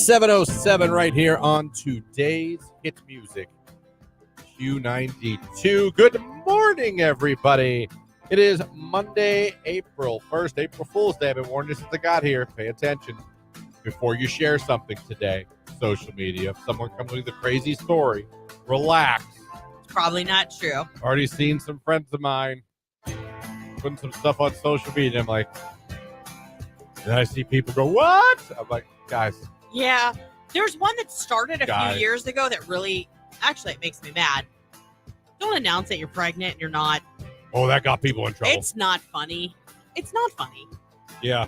7:07 right here on today's hit music, Q92. Good morning, everybody. It is Monday, April 1st, April Fool's Day. I've been warning you since I got here. Pay attention before you share something today. Social media. If someone comes with a crazy story, relax. It's probably not true. Already seen some friends of mine putting some stuff on social media. I'm like, and I see people go, what? I'm like, guys. Yeah. There's one that started a Guys. few years ago that really, actually, it makes me mad. Don't announce that you're pregnant and you're not. Oh, that got people in trouble. It's not funny. It's not funny. Yeah.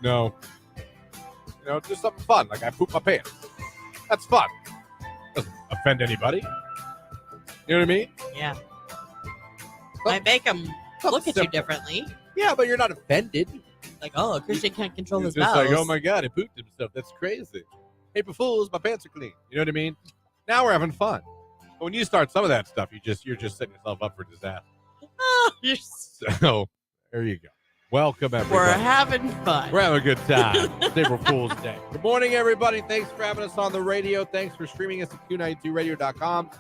No. You know, just something fun. Like I poop my pants. That's fun. Doesn't offend anybody. You know what I mean? Yeah. Might make them look at you differently. Yeah, but you're not offended. Like, oh, a Christian can't control You're his just bowels. like, oh my God, he pooped himself. That's crazy. April Fools, my pants are clean. You know what I mean? Now we're having fun. But when you start some of that stuff, you're just setting yourself up for disaster. Oh, So there you go. Welcome, everybody. we're having fun. We're having a good time. It's April Fool's Day. Good morning, everybody. Thanks for having us on the radio. Thanks for streaming us at Q92radio.com.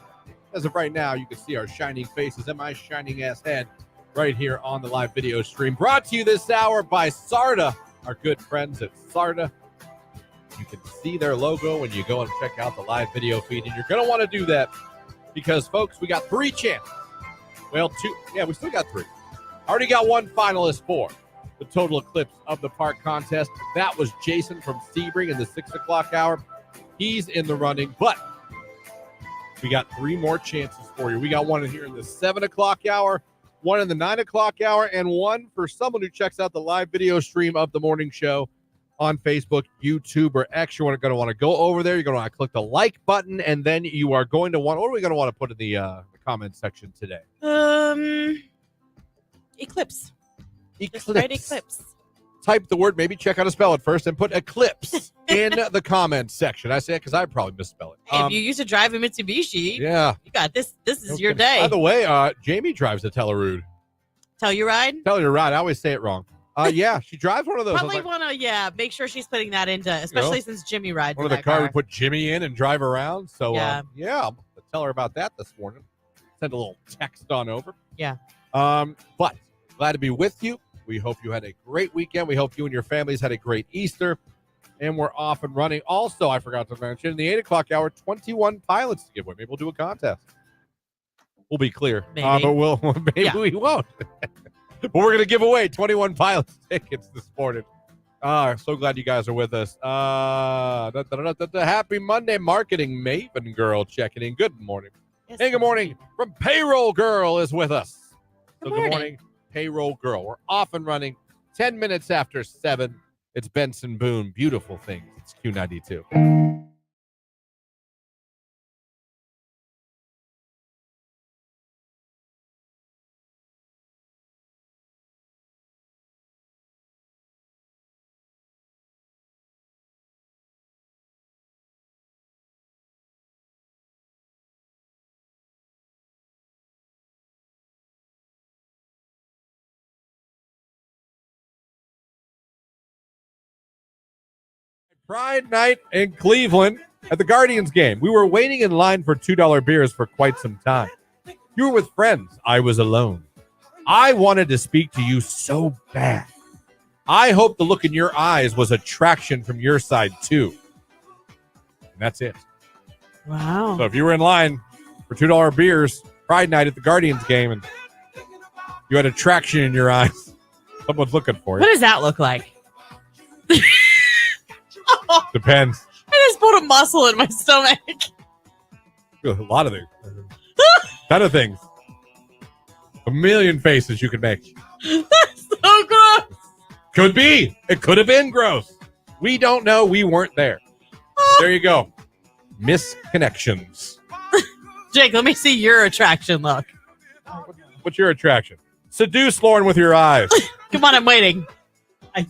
As of right now, you can see our shining faces and my shining ass head right here on the live video stream. Brought to you this hour by Sarda, our good friends at Sarda. You can see their logo when you go and check out the live video feed, and you're going to want to do that because, folks, we got 3 chances. Well, 2. Yeah, we still got 3. Already got 1 finalist for the Total Eclipse of the Park contest. That was Jason from Sebring in the 6 o'clock hour. He's in the running, but we got 3 more chances for you. We got 1 in here in the 7 o'clock hour, 1 in the 9 o'clock hour, and 1 for someone who checks out the live video stream of the morning show on Facebook, YouTube, or X. You're going to want to go over there. You're going to want to click the like button, and then you are going to want, what are we going to want to put in the comment section today? Eclipse. Just Eclipse. write eclipse. Type the word, maybe check how to spell it first, and put eclipse in the comments section. I say it because I probably misspell it. Hey, if you used to drive a Mitsubishi, Yeah. you got this. This is No your kidding. day. By the way, Jamie drives a Telluride. Telluride? Telluride. I always say it wrong. Yeah, she drives one of those. Probably want to, make sure she's putting that into, especially since Jimmy rides one of in the that car car. we put Jimmy in and drive around. So, Yeah. I'll tell her about that this morning. Send a little text on over. Yeah. But glad to be with you. We hope you had a great weekend. We hope you and your families had a great Easter. And we're off and running. Also, I forgot to mention, in the 8 o'clock hour, 21 pilots to give away. Maybe we'll do a contest. We'll be clear. Maybe. But maybe we won't. But we're going to give away 21 pilots tickets this morning. So glad you guys are with us. Happy Monday, Marketing Maven Girl checking in. Good morning. Yes, Hey, good morning. From Payroll Girl is with us. Good Good morning, Payroll Girl. We're off and running 10 minutes after 7. It's Benson Boone. Beautiful things. It's Q92. Pride night in Cleveland at the Guardians game. We were waiting in line for $2 beers for quite some time. You were with friends. I was alone. I wanted to speak to you so bad. I hope the look in your eyes was attraction from your side, too. And that's it. Wow. So if you were in line for $2 beers, Pride night at the Guardians game, and you had attraction in your eyes, someone's looking for What you. does that look like? Depends. I just put a muscle in my stomach. A lot of things. Ton of things. A million faces you could make. That's so gross. Could be. It could have been gross. We don't know. We weren't there. There you go. Misconnections. Jake, let me see your attraction look. What's your attraction? Seduce Lauren with your eyes. Come on, I'm waiting. I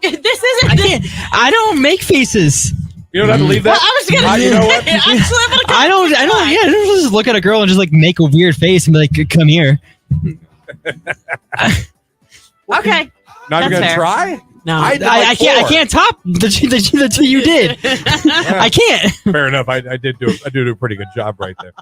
This isn't. I don't make faces. You don't have to leave Well, that. I was gonna. You know what? Actually, I'm gonna I don't. Yeah, I don't just look at a girl and just like make a weird face and be like, "Come here." Okay. Not even That's gonna fair. try. No, I did I like can't. I 4. can't top the two you did. I can't. Fair enough. I did do a pretty good job right there.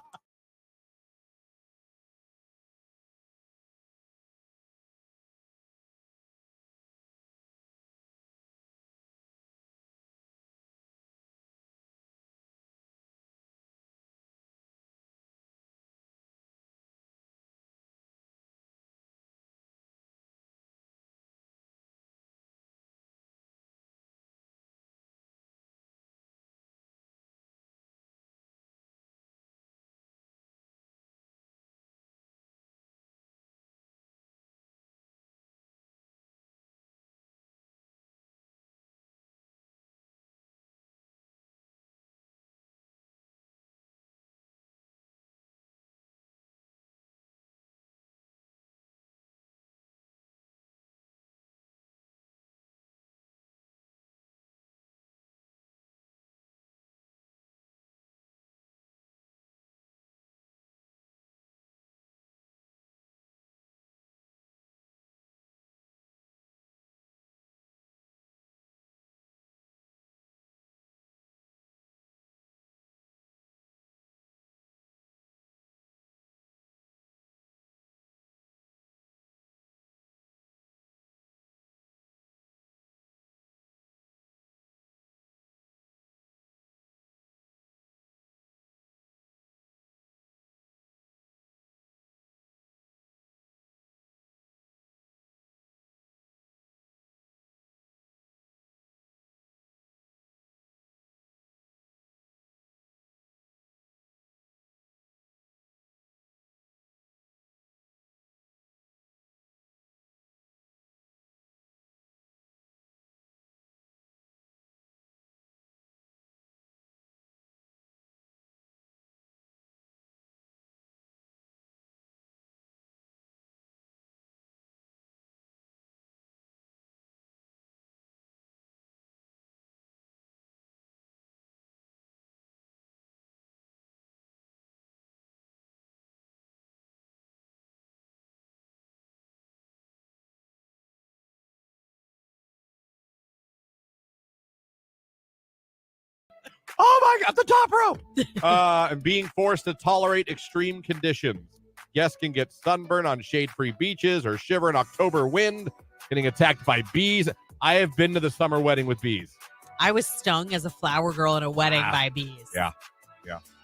Oh my God, the top row. And being forced to tolerate extreme conditions. Guests can get sunburn on shade-free beaches or shiver in October wind, getting attacked by bees. I have been to the summer wedding with bees. I was stung as a flower girl at a wedding by bees. Yeah.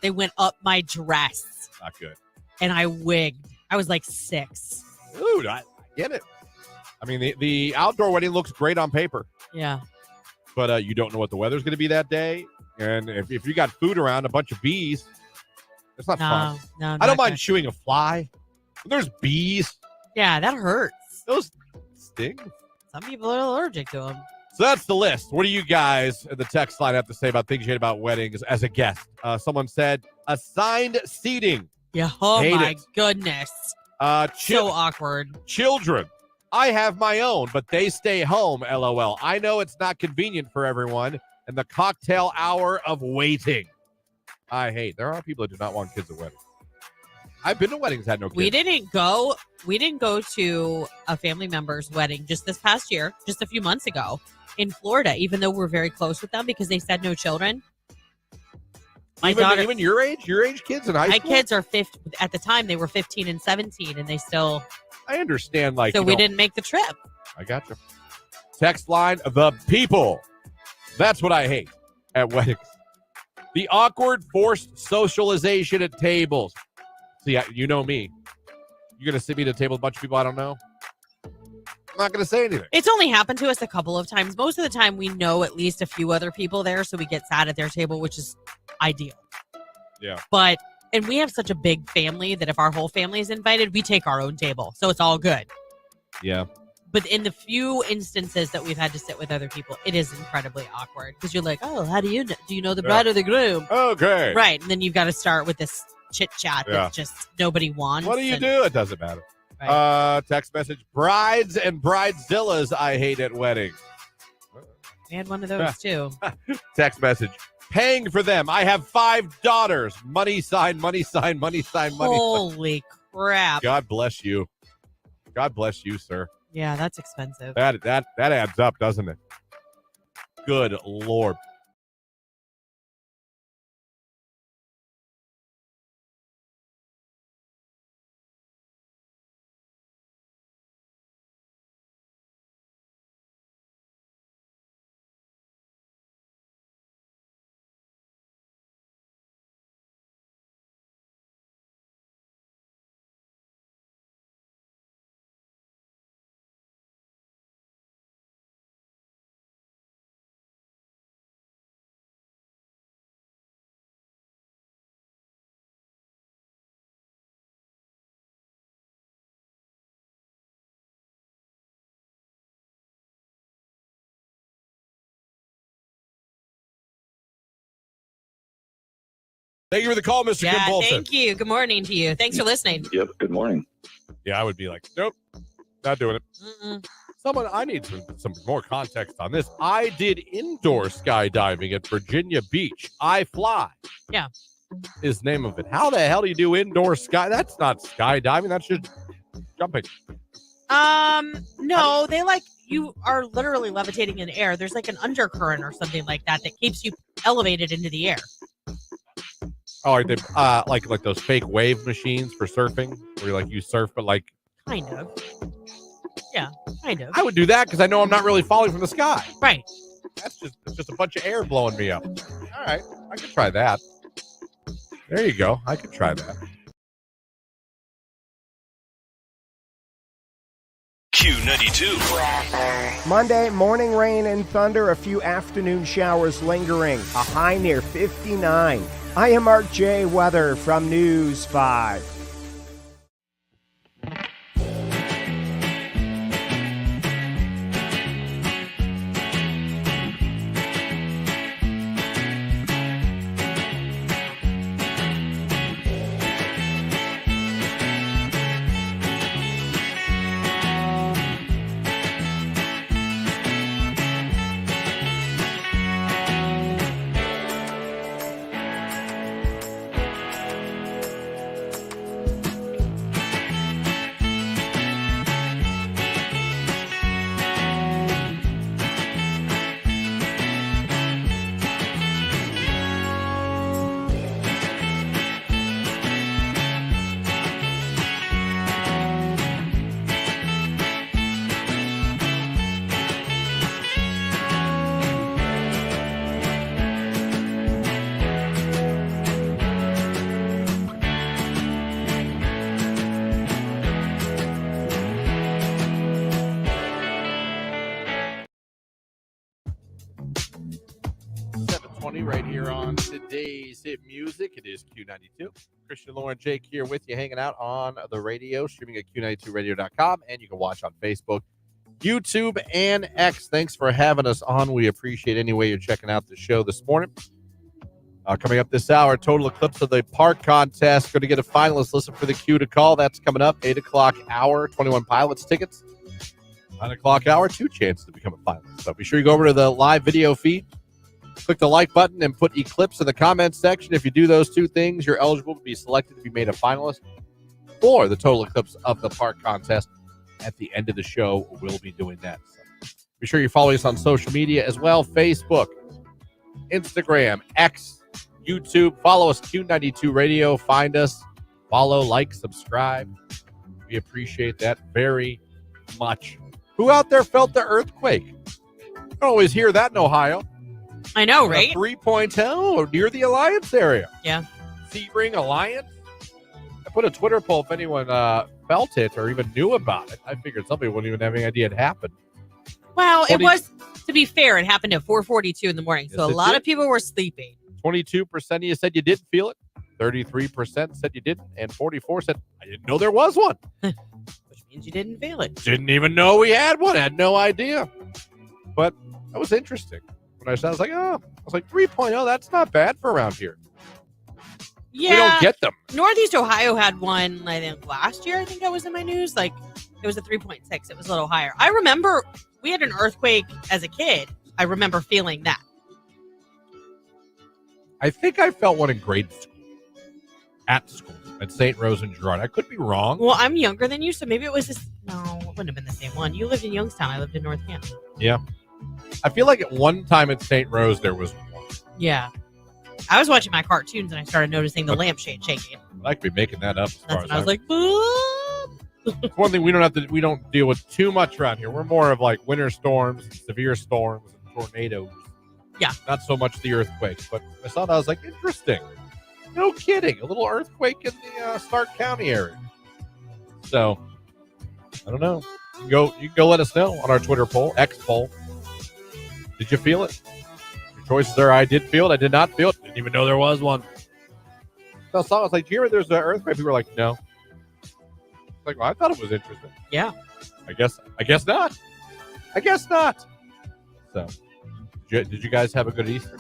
They went up my dress. Not good. And I wigged. I was like 6. Dude, I get it. I mean, the outdoor wedding looks great on paper, Yeah. but you don't know what the weather's going to be that day. And if you got food around, a bunch of bees, it's not fun. No. I don't mind chewing a fly. When there's bees, Yeah, that hurts. those sting. Some people are allergic to them. So that's the list. What do you guys in the text line have to say about things you hate about weddings as a guest? Someone said assigned seating. Yeah. Oh Hate my it. goodness. So awkward. Children. I have my own, but they stay home, LOL. I know it's not convenient for everyone. And the cocktail hour of waiting. I hate. There are people that do not want kids at weddings. I've been to weddings that had no kids. We didn't go to a family member's wedding just this past year, just a few months ago in Florida, even though we're very close with them because they said no children. Even your age kids in high my school? kids are 50 at the time. They were 15 and 17, and they still. I understand. So we didn't make the trip. I got you. Text line, the people. That's what I hate at weddings. The awkward, forced socialization at tables. See, you know me. You're going to sit me at a table with a bunch of people I don't know? I'm not going to say anything. It's only happened to us a couple of times. Most of the time, we know at least a few other people there, so we get sat at their table, which is ideal. Yeah. And we have such a big family that if our whole family is invited, we take our own table, so it's all good. Yeah. But in the few instances that we've had to sit with other people, it is incredibly awkward because you're like, oh, how do you know? Do you know the bride or the groom? Okay. Right. And then you've got to start with this chit chat that just nobody wants. What do you do? It doesn't matter. Right. Text message, brides and bridezillas I hate at weddings. We had one of those too. Text message, paying for them. I have 5 daughters. Money sign, money sign, money sign, money sign. Holy crap. God bless you. God bless you, sir. Yeah, that's expensive. That adds up, doesn't it? Good Lord. Thank you for the call, Mr. Kim Yeah, Bolton. thank you. Good morning to you. Thanks for listening. Yep. Good morning. Yeah, I would be like, nope, not doing it. Mm-mm. I need some more context on this. I did indoor skydiving at Virginia Beach. I Fly. Yeah. Is the name of it. How the hell do you do indoor sky? That's not skydiving. That's just jumping. No, you are literally levitating in air. There's like an undercurrent or something like that keeps you elevated into the air. Oh, are they like those fake wave machines for surfing, where you surf, but like Kind of. Yeah, kind of. I would do that because I know I'm not really falling from the sky. Right. It's just a bunch of air blowing me up. All right, I could try that. There you go. I could try that. Q92. Monday, morning rain and thunder, a few afternoon showers lingering, a high near 59. I am Mark J. Weather from News 5. Right here on today's hit music. It is Q92. Christian, Lauren, Jake here with you, hanging out on the radio, streaming at Q92radio.com, and you can watch on Facebook, YouTube, and X. Thanks for having us on. We appreciate any way you're checking out the show this morning. Coming up this hour, total eclipse of the park contest. Going to get a finalist. Listen for the cue to call. That's coming up. 8 o'clock hour, 21 Pilots tickets. 9 o'clock hour, 2 chances to become a finalist. So be sure you go over to the live video feed. Click the like button and put Eclipse in the comments section. If you do those two things, you're eligible to be selected to be made a finalist for the total eclipse of the park contest. At the end of the show, we'll be doing that. So be sure you follow us on social media as well. Facebook, Instagram, X, YouTube. Follow us, Q92 Radio. Find us. Follow, like, subscribe. We appreciate that very much. Who out there felt the earthquake? I don't always hear that in Ohio. I know, right? 3.0 near the Alliance area. Yeah. Sebring Alliance. I put a Twitter poll if anyone felt it or even knew about it. I figured somebody wouldn't even have any idea it happened. Well, it was, to be fair, it happened at 4:42 in the morning. So Yes, a lot of people were sleeping. 22% of you said you didn't feel it. 33% said you didn't. And 44% said, I didn't know there was one. Which means you didn't feel it. Didn't even know we had one. Had no idea. But that was interesting. When I was like, 3.0, that's not bad for around here. Yeah. We don't get them. Northeast Ohio had one, I think, last year. I think that was in my news. Like, it was a 3.6. It was a little higher. I remember we had an earthquake as a kid. I remember feeling that. I think I felt one in grade school. At school. At St. Rose and Girard. I could be wrong. Well, I'm younger than you, so maybe it was this. No, wouldn't have been the same one. You lived in Youngstown. I lived in North Camp. Yeah. I feel like at one time at St. Rose there was one. Yeah. I was watching my cartoons and I started noticing the lampshade shaking. I could be making that up. That's when I was like, Mom. It's one thing we don't deal with too much around here. We're more of like winter storms, severe storms, and tornadoes. Yeah. Not so much the earthquakes. But I saw that, I was like, interesting. No kidding. A little earthquake in the Stark County area. So, I don't know. You can go let us know on our Twitter poll, X poll. Did you feel it? Your choices are: I did feel it, I did not feel it, didn't even know there was one. So I saw, I was like, do you hear there's an earthquake? People were like, no. Like, well, I thought it was interesting. Yeah. I guess not. I guess not. So, did you guys have a good Easter?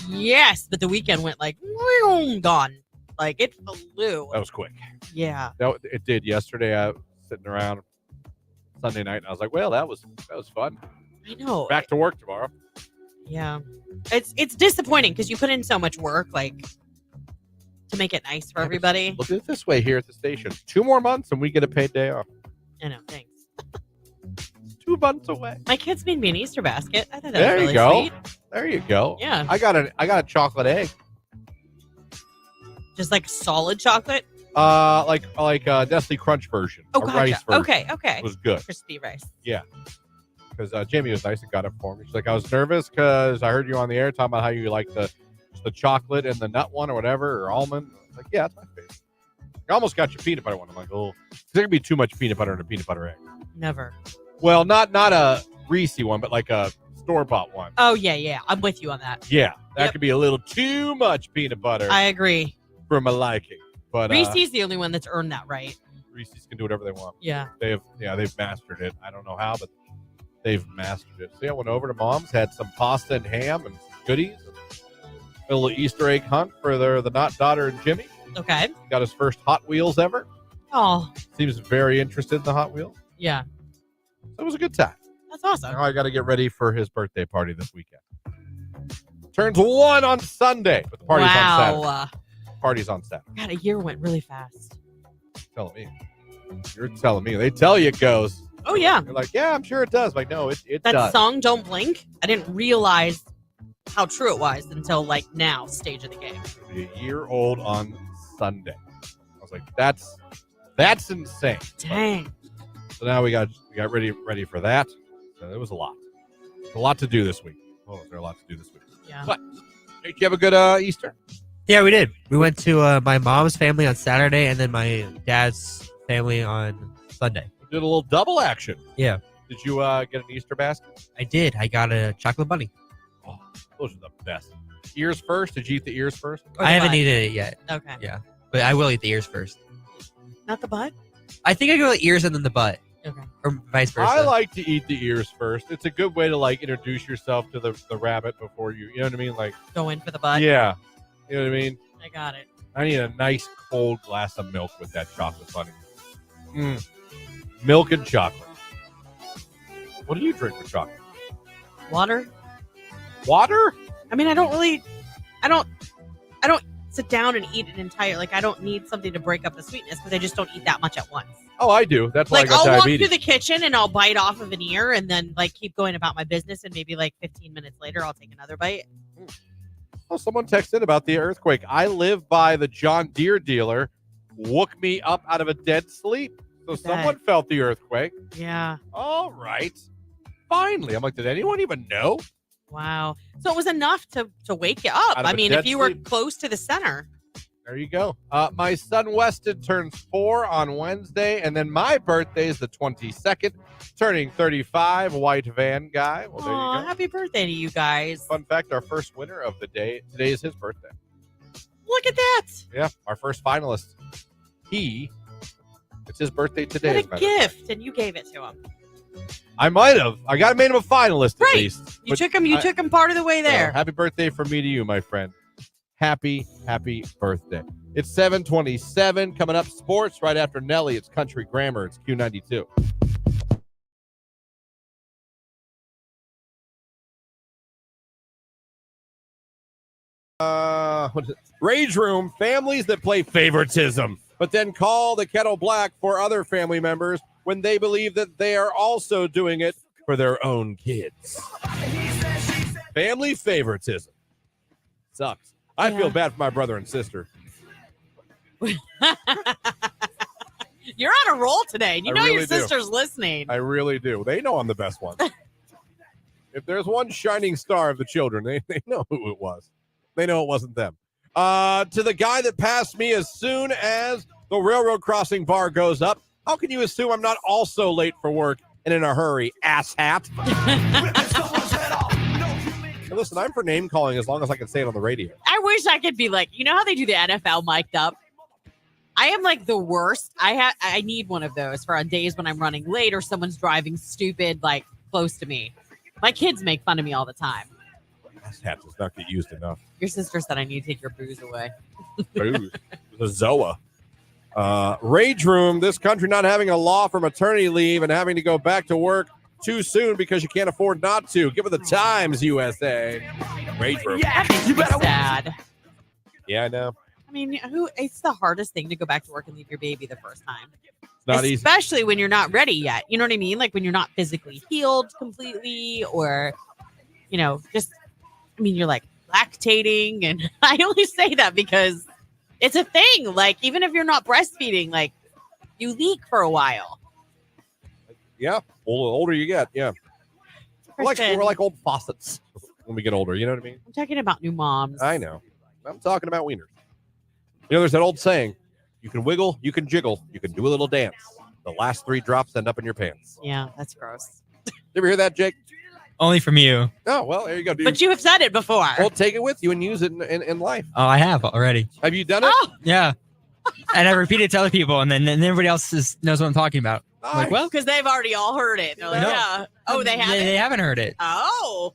Yes, but the weekend went like gone. Like it flew. That was quick. Yeah. No, it did. Yesterday, I was sitting around Sunday night, and I was like, well, that was fun. I know. Back to work tomorrow. Yeah. It's disappointing because you put in so much work, like, to make it nice for everybody. Look at it this way here at the station. 2 more months, and we get a paid day off. I know. Thanks. 2 months away. My kids made me an Easter basket. I thought that There was you really go. sweet. There you go. Yeah. I got a chocolate egg. Just like solid chocolate. Like a Nestle Crunch version. Oh, a gotcha. rice version. Okay. It was good. Crispy rice. Yeah. Because Jamie was nice and got it for me. She's like, I was nervous because I heard you on the air talking about how you like the chocolate and the nut one or whatever, or almond. I was like, yeah, that's my favorite. I almost got your peanut butter one. I'm like, oh, there could be too much peanut butter in a peanut butter egg. Never. Well, not a Reese one, but like a store-bought one. Oh, yeah. I'm with you on that. Yeah, that Yep. could be a little too much peanut butter I agree. for my liking. But Reese's the only one that's earned that right. Reese's can do whatever they want. Yeah. They've mastered it. I don't know how, but they've mastered it. So yeah, I went over to Mom's, had some pasta and ham and some goodies. A little Easter egg hunt for the daughter and Jimmy. Okay. Got his first Hot Wheels ever. Oh, Seems very interested in the Hot Wheels. yeah. So it was a good time. That's awesome. Now I got to get ready for his birthday party this weekend. Turns 1 on Sunday, but the party's on Saturday. Wow. Party's on Saturday. God, a year went really fast. Telling me. You're telling me. They tell you it goes. Oh, yeah. You're like, yeah, I'm sure it does. Like, no, it That does. song, Don't Blink, I didn't realize how true it was until, like, now, stage of the game. It'll be a year old on Sunday. I was like, that's insane. Dang. So now we got ready for that. So it was a lot. A lot to do this week. Oh, is there a lot to do this week? Yeah. But did you have a good Easter? Yeah, we did. We went to my mom's family on Saturday and then my dad's family on Sunday. We did a little double action. Yeah. Did you get an Easter basket? I did. I got a chocolate bunny. Oh, those are the best. Ears first? Did you eat the ears first? Or I the haven't butt. eaten it yet. Okay. Yeah. But I will eat the ears first. Not the butt? I think I go with ears and then the butt. Okay. Or vice versa. I like to eat the ears first. It's a good way to like introduce yourself to the rabbit before you know what I mean? Like, Go in for the butt? yeah. You know what I mean? I got it. I need a nice cold glass of milk with that chocolate bunny. Milk and chocolate. What do you drink with chocolate? Water? Water? I mean, I don't sit down and eat an entire, like, I don't need something to break up the sweetness because I just don't eat that much at once. Oh, I do. That's why Like, I got I'll walk diabetes. through the kitchen and I'll bite off of an ear and then, like, keep going about my business, and maybe, like, 15 minutes later, I'll take another bite. Oh, someone texted about the earthquake. I live by the John Deere dealer. Woke me up out of a dead sleep. So Bet. someone felt the earthquake. Yeah. All right. Finally. I'm like, did anyone even know? Wow. So it was enough to wake you up. Out of I a mean, dead if you were sleep. close to the center. There you go. My son Weston turns 4 on Wednesday, and then my birthday is the 22nd, turning 35, white van guy. Well, there Aw, you go. happy birthday to you guys. Fun fact, our first winner of the day, today is his birthday. Look at that. Yeah, our first finalist. It's his birthday today. as What a a matter of fact. gift. And you gave it to him. I might have. I got made him a finalist Right. at least. You But took him. You I- took him part of the way there. Happy birthday from me to you, my friend. Happy birthday. It's 7:27 coming up. Sports right after Nelly. It's Country Grammar. It's Q92. What is it? Rage Room, families that play favoritism, but then call the Kettle Black for other family members when they believe that they are also doing it for their own kids. Family favoritism. Sucks. I feel bad for my brother and sister. You're on a roll today. You know really your sister's listening. I really do. They know I'm the best one. If there's one shining star of the children, they know who it was. They know it wasn't them. To the guy that passed me as soon as the railroad crossing bar goes up, how can you assume I'm not also late for work and in a hurry, asshat? Hey, listen, I'm for name calling as long as I can say it on the radio. I wish I could be like, you know how they do the NFL mic'd up? I am like the worst. I need one of those for on days when I'm running late or someone's driving stupid, like close to me. My kids make fun of me all the time. Asshat does not get used enough. Your sister said I need to take your booze away. Booze. The Zoa. Rage room, this country not having a law for maternity leave and having to go back to work too soon because you can't afford not to. Give it the times, USA. Rage room. Yeah, that makes me sad. Yeah, I know. I mean, it's the hardest thing to go back to work and leave your baby the first time. It's not easy. Especially when you're not ready yet. You know what I mean? Like when you're not physically healed completely or, you're like lactating. And I only say that because it's a thing. Like, even if you're not breastfeeding, like you leak for a while. Yeah. The older you get. Yeah. We're like old faucets when we get older. You know what I mean? I'm talking about new moms. I know. I'm talking about wieners. There's that old saying, you can wiggle, you can jiggle, you can do a little dance. The last 3 drops end up in your pants. Yeah, that's gross. You ever hear that, Jake? Only from you. Oh, well, there you go, dude. But you have said it before. Well, take it with you and use it in life. Oh, I have already. Have you done it? Oh, Yeah. And I repeat it to other people, and then everybody else knows what I'm talking about. Nice. Like, well, because they've already all heard it. They're like, No. yeah. Oh, they haven't? They haven't heard it. Oh.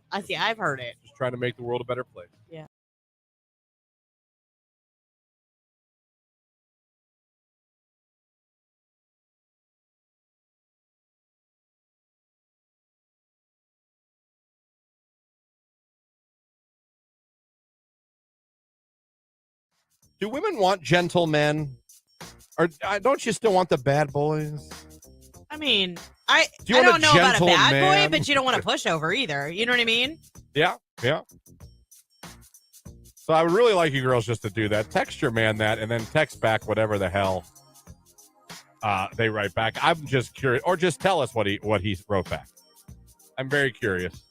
I see. I've heard it. Just trying to make the world a better place. Yeah. Do women want gentlemen? Or don't you still want the bad boys? I mean, Do I you want don't know about a gentle bad man? boy, but you don't want to push over either. You know what I mean? Yeah. So I would really like you girls just to do that. Text your man that and then text back whatever the hell they write back. I'm just curious. Or just tell us what he wrote back. I'm very curious.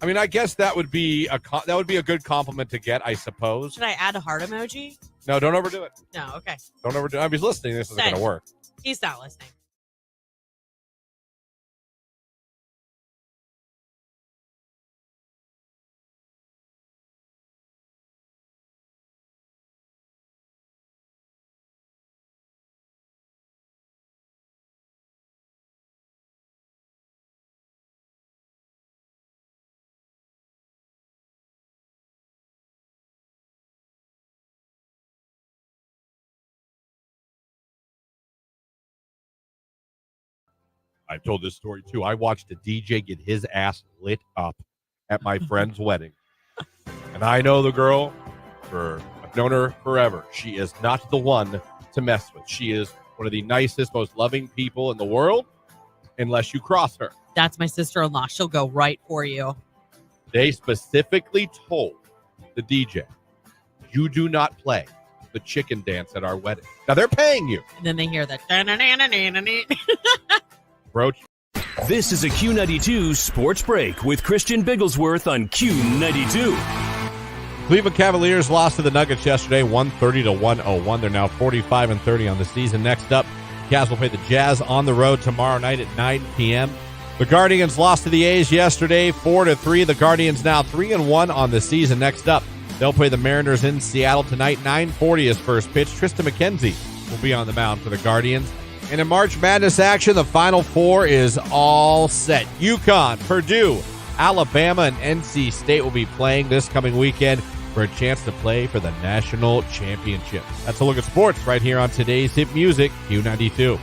I mean, I guess that would be a good compliment to get, I suppose. Should I add a heart emoji? No, don't overdo it. No, okay. Don't overdo it. I mean, he's listening. This isn't going to work. He's not listening. I've told this story too. I watched a DJ get his ass lit up at my friend's wedding. And I know the girl. I've known her forever. She is not the one to mess with. She is one of the nicest, most loving people in the world, unless you cross her. That's my sister-in-law. She'll go right for you. They specifically told the DJ, you do not play the chicken dance at our wedding. Now, they're paying you. And then they hear that. Bro. This is a Q92 Sports Break with Christian Bigglesworth on Q92. Cleveland Cavaliers lost to the Nuggets yesterday, 130-101. They're now 45-30 on the season. Next up, Cavs will play the Jazz on the road tomorrow night at 9 p.m. The Guardians lost to the A's yesterday, 4-3. The Guardians now 3-1 on the season. Next up, they'll play the Mariners in Seattle tonight. 9:40 is first pitch. Tristan McKenzie will be on the mound for the Guardians. And in March Madness action, the Final Four is all set. UConn, Purdue, Alabama, and NC State will be playing this coming weekend for a chance to play for the national championship. That's a look at sports right here on today's Hit Music, Q92.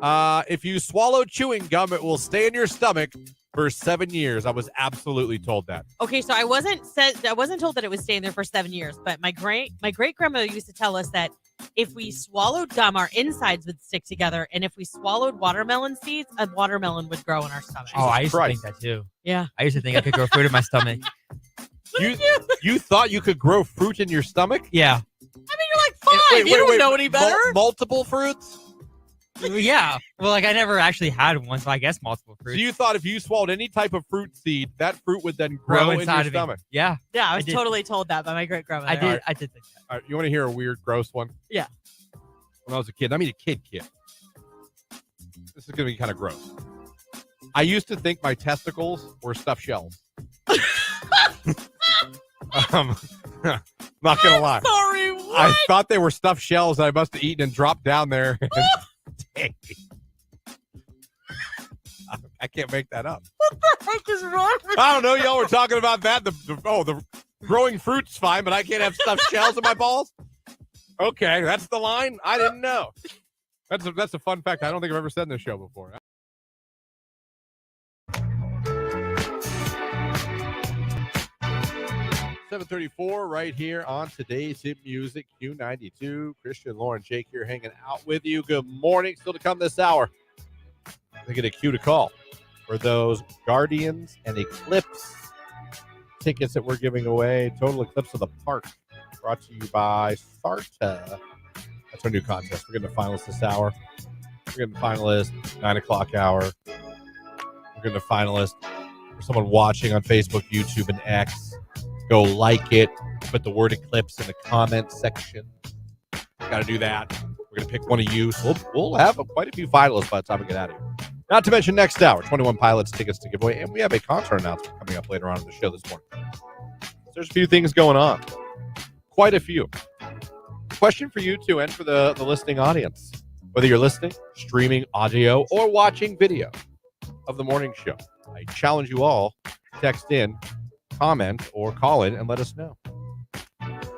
If you swallow chewing gum, it will stay in your stomach for 7 years. I was absolutely told that. Okay, so I wasn't told that it was staying there for 7 years, but my great grandmother used to tell us that if we swallowed gum, our insides would stick together, and if we swallowed watermelon seeds, a watermelon would grow in our stomach. Oh, I used to Christ. think that too. Yeah. I used to think I could grow fruit in my stomach. You thought you could grow fruit in your stomach? Yeah. I mean, you're like 5. You don't know any better. Multiple fruits? Yeah. Well, like I never actually had one, so I guess multiple So fruits. you thought if you swallowed any type of fruit seed, that fruit would then grow in your inside of me. stomach? Yeah. Yeah, I was did. totally told that by my great grandmother. I did think that. All right, you want to hear a weird, gross one? Yeah. When I was a kid, I mean a kid. This is going to be kind of gross. I used to think my testicles were stuffed shells. Not going to lie. Sorry, what? I thought they were stuffed shells I must have eaten and dropped down there. Dang. I can't make that up. What the heck is wrong with I don't know. Y'all were talking about that. The growing fruit's fine, but I can't have stuffed shells in my balls? Okay, that's the line? I didn't know. That's a fun fact I don't think I've ever said in this show before. $7:34 right here on today's Hit Music Q92. Christian, Lauren, Jake here hanging out with you. Good morning. Still to come this hour. They get a cue to call for those Guardians and Eclipse tickets that we're giving away. Total Eclipse of the Park, brought to you by Sarta. That's our new contest. We're getting the finalists this hour. We're getting the finalist 9 o'clock hour. We're getting the finalist for someone watching on Facebook, YouTube, and X. Go like it. Put the word Eclipse in the comment section. Got to do that. We're going to pick one of you. So we'll have quite a few finalists by the time we get out of here. Not to mention next hour, 21 Pilots tickets to give away. And we have a concert announcement coming up later on in the show this morning. So there's a few things going on. Quite a few. Question for you, too, and for the listening audience. Whether you're listening, streaming audio, or watching video of the morning show, I challenge you all to text in, comment, or call in and let us know.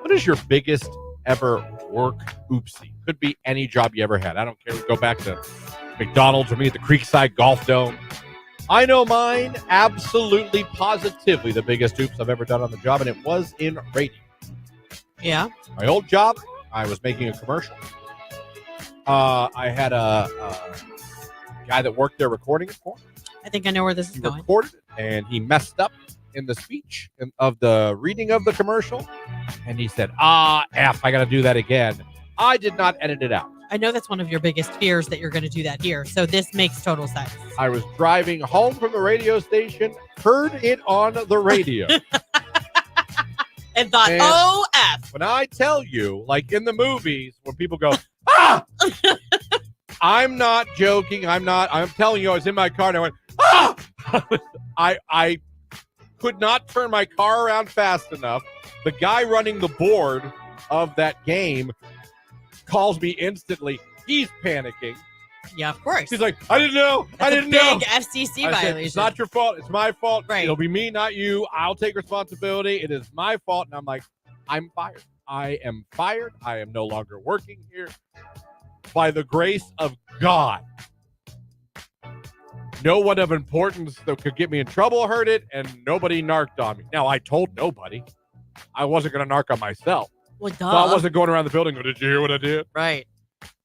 What is your biggest ever work oopsie? Could be any job you ever had. I don't care. We go back to McDonald's or me at the Creekside Golf Dome. I know mine, absolutely, positively, the biggest oops I've ever done on the job, and it was in radio. Yeah. My old job, I was making a commercial. I had a guy that worked there recording it for me. I think I know where this is He going. recorded it, and he messed up in the speech of the reading of the commercial, and he said, F, I got to do that again. I did not edit it out. I know that's one of your biggest fears that you're going to do that here. So this makes total sense. I was driving home from the radio station, heard it on the radio. And thought, And- oh, F. When I tell you, like in the movies, when people go, ah! I'm not joking. I'm telling you, I was in my car and I went, ah! I could not turn my car around fast enough. The guy running the board of that game calls me instantly. He's panicking. Yeah, of course. He's like, I didn't know. That's I didn't a know. big FCC I said, violation. it's not your fault. It's my fault. Right. It'll be me, not you. I'll take responsibility. It is my fault. And I'm like, I'm fired. I am fired. I am no longer working here. By the grace of God. No one of importance that could get me in trouble heard it, and nobody narked on me. Now, I told nobody. I wasn't going to narc on myself. Well, So I wasn't going around the building going, did you hear what I did? Right.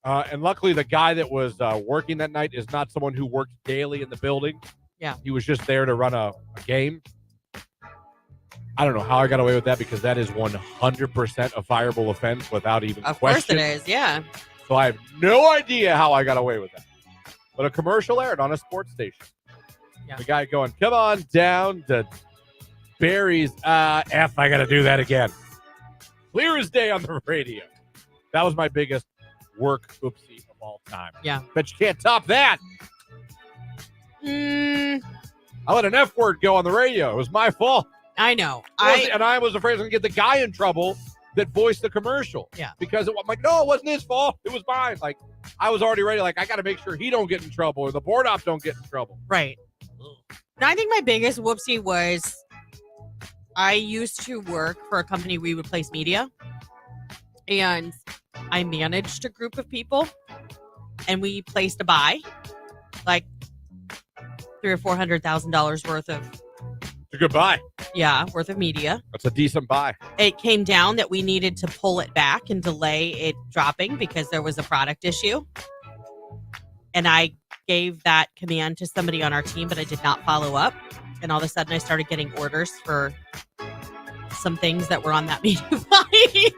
And luckily, the guy that was working that night is not someone who worked daily in the building. Yeah. He was just there to run a game. I don't know how I got away with that because that is 100% a fireable offense without even Of course question. it is. Yeah. So I have no idea how I got away with that. But a commercial aired on a sports station. Yeah. The guy going, come on down to Barry's. F, I got to do that again. Clear as day on the radio. That was my biggest work oopsie of all time. Yeah. Bet you can't top that. I let an F word go on the radio. It was my fault. I know. And I was afraid I was going to get the guy in trouble that voiced the commercial. Yeah. Because I'm like, no, it wasn't his fault. It was mine. Like, I was already ready. Like, I got to make sure he don't get in trouble or the board op don't get in trouble. Right. And I think my biggest whoopsie was I used to work for a company we would place media, and I managed a group of people, and we placed a buy, like $300,000 or $400,000 worth of It's a good buy. worth of media. That's a decent buy. It came down that we needed to pull it back and delay it dropping because there was a product issue. And I gave that command to somebody on our team, but I did not follow up. And all of a sudden I started getting orders for some things that were on that media buy.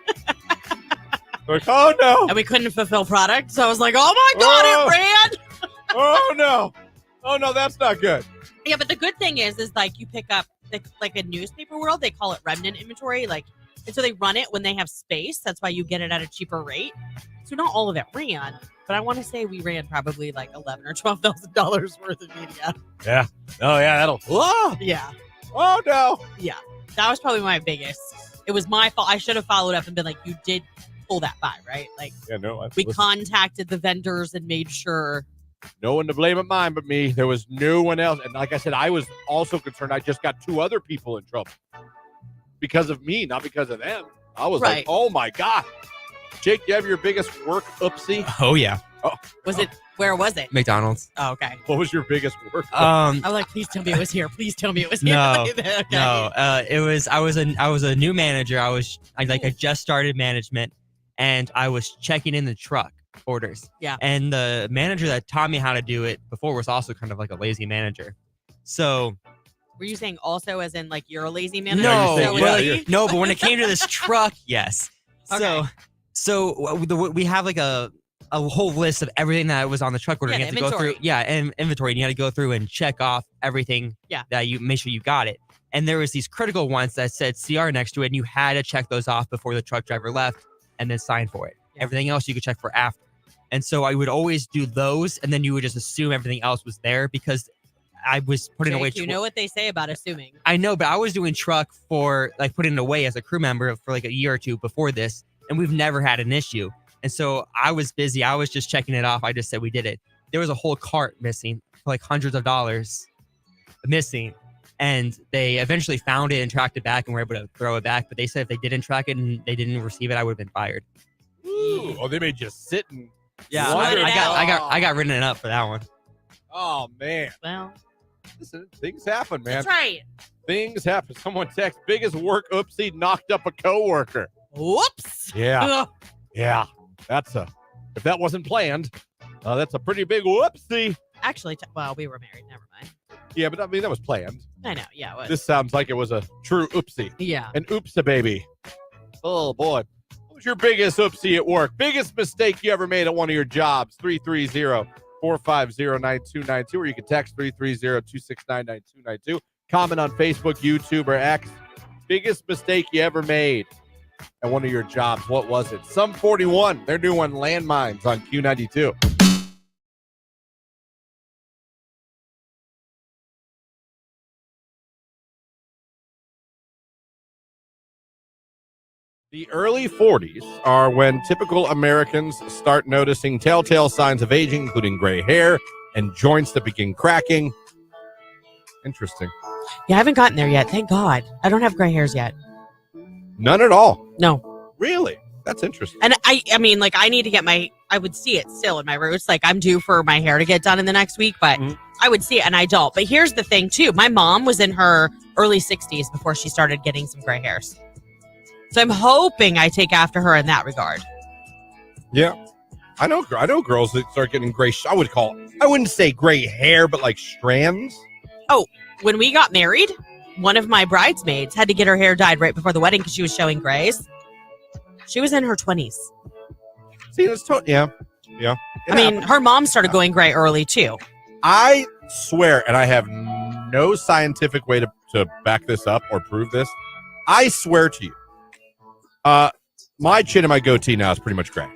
Like, oh no. And we couldn't fulfill product. So I was like, oh my God, it ran. Oh no. Oh no, that's not good. Yeah, but the good thing is like you pick up like a newspaper world, they call it remnant inventory. Like, and so they run it when they have space. That's why you get it at a cheaper rate. So not all of it ran, but I want to say we ran probably like $11,000 or $12,000 worth of media. Yeah. Oh yeah, that'll. Oh, Yeah, oh no. yeah, that was probably my biggest. It was my fault. I should have followed up and been like, you did pull that buy, right? Like, Yeah, no. we contacted the vendors and made sure. No one to blame at mine but me. There was no one else. And like I said, I was also concerned. I just got 2 other people in trouble because of me, not because of them. I was like, Right. oh my God. Jake, you have your biggest work oopsie? Oh yeah, Was it? Where was it? McDonald's. Oh, okay. What was your biggest work? I'm like, please tell me it was here. Please tell me it was here. No, Okay. No, it was. I was a new manager. I just started management, and I was checking in the truck orders. Yeah. And the manager that taught me how to do it before was also kind of like a lazy manager. So Were you saying also as in like you're a lazy man? no, saying, So yeah, is you're- he? no. But when it came to this truck, yes. Okay. So we have like a whole list of everything that was on the truck order. Yeah, You the have to go through, inventory. and inventory. And you had to go through and check off everything. Yeah. That you make sure you got it. And there was these critical ones that said CR next to it, and you had to check those off before the truck driver left, and then sign for it. Yeah. Everything else you could check for after. And so I would always do those, and then you would just assume everything else was there because I was putting away. Jake, you know what they say about assuming. I know, but I was doing truck for like putting it away as a crew member for like a year or two before this, and we've never had an issue. And so I was busy. I was just checking it off. I just said we did it. There was a whole cart missing, for like hundreds of dollars missing. And they eventually found it and tracked it back and were able to throw it back. But they said if they didn't track it and they didn't receive it, I would have been fired. Ooh. Oh, they made you sit and. Yeah, Sweat it I got written up for that one. Oh man. Well, Listen, things happen, man. that's right. Things happen. Someone text biggest work oopsie, knocked up a coworker. Whoops. Yeah. Ugh. Yeah. If that wasn't planned, that's a pretty big whoopsie. Actually, well, we were married. Never mind. Yeah, but I mean, that was planned. I know. Yeah, it was. This sounds like it was a true oopsie. Yeah. An oopsie baby. Oh boy. What was your biggest oopsie at work? Biggest mistake you ever made at one of your jobs? 330-450-9292, or you can text 330-269-9292. Comment on Facebook, YouTube, or X. Biggest mistake you ever made at one of your jobs. What was it? Sum 41. They're doing landmines on Q92. The early 40s are when typical Americans start noticing telltale signs of aging, including gray hair and joints that begin cracking. Interesting. Yeah, I haven't gotten there yet. Thank God. I don't have gray hairs yet. None at all. No. Really? That's interesting. And I mean, like, I need to get I would see it still in my roots. Like, I'm due for my hair to get done in the next week, but Mhm. I would see it and I don't. But here's the thing, too. My mom was in her early 60s before she started getting some gray hairs. So I'm hoping I take after her in that regard. Yeah. I know girls that start getting gray. I wouldn't say gray hair, but like strands. When we got married, one of my bridesmaids had to get her hair dyed right before the wedding because she was showing grays. She was in her 20s. See, that's yeah. I mean, her mom started going gray early, too. I swear, and I have no scientific way to back this up or prove this. I swear to you, my chin and my goatee now is pretty much gray,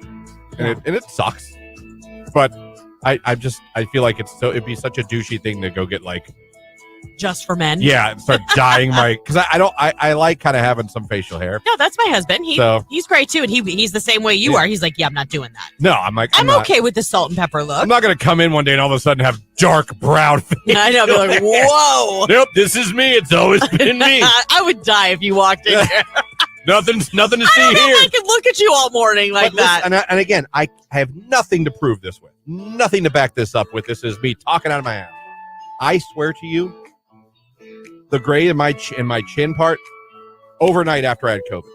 and it sucks. But I feel like it'd be such a douchey thing to go get like Just for men. and start dyeing my because I like kind of having some facial hair. No, that's my husband. He's great, too. And he's the same way you are. He's like, yeah, I'm not doing that. No, I'm like I'm not, okay with the salt and pepper look. I'm not gonna come in one day and all of a sudden have dark brown face. I know. Be like, whoa. Nope, this is me. It's always been me. I would die if you walked in here. Nothing to see I don't know here. if I could look at you all morning like But listen, that. and again, I have nothing to prove this with. nothing to back this up with. This is me talking out of my ass. I swear to you, the gray in my chin part overnight after I had COVID.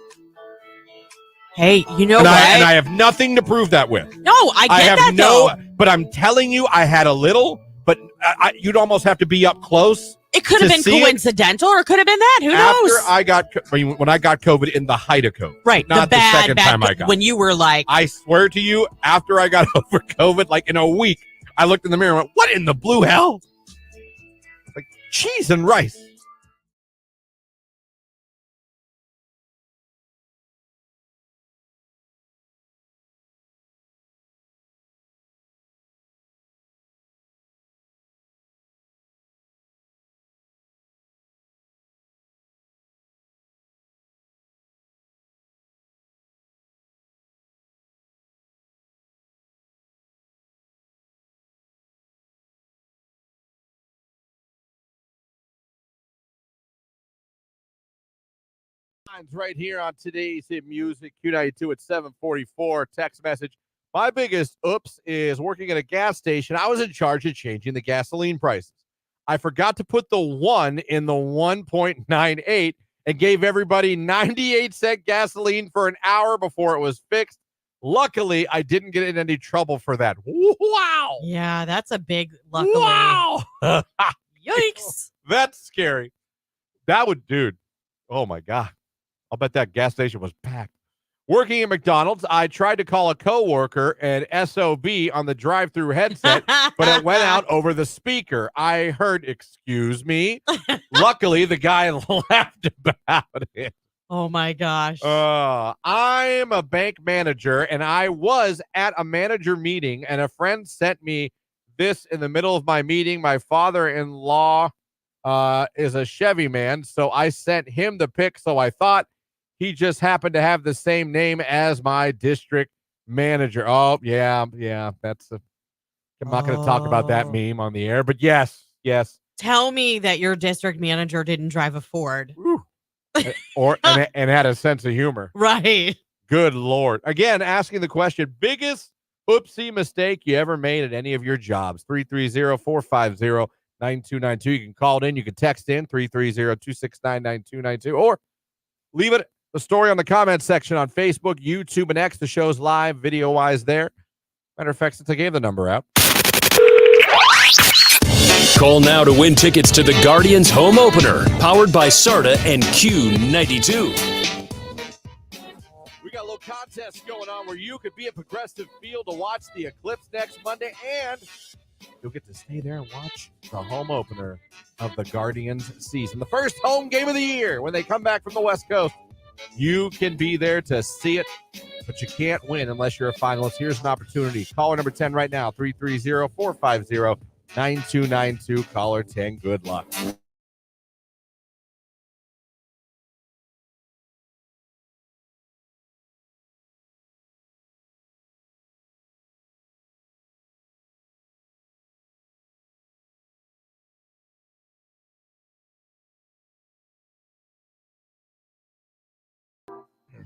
Hey, you know And what? I have nothing to prove that with. No, I get that though. But I'm telling you, I had a little, but you'd almost have to be up close. It could have been coincidental, or it could have been that. Who knows? When I got COVID in the height of COVID, right? Not the second time I got. When you were like, I swear to you, after I got over COVID, like in a week, I looked in the mirror and went, "What in the blue hell?" Like cheese and rice. Right here on today's Hit Music, Q92 at 7:44. Text message. My biggest oops is working at a gas station. I was in charge of changing the gasoline prices. I forgot to put the 1 in the 1.98 and gave everybody 98-cent gasoline for an hour before it was fixed. Luckily, I didn't get in any trouble for that. Wow. yeah, that's a big luckily. Wow. Yikes. That's scary. That would, dude. Oh, my God. I'll bet that gas station was packed. Working at McDonald's, I tried to call a coworker an SOB on the drive-through headset, but it went out over the speaker. I heard, "Excuse me." Luckily, the guy laughed about it. Oh, my gosh. I'm a bank manager, and I was at a manager meeting, and a friend sent me this in the middle of my meeting. My father-in-law is a Chevy man, so I sent him the pic, so I thought he just happened to have the same name as my district manager. Oh, yeah. That's I'm not going to talk about that meme on the air, but yes. Tell me that your district manager didn't drive a Ford. and had a sense of humor. Right. Good Lord. Again, asking the question, biggest oopsie mistake you ever made at any of your jobs? 330-450-9292. You can call it in. You can text in 330-269-9292, or leave it the story on the comment section on Facebook, YouTube, and X. The show's live video-wise there. Matter of fact, since I gave the number out. Call now to win tickets to the Guardians home opener, powered by Sarda and Q92. We got a little contest going on where you could be at Progressive Field to watch the Eclipse next Monday, and you'll get to stay there and watch the home opener of the Guardians season. The first home game of the year when they come back from the West Coast. You can be there to see it, but you can't win unless you're a finalist. Here's an opportunity. Caller number 10 right now, 330-450-9292. Caller 10, good luck.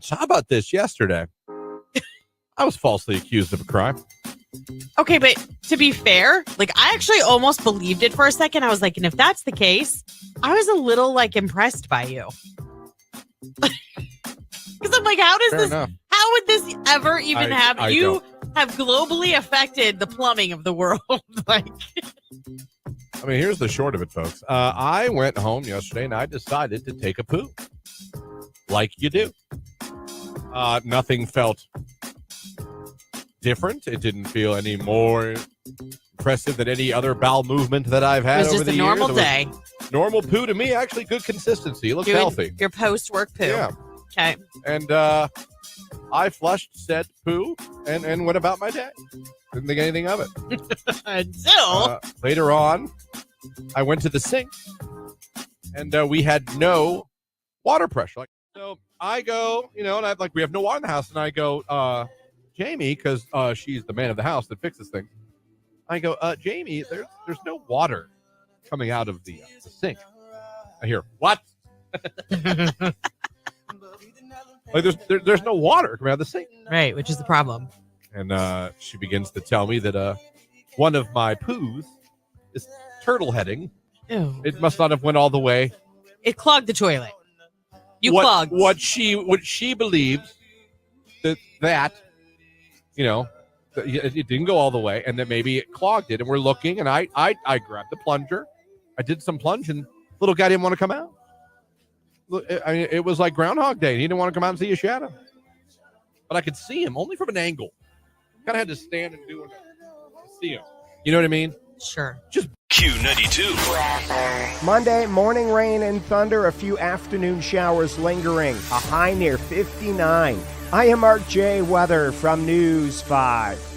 So how about this? Yesterday, I was falsely accused of a crime. Okay, but to be fair, like I actually almost believed it for a second. I was like, and if that's the case, I was a little like impressed by you. Because I'm like, how would this ever even happen? You have globally affected the plumbing of the world. Like, I mean, here's the short of it, folks. I went home yesterday and I decided to take a poo. Like you do. Nothing felt different. It didn't feel any more impressive than any other bowel movement that I've had over the years. It was just a normal day. Normal poo to me, actually good consistency. It looks healthy. Your post-work poo. Yeah. Okay. And I flushed said poo and went about my day. Didn't think anything of it. Until later on, I went to the sink and we had no water pressure. So I go, and we have no water in the house, and I go, Jamie, because she's the man of the house that fixes things. I go, Jamie, there's no water coming out of the sink. I hear, what? Like there's no water coming out of the sink. Right, which is the problem. And she begins to tell me that one of my poos is turtle heading. Ew. It must not have went all the way. It clogged the toilet. You clogged. What she believes that you know, it didn't go all the way, and that maybe it clogged it. And we're looking, and I grabbed the plunger. I did some plunging. Little guy didn't want to come out. Look, I mean, it was like Groundhog Day. He didn't want to come out and see a shadow. But I could see him only from an angle. Kind of had to stand and do it to see him. You know what I mean? Sure. Just Q92. Monday, morning rain and thunder, a few afternoon showers lingering, a high near 59. I am Mark J. Weather from News 5.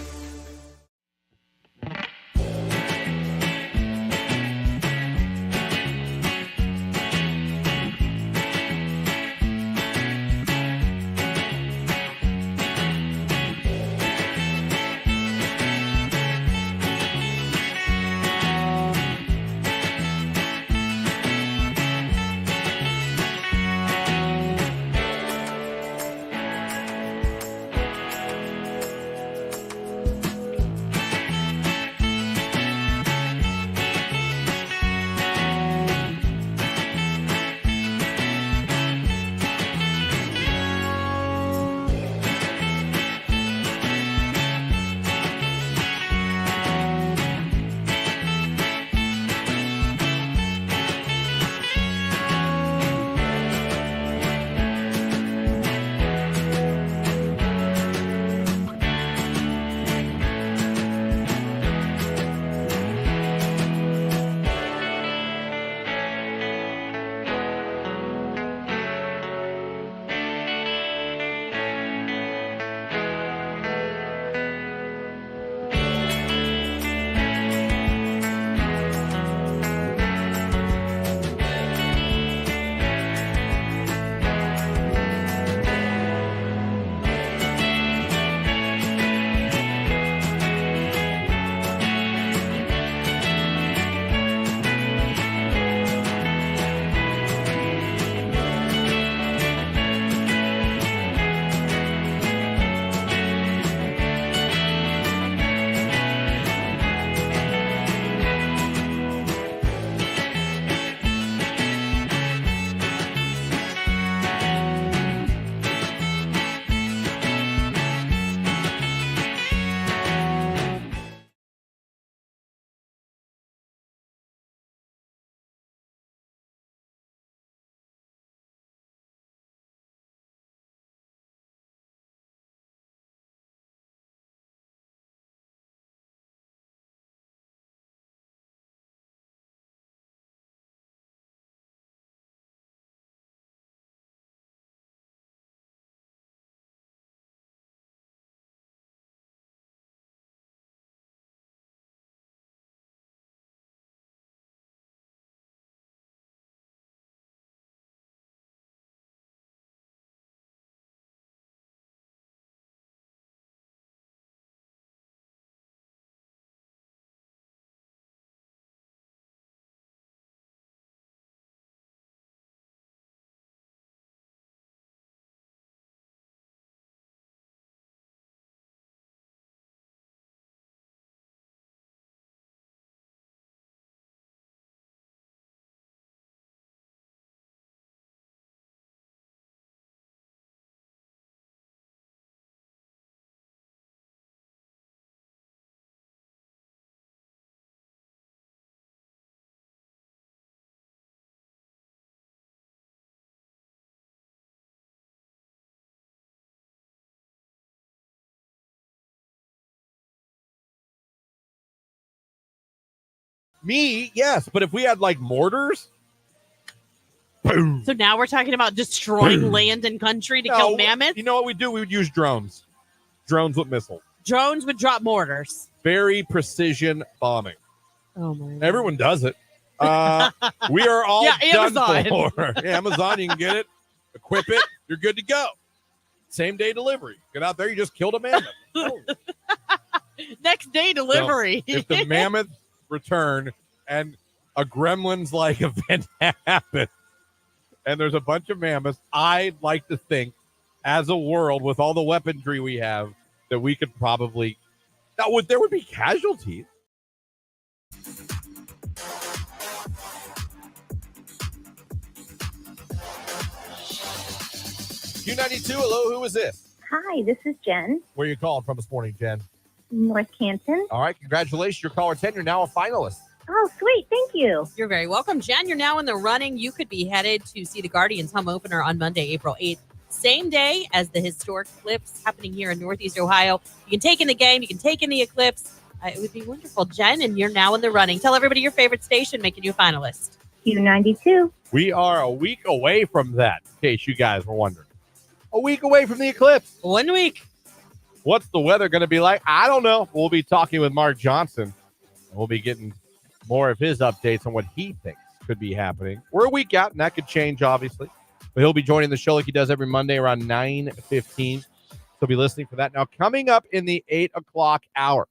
me, yes. But if we had like mortars, boom. So now we're talking about destroying land and country to kill mammoths? You know what we do? We would use drones. Drones with missiles. Drones would drop mortars. Very precision bombing. Oh, my God. Everyone does it. We are all done Amazon. for. Yeah, Amazon, you can get it, equip it, you're good to go. Same day delivery. Get out there, you just killed a mammoth. Oh. Next day delivery. So if the mammoth return and a Gremlins like event happens, and there's a bunch of mammoths, I'd like to think, as a world with all the weaponry we have, that we could probably there would be casualties. Q92, hello, who is this? Hi, this is Jen, Where are you calling from this morning, Jen? North Canton. All right, congratulations. You're caller 10. You're now a finalist. Oh, sweet. Thank you. You're very welcome. Jen, you're now in the running. You could be headed to see the Guardians home opener on Monday, April 8th. Same day as the historic Eclipse happening here in Northeast Ohio. You can take in the game. You can take in the Eclipse. It would be wonderful. Jen, and you're now in the running. Tell everybody your favorite station, making you a finalist. Q92. We are a week away from that, in case you guys were wondering. A week away from the eclipse. 1 week. What's the weather going to be like? I don't know. We'll be talking with Mark Johnson. We'll be getting more of his updates on what he thinks could be happening. We're a week out, and that could change, obviously. But he'll be joining the show like he does every Monday around 9:15. So be listening for that. Now, coming up in the 8 o'clock hour,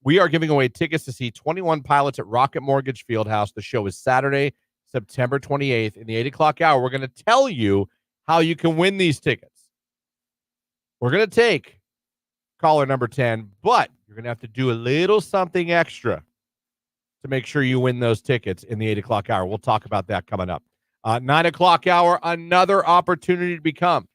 we are giving away tickets to see 21 Pilots at Rocket Mortgage Fieldhouse. The show is Saturday, September 28th. In the 8 o'clock hour, we're going to tell you how you can win these tickets. We're going to take caller number 10, but you're going to have to do a little something extra to make sure you win those tickets in the 8 o'clock hour. We'll talk about that coming up. 9 o'clock hour, another opportunity to become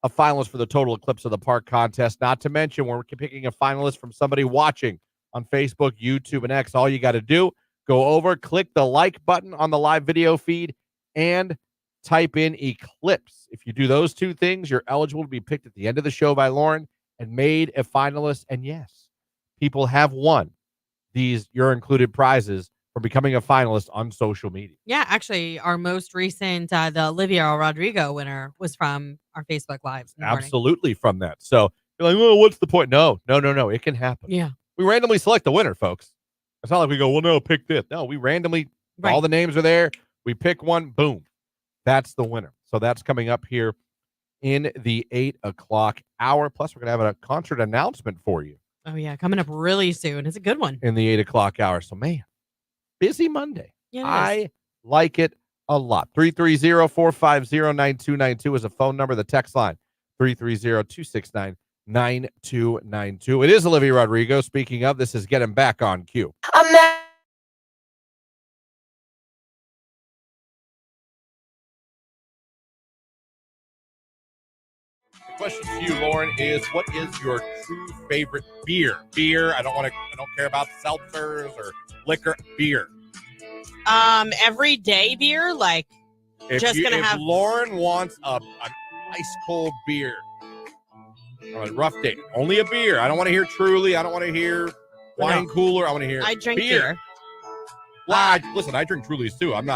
a finalist for the Total Eclipse of the Park contest. Not to mention, we're picking a finalist from somebody watching on Facebook, YouTube, and X. All you got to do, go over, click the like button on the live video feed, and type in Eclipse. If you do those two things, you're eligible to be picked at the end of the show by Lauren and made a finalist. And yes, people have won these You're Included prizes for becoming a finalist on social media. Yeah, actually, our most recent, the Olivia Rodrigo winner was from our Facebook Lives. In the morning. Absolutely from that. So you're like, well, what's the point? No. It can happen. Yeah. We randomly select the winner, folks. It's not like we go, well, no, pick this. No, we randomly, all the names are there. We pick one, boom. That's the winner. So that's coming up here in the 8 o'clock hour. Plus, we're going to have a concert announcement for you. Oh, yeah. Coming up really soon. It's a good one. In the 8 o'clock hour. So, man, busy Monday. Yeah, I like it a lot. 330-450-9292 is a phone number. The text line, 330-269-9292. It is Olivia Rodrigo. Speaking of, this is Getting Back on Q. Question to you, Lauren, is what is your true favorite beer? I don't care about seltzers or liquor. Beer. Everyday beer, like If Lauren wants an ice cold beer on a rough day, only a beer. I don't want to hear Truly. I don't want to hear wine cooler. I want to hear I drink beer. Well, listen, I drink Trulies too. I'm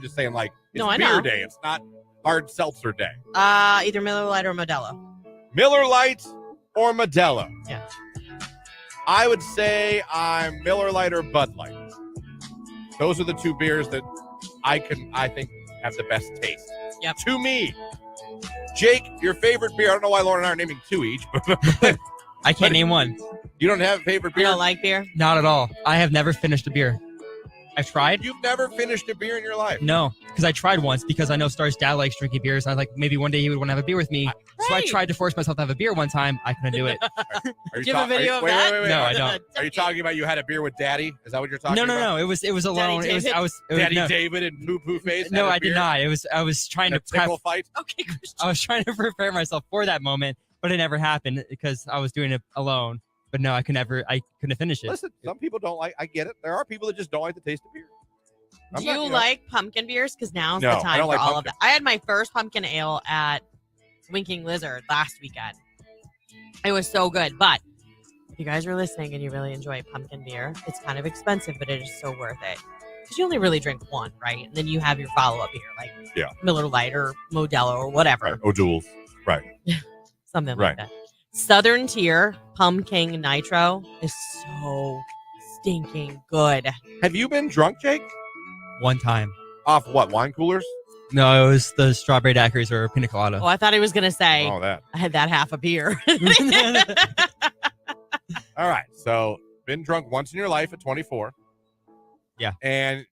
just saying, like, it's beer know. day. It's not hard seltzer day. Either Miller Lite or Modelo. Miller Lite or Modelo? Yeah. I would say I'm Miller Lite or Bud Light. Those are the two beers that I think have the best taste. Yep. To me. Jake, your favorite beer? I don't know why Lauren and I are naming two each, but I can't name one. You don't have a favorite beer? You don't like beer? Not at all. I have never finished a beer. I've tried. You've never finished a beer in your life? No, because I tried once because I know Star's dad likes drinking beers. And I was like, maybe one day he would want to have a beer with me. So I tried to force myself to have a beer one time. I couldn't do it. Do you have a video of that? Wait. No, I don't. Are you talking about you had a beer with Daddy? Is that what you're talking about? No. It was alone. David? David and Poo Poo Face? No, I did not. I was trying to fight? Okay, Christian. I was trying to prepare myself for that moment, but it never happened because I was doing it alone. But no, I couldn't finish it. Listen, some people don't like. I get it. There are people that just don't like the taste of beer. Do you like pumpkin beers? Because now's No, the I time don't for like all pumpkin. of that. I had my first pumpkin ale at Winking Lizard last weekend. It was so good. But if you guys are listening and you really enjoy pumpkin beer, it's kind of expensive, but it is so worth it. Because you only really drink one, right? And then you have your follow-up beer, like Miller Lite or Modelo or whatever. Right. O'Doul's. Right. Something like that. Southern Tier Pumpkin Nitro is so stinking good. Have you been drunk, Jake? One time. Off what? Wine coolers? No, it was the strawberry daiquiris or pina colada. Oh, I thought he was going to say that. I had that half a beer. All right. So, been drunk once in your life at 24. Yeah. And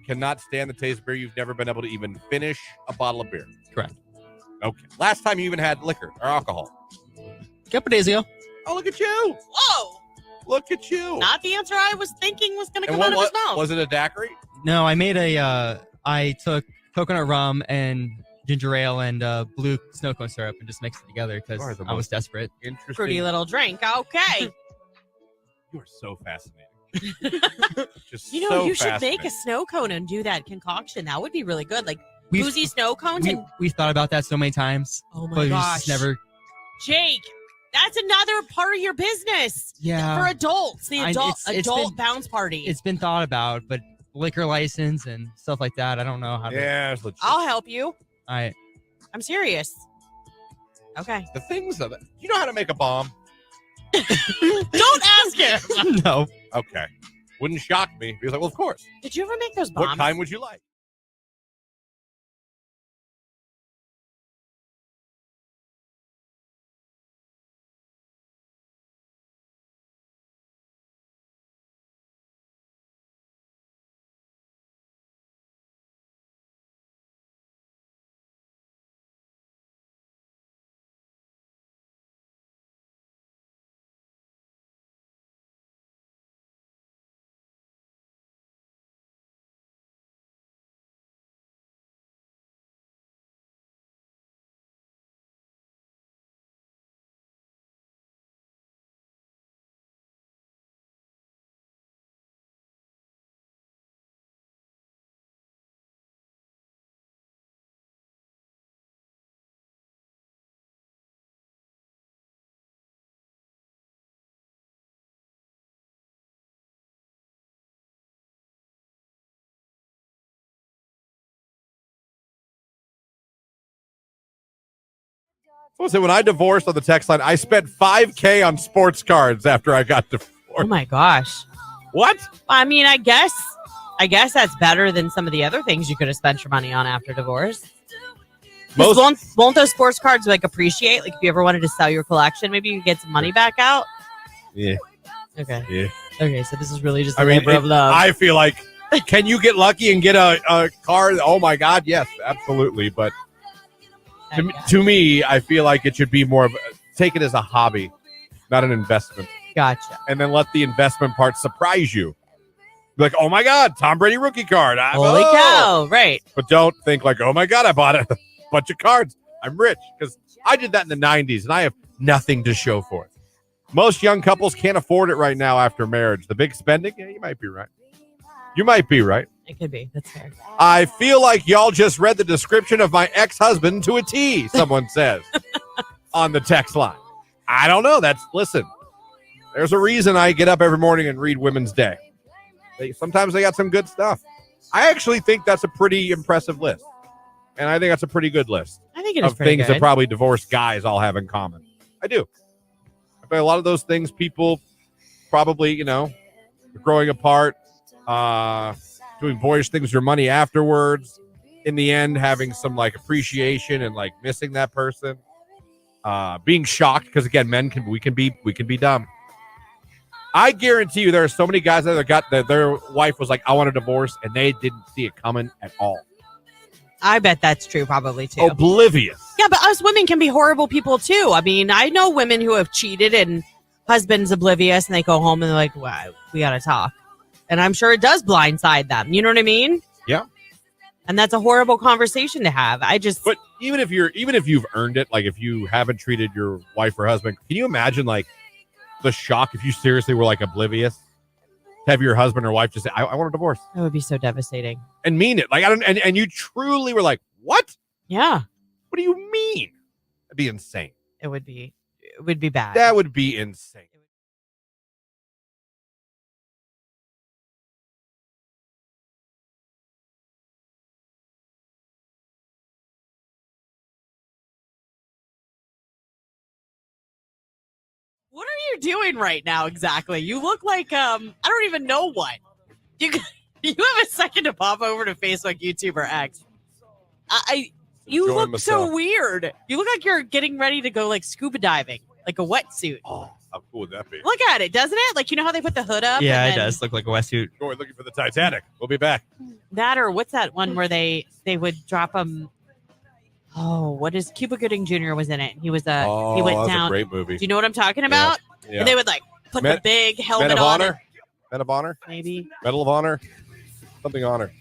cannot stand the taste of beer. You've never been able to even finish a bottle of beer. Correct. Okay. Last time you even had liquor or alcohol? A couple days ago. Oh, look at you. Whoa! Look at you. Not the answer I was thinking was going to And come out of his mouth. Was it a daiquiri? No, I made I took coconut rum and ginger ale and blue snow cone syrup and just mixed it together because You are the I was most desperate. Interesting. Pretty little drink. Okay. You are so fascinating. Just You know, so you should make fascinating. a snow cone and do that concoction. That would be really good. Like We've- boozy snow cones. And We've thought about that so many times, oh but my we gosh, just never. Jake, that's another part of your business. Yeah, For adults, the adult it's adult been- bounce party. it's been thought about, but liquor license and stuff like that, I don't know how to. Yeah, it's legit. I'll help you. I I'm serious. Okay. The things of it. You know how to make a bomb? Don't ask him. no. Okay. Wouldn't shock me. He was like, well, of course. Did you ever make those bombs? What kind would you like? So when I divorced on the text line, I spent $5,000 on sports cards after I got divorced. Oh my gosh. What? I mean, I guess that's better than some of the other things you could have spent your money on after divorce. Won't those sports cards like appreciate? Like if you ever wanted to sell your collection, maybe you could get some money back out. Yeah. Okay. Yeah. Okay. So this is really just a I mean, labor of love. I feel like, can you get lucky and get a card? Oh my God, yes, absolutely. But to me, I feel like it should be more of take it as a hobby, not an investment. Gotcha. And then let the investment part surprise you. Be like, oh my God, Tom Brady rookie card. Holy cow! Right. But don't think like, oh my God, I bought a bunch of cards. I'm rich, because I did that in the 90s and I have nothing to show for it. Most young couples can't afford it right now after marriage. The big spending, yeah, you might be right. You might be right. It could be. That's fair. I feel like y'all just read the description of my ex-husband to a T, someone says on the text line. I don't know. Listen, there's a reason I get up every morning and read Women's Day. Sometimes they got some good stuff. I actually think that's a pretty impressive list. And I think that's a pretty good list I think it is of pretty things good. that probably divorced guys all have in common. I do. I bet a lot of those things people probably, growing apart, doing boyish things with your money afterwards, in the end having some like appreciation and like missing that person, being shocked because again, we can be dumb. I guarantee you there are so many guys that got that their wife was like, I want a divorce, and they didn't see it coming at all. I bet that's true probably too. Oblivious. Yeah, but us women can be horrible people too. I mean, I know women who have cheated and husband's oblivious and they go home and they're like, wow, we got to talk. And I'm sure it does blindside them. You know what I mean? Yeah. And that's a horrible conversation to have. But even if you've earned it, like if you haven't treated your wife or husband, can you imagine like the shock if you seriously were like oblivious to have your husband or wife just say, I want a divorce, that would be so devastating. and mean it. Like, and you truly were like, what? Yeah, What do you mean? That'd be insane. it would be bad. That would be insane. What are you doing right now exactly? You look like I don't even know what. You have a second to pop over to Facebook, YouTube, or X. You Enjoying look so myself. weird. You look like you're getting ready to go like scuba diving, like a wetsuit. Oh, how cool would that be? Look at it, doesn't it? Like, you know how they put the hood up? Yeah, and it then does look like a wetsuit. We're looking for the Titanic. We'll be back. That, or what's that one where they would drop them? Oh, what is Cuba Gooding Jr. was in it? He was he went that's down. a great movie. Do you know what I'm talking about? Yeah. And they would like put Men- the big Men helmet of on. Honor? Men of Honor? Maybe. Medal of Honor? Something honor.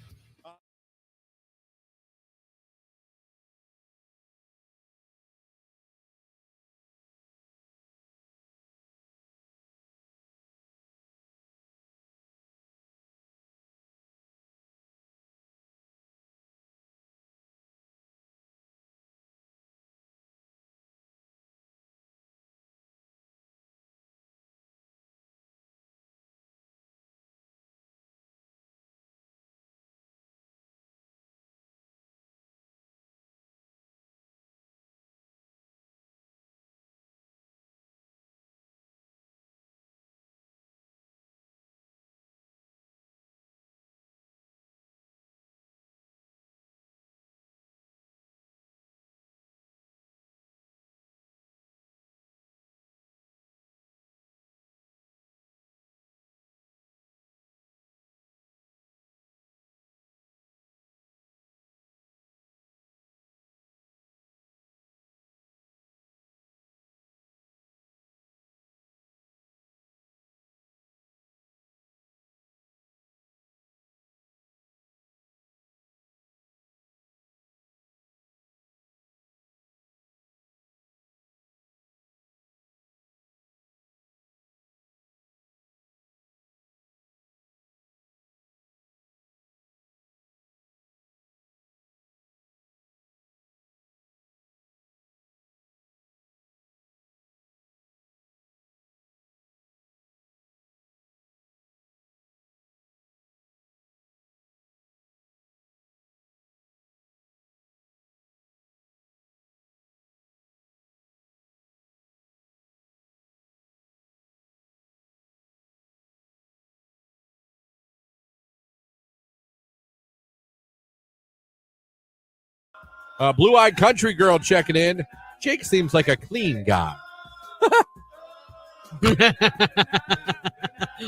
Blue-eyed country girl checking in. Jake seems like a clean guy.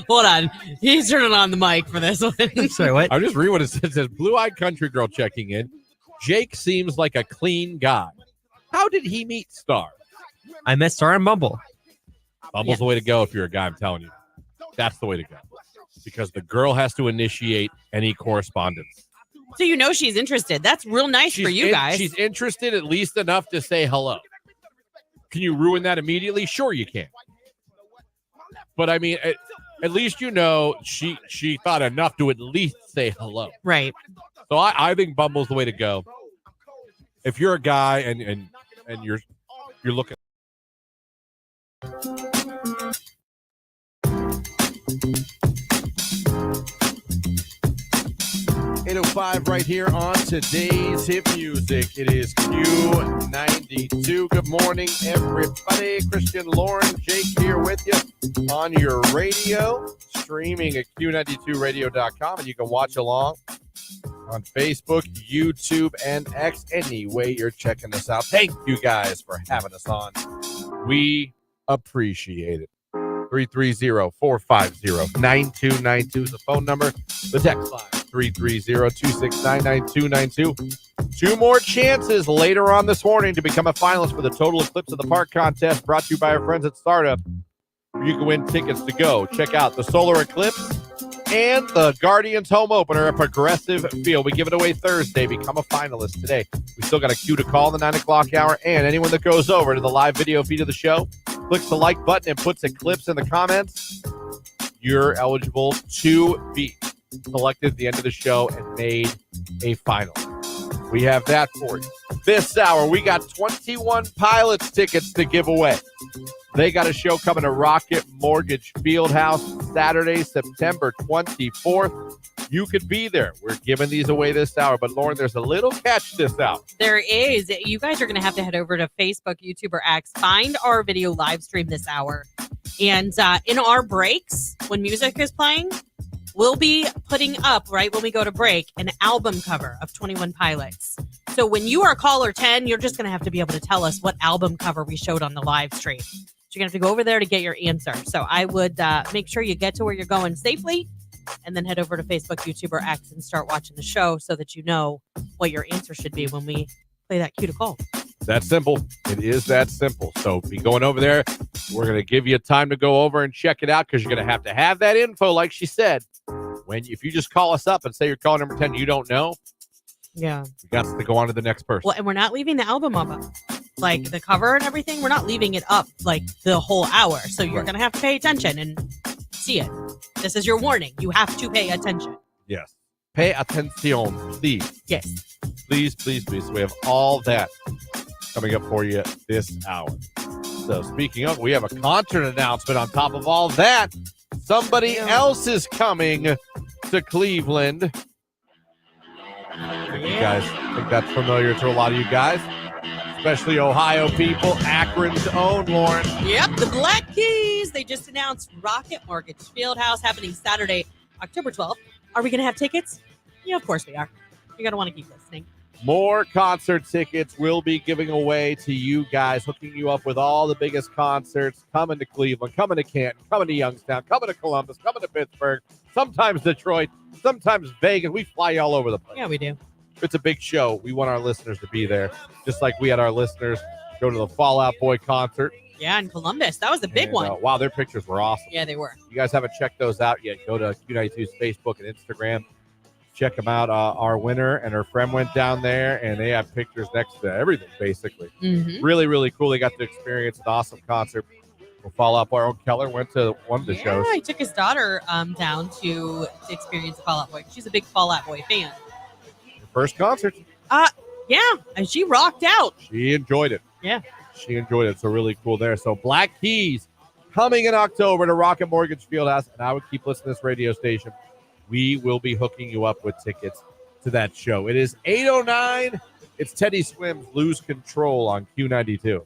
Hold on. He's turning on the mic for this one. Sorry, what? I'm just reading what it says. It says blue-eyed country girl checking in. Jake seems like a clean guy. How did he meet Star? I met Star on Bumble. Bumble's the way to go if you're a guy, I'm telling you. That's the way to go. Because the girl has to initiate any correspondence. So you know she's interested. That's real nice for you guys. She's interested at least enough to say hello. Can you ruin that immediately? Sure you can. But I mean, at least you know she thought enough to at least say hello. Right. So I think Bumble's the way to go. If you're a guy and you're looking. .805 right here on today's hit music. It is Q92. Good morning, everybody. Christian, Lauren, Jake here with you on your radio, streaming at Q92radio.com, and you can watch along on Facebook, YouTube, and X. Any way you're checking us out. Thank you guys for having us on. We appreciate it. 330-450-9292 is the phone number. The text line, 330-269-9292. Two more chances later on this morning to become a finalist for the Total Eclipse of the Park contest brought to you by our friends at Startup. You can win tickets to go. Check out the solar eclipse and the Guardians home opener at Progressive Field. We give it away Thursday. Become a finalist today. We still got a queue to call in the 9 o'clock hour, and anyone that goes over to the live video feed of the show, clicks the like button and puts Eclipse in the comments, you're eligible to be selected at the end of the show and made a final. We have that for you. This hour, we got 21 Pilots tickets to give away. They got a show coming to Rocket Mortgage Fieldhouse Saturday, September 24th. You could be there. We're giving these away this hour. But, Lauren, there's a little catch this hour. There is. You guys are going to have to head over to Facebook, YouTube, or X. Find our video live stream this hour. And in our breaks, when music is playing, we'll be putting up, right when we go to break, an album cover of 21 Pilots. So when you are caller 10, you're just going to have to be able to tell us what album cover we showed on the live stream. So you're going to have to go over there to get your answer. So I would make sure you get to where you're going safely and then head over to Facebook, YouTube, or X and start watching the show so that you know what your answer should be when we play that cue to call. that simple. It is that simple. So be going over there. We're going to give you time to go over and check it out because you're going to have that info, like she said. If you just call us up and say you're calling number 10, you don't know, Yeah. you got to go on to the next person. Well, and we're not leaving the album up. Like the cover and everything, we're not leaving it up like the whole hour. So you're going to have to pay attention and see it. This is your warning. You have to pay attention. Yes. Pay attention, please. Yes. Please, please, please. So we have all that coming up for you this hour. So speaking of, we have a concert announcement on top of all that. Somebody else is coming to Cleveland. You guys think that's familiar to a lot of you guys, especially Ohio people. Akron's own, Lauren. Yep, the Black Keys. They just announced Rocket Mortgage Fieldhouse happening Saturday, October 12th. Are we going to have tickets? Yeah, of course we are. You're going to want to keep listening. More concert tickets will be giving away to you guys, hooking you up with all the biggest concerts, coming to Cleveland, coming to Canton, coming to Youngstown, coming to Columbus, coming to Pittsburgh, sometimes Detroit, sometimes Vegas. We fly all over the place. Yeah, we do. It's a big show. We want our listeners to be there, just like we had our listeners go to the Fall Out Boy concert. Yeah, in Columbus. That was a big one. Wow, their pictures were awesome. Yeah, they were. You guys haven't checked those out yet, go to Q92's Facebook and Instagram. Check them out. Our winner and her friend went down there, and they have pictures next to everything, basically. Mm-hmm. Really, really cool. They got to experience an awesome concert. We'll follow up. Our own Keller went to one of the shows. Yeah, he took his daughter down to experience Fall Out Boy. She's a big Fall Out Boy fan. Her first concert. Yeah, and she rocked out. She enjoyed it. Yeah. She enjoyed it. So really cool there. So Black Keys coming in October to Rocket Mortgage Fieldhouse, and I would keep listening to this radio station. We will be hooking you up with tickets to that show. It is 8:09. It's Teddy Swims Lose Control on Q92.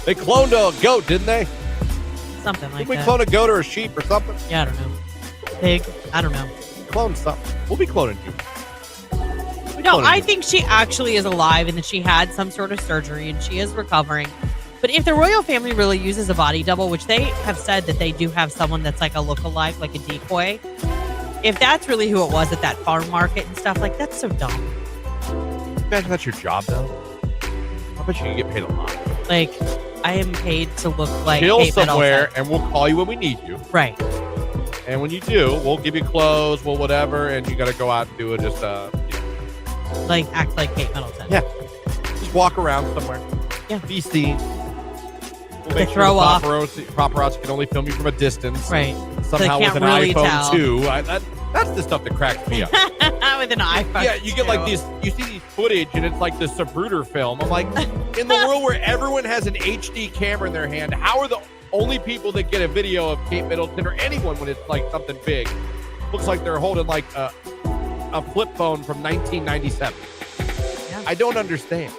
They cloned a goat, didn't they? Something like Did we that. clone a goat or a sheep or something? Yeah, I don't know. Pig. I don't know. Clone something. We'll be cloning you. No, I think she actually is alive and that she had some sort of surgery and she is recovering. But if the royal family really uses a body double, which they have said that they do have someone that's like a lookalike, like a decoy, if that's really who it was at that farm market and stuff, like that's so dumb. Imagine that's your job, though. I bet you can get paid a lot. Like, I am paid to look like Chill Kate somewhere, Middleton. and we'll call you when we need you. Right. And when you do, we'll give you clothes, we'll whatever, and you got to go out and do it. Just Like, act like Kate Middleton. Yeah. Just walk around somewhere. Yeah. Be seen. We'll make throw the off. paparazzi can only film you from a distance. Right. Somehow can't with an really iPhone tell. 2. That's the stuff that cracks me up. With an iPhone. Yeah, you get like these, you see these footage and it's like the Zapruder film. I'm like, in the world where everyone has an HD camera in their hand, how are the only people that get a video of Kate Middleton or anyone when it's like something big? Looks like they're holding like a flip phone from 1997. Yeah. I don't understand.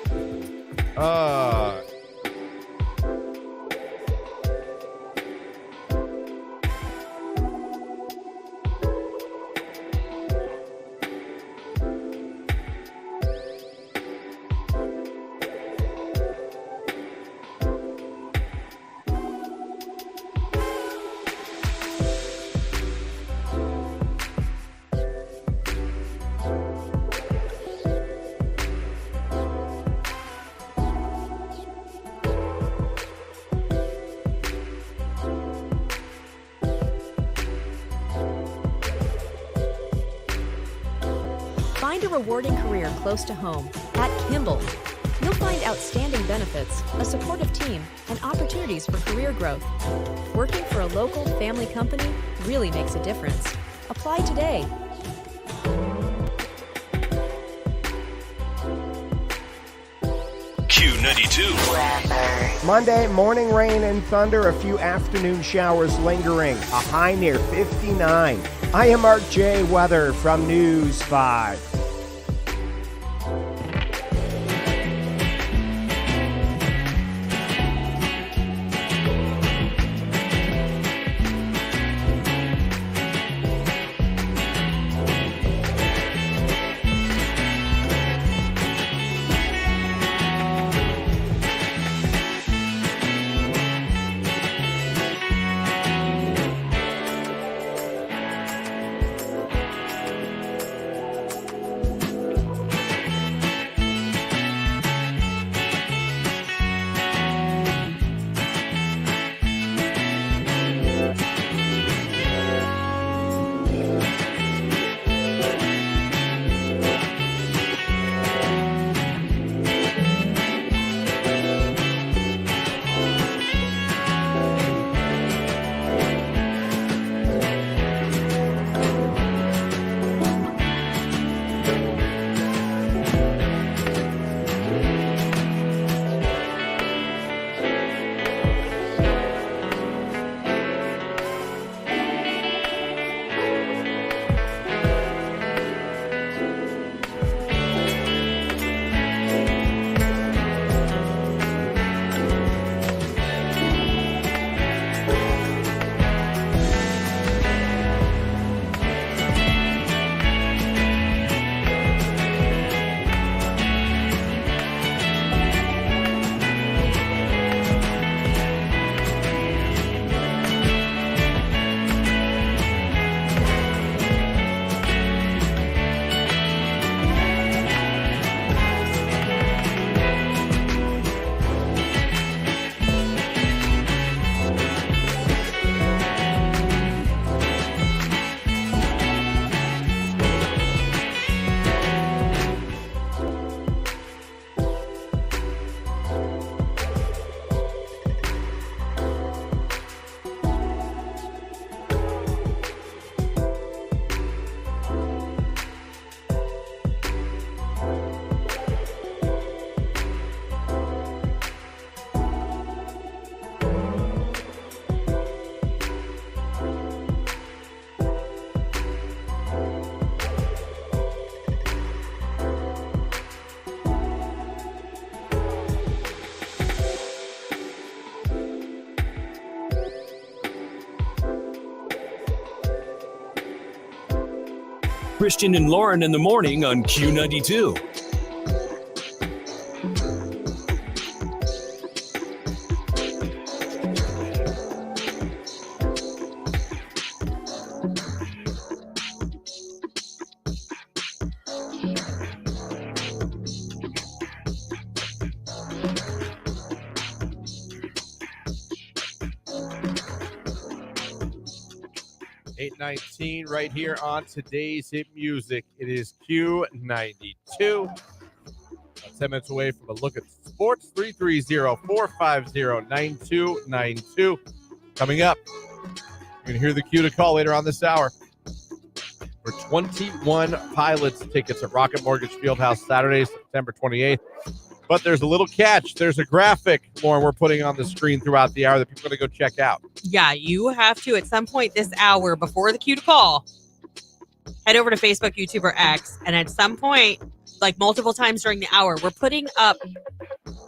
Find a rewarding career close to home at Kimball. You'll find outstanding benefits, a supportive team, and opportunities for career growth. Working for a local family company really makes a difference. Apply today. Q92. Monday, morning rain and thunder, a few afternoon showers lingering, a high near 59. I am Mark J. Weather from News 5. Christian and Lauren in the morning on Q92. $8:19 right here on today's hit music. It is Q92. 10 minutes away from a look at sports. 330-450-9292. Coming up, you're going to hear the cue to call later on this hour for 21 Pilots tickets at Rocket Mortgage Fieldhouse Saturday, September 28th. But there's a little catch. There's a graphic, Lauren, we're putting on the screen throughout the hour that people are going to go check out. Yeah, you have to, at some point this hour, before the cue to call, head over to Facebook, YouTube, or X. And at some point, like multiple times during the hour, we're putting up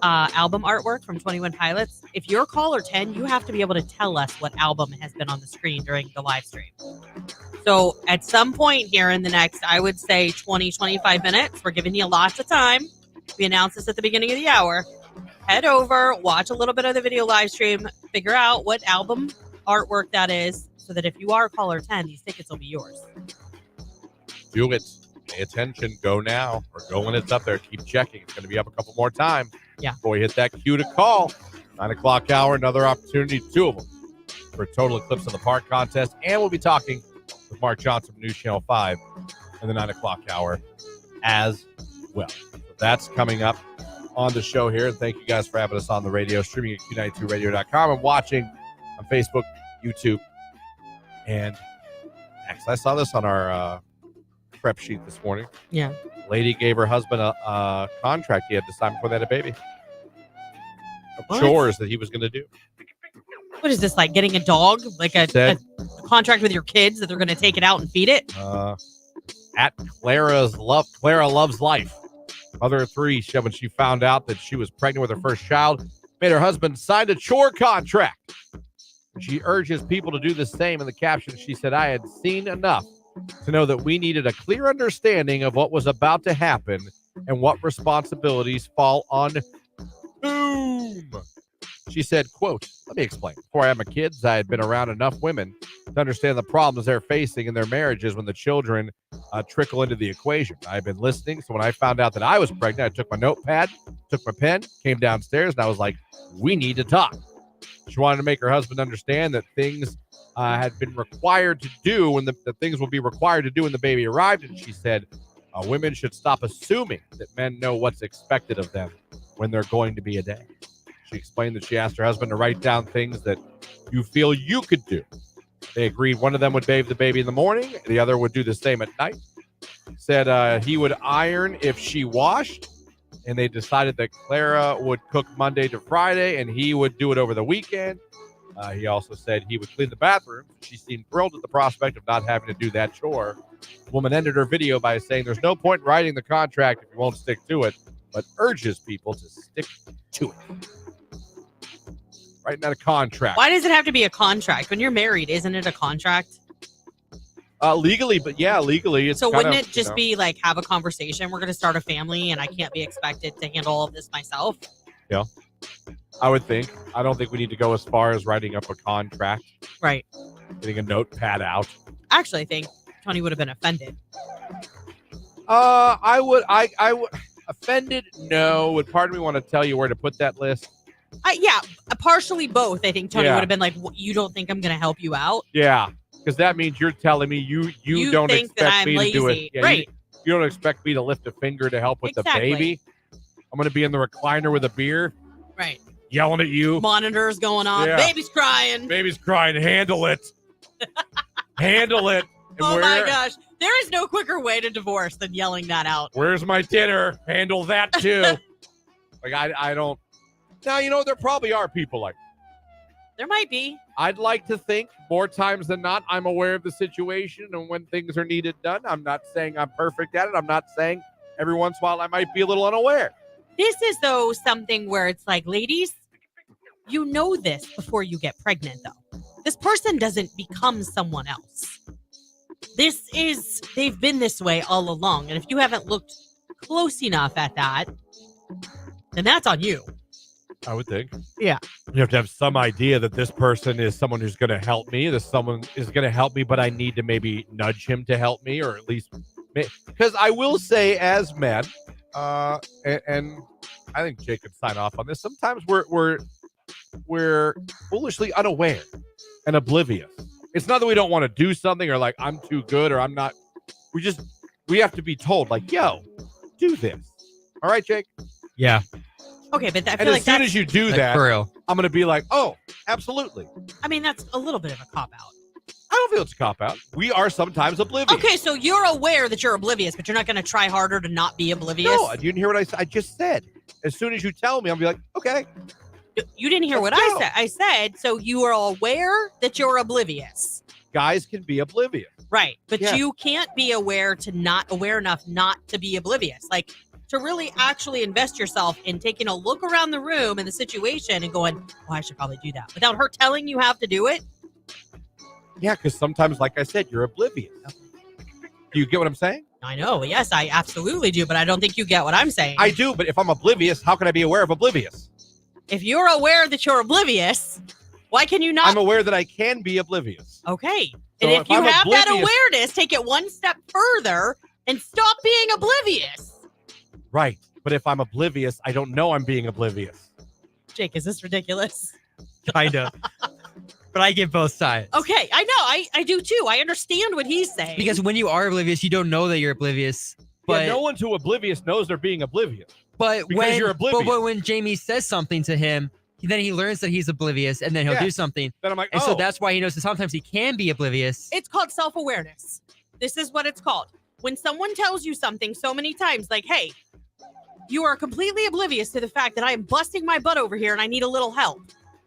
album artwork from 21 Pilots. If you're caller 10, you have to be able to tell us what album has been on the screen during the live stream. So at some point here in the next, I would say 20, 25 minutes, we're giving you lots of time. We announced this at the beginning of the hour. Head over, watch a little bit of the video live stream, figure out what album artwork that is, so that if you are caller 10, these tickets will be yours. Do it. Pay attention. Go now or go when it's up there. Keep checking. It's going to be up a couple more times. Yeah. Before we hit that cue to call. 9 o'clock hour, another opportunity, 2 of them, for a Total Eclipse of the Park contest. And we'll be talking with Mark Johnson from News Channel 5 in the 9 o'clock hour as well. That's coming up on the show here. And thank you guys for having us on the radio, streaming at Q92radio.com and watching on Facebook, YouTube, and X. I saw this on our prep sheet this morning. Yeah. Lady gave her husband a contract he had to sign before they had a baby. What? Chores that he was going to do. What is this, like getting a dog? Like a contract with your kids that they're going to take it out and feed it? At Clara Loves Life. Mother of 3, when she found out that she was pregnant with her first child, made her husband sign a chore contract. She urges people to do the same. In the caption, she said, "I had seen enough to know that we needed a clear understanding of what was about to happen and what responsibilities fall on whom." She said, quote, "Let me explain. Before I had my kids, I had been around enough women to understand the problems they're facing in their marriages when the children trickle into the equation. I've been listening, so when I found out that I was pregnant, I took my notepad, took my pen, came downstairs, and I was like, we need to talk." She wanted to make her husband understand that things had been required to do when the things will be required to do when the baby arrived. And she said, women should stop assuming that men know what's expected of them when they're going to be a dad. She explained that she asked her husband to write down things that you feel you could do. They agreed one of them would bathe the baby in the morning. The other would do the same at night. Said he would iron if she washed. And they decided that Clara would cook Monday to Friday and he would do it over the weekend. He also said he would clean the bathroom. She seemed thrilled at the prospect of not having to do that chore. The woman ended her video by saying there's no point in writing the contract if you won't stick to it, but urges people to stick to it. Writing out a contract. Why does it have to be a contract? When you're married, isn't it a contract? Legally, but yeah, legally. It's so wouldn't it just be like, have a conversation? We're going to start a family and I can't be expected to handle all of this myself. Yeah, I would think. I don't think we need to go as far as writing up a contract. Right. Getting a notepad out. Actually, I think Tony would have been offended. I would offended. No. Would part of me want to tell you where to put that list? Yeah, partially both. I think Tony would have been like, you don't think I'm going to help you out? Yeah. Because that means you're telling me you don't think expect me lazy. to do it. Yeah, right. You don't expect me to lift a finger to help with the baby. I'm going to be in the recliner with a beer. Right. Yelling at you. Monitors going on. Yeah. Baby's crying. Baby's crying. Handle it. Handle it. And oh my gosh. There is no quicker way to divorce than yelling that out. Where's my dinner? Handle that too. Like I don't. Now, there probably are people like that. There might be. I'd like to think more times than not, I'm aware of the situation and when things are needed done. I'm not saying I'm perfect at it. I'm not saying every once in a while I might be a little unaware. This is, though, something where it's like, ladies, you know this before you get pregnant, though. This person doesn't become someone else. they've been this way all along. And if you haven't looked close enough at that, then that's on you. I would think. Yeah. You have to have some idea that this person is someone who's going to help me. This someone is going to help me, but I need to maybe nudge him to help me, or at least because I will say, as men, and I think Jake could sign off on this. Sometimes we're foolishly unaware and oblivious. It's not that we don't want to do something or like I'm too good or I'm not. We have to be told like, yo, do this. All right, Jake. Yeah. Okay, but I feel And like as soon as you do that, for real. I'm going to be like, oh, absolutely. I mean, that's a little bit of a cop-out. I don't feel it's a cop-out. We are sometimes oblivious. Okay, so you're aware that you're oblivious, but you're not going to try harder to not be oblivious? No, you didn't hear what I just said. As soon as you tell me, I'll be like, okay. You didn't hear what I said. I said, so you are aware that you're oblivious. Guys can be oblivious. Right, but Yeah. you can't be aware enough not to be oblivious. Like, to really actually invest yourself in taking a look around the room and the situation and going, oh, I should probably do that. Without her telling you have to do it. Yeah, because sometimes, like I said, you're oblivious. Do you get what I'm saying? I know. Yes, I absolutely do. But I don't think you get what I'm saying. I do, but if I'm oblivious, how can I be aware of oblivious? If you're aware that you're oblivious, why can you not? I'm aware that I can be oblivious. Okay. So And if you I'm have that oblivious- awareness, take it one step further and stop being oblivious. Right. But if I'm oblivious, I don't know I'm being oblivious. Jake, is this ridiculous? Kind of. But I get both sides. Okay. I know. I do too. I understand what he's saying. Because when you are oblivious, you don't know that you're oblivious. But Yeah, no one too oblivious knows they're being oblivious. But Because when you're oblivious. But when Jamie says something to him, then he learns that he's oblivious, and then he'll Yeah. do something. Then I'm like, And oh. so that's why he knows that sometimes he can be oblivious. It's called self-awareness. This is what it's called. When someone tells you something so many times, like, hey, you are completely oblivious to the fact that I am busting my butt over here and I need a little help.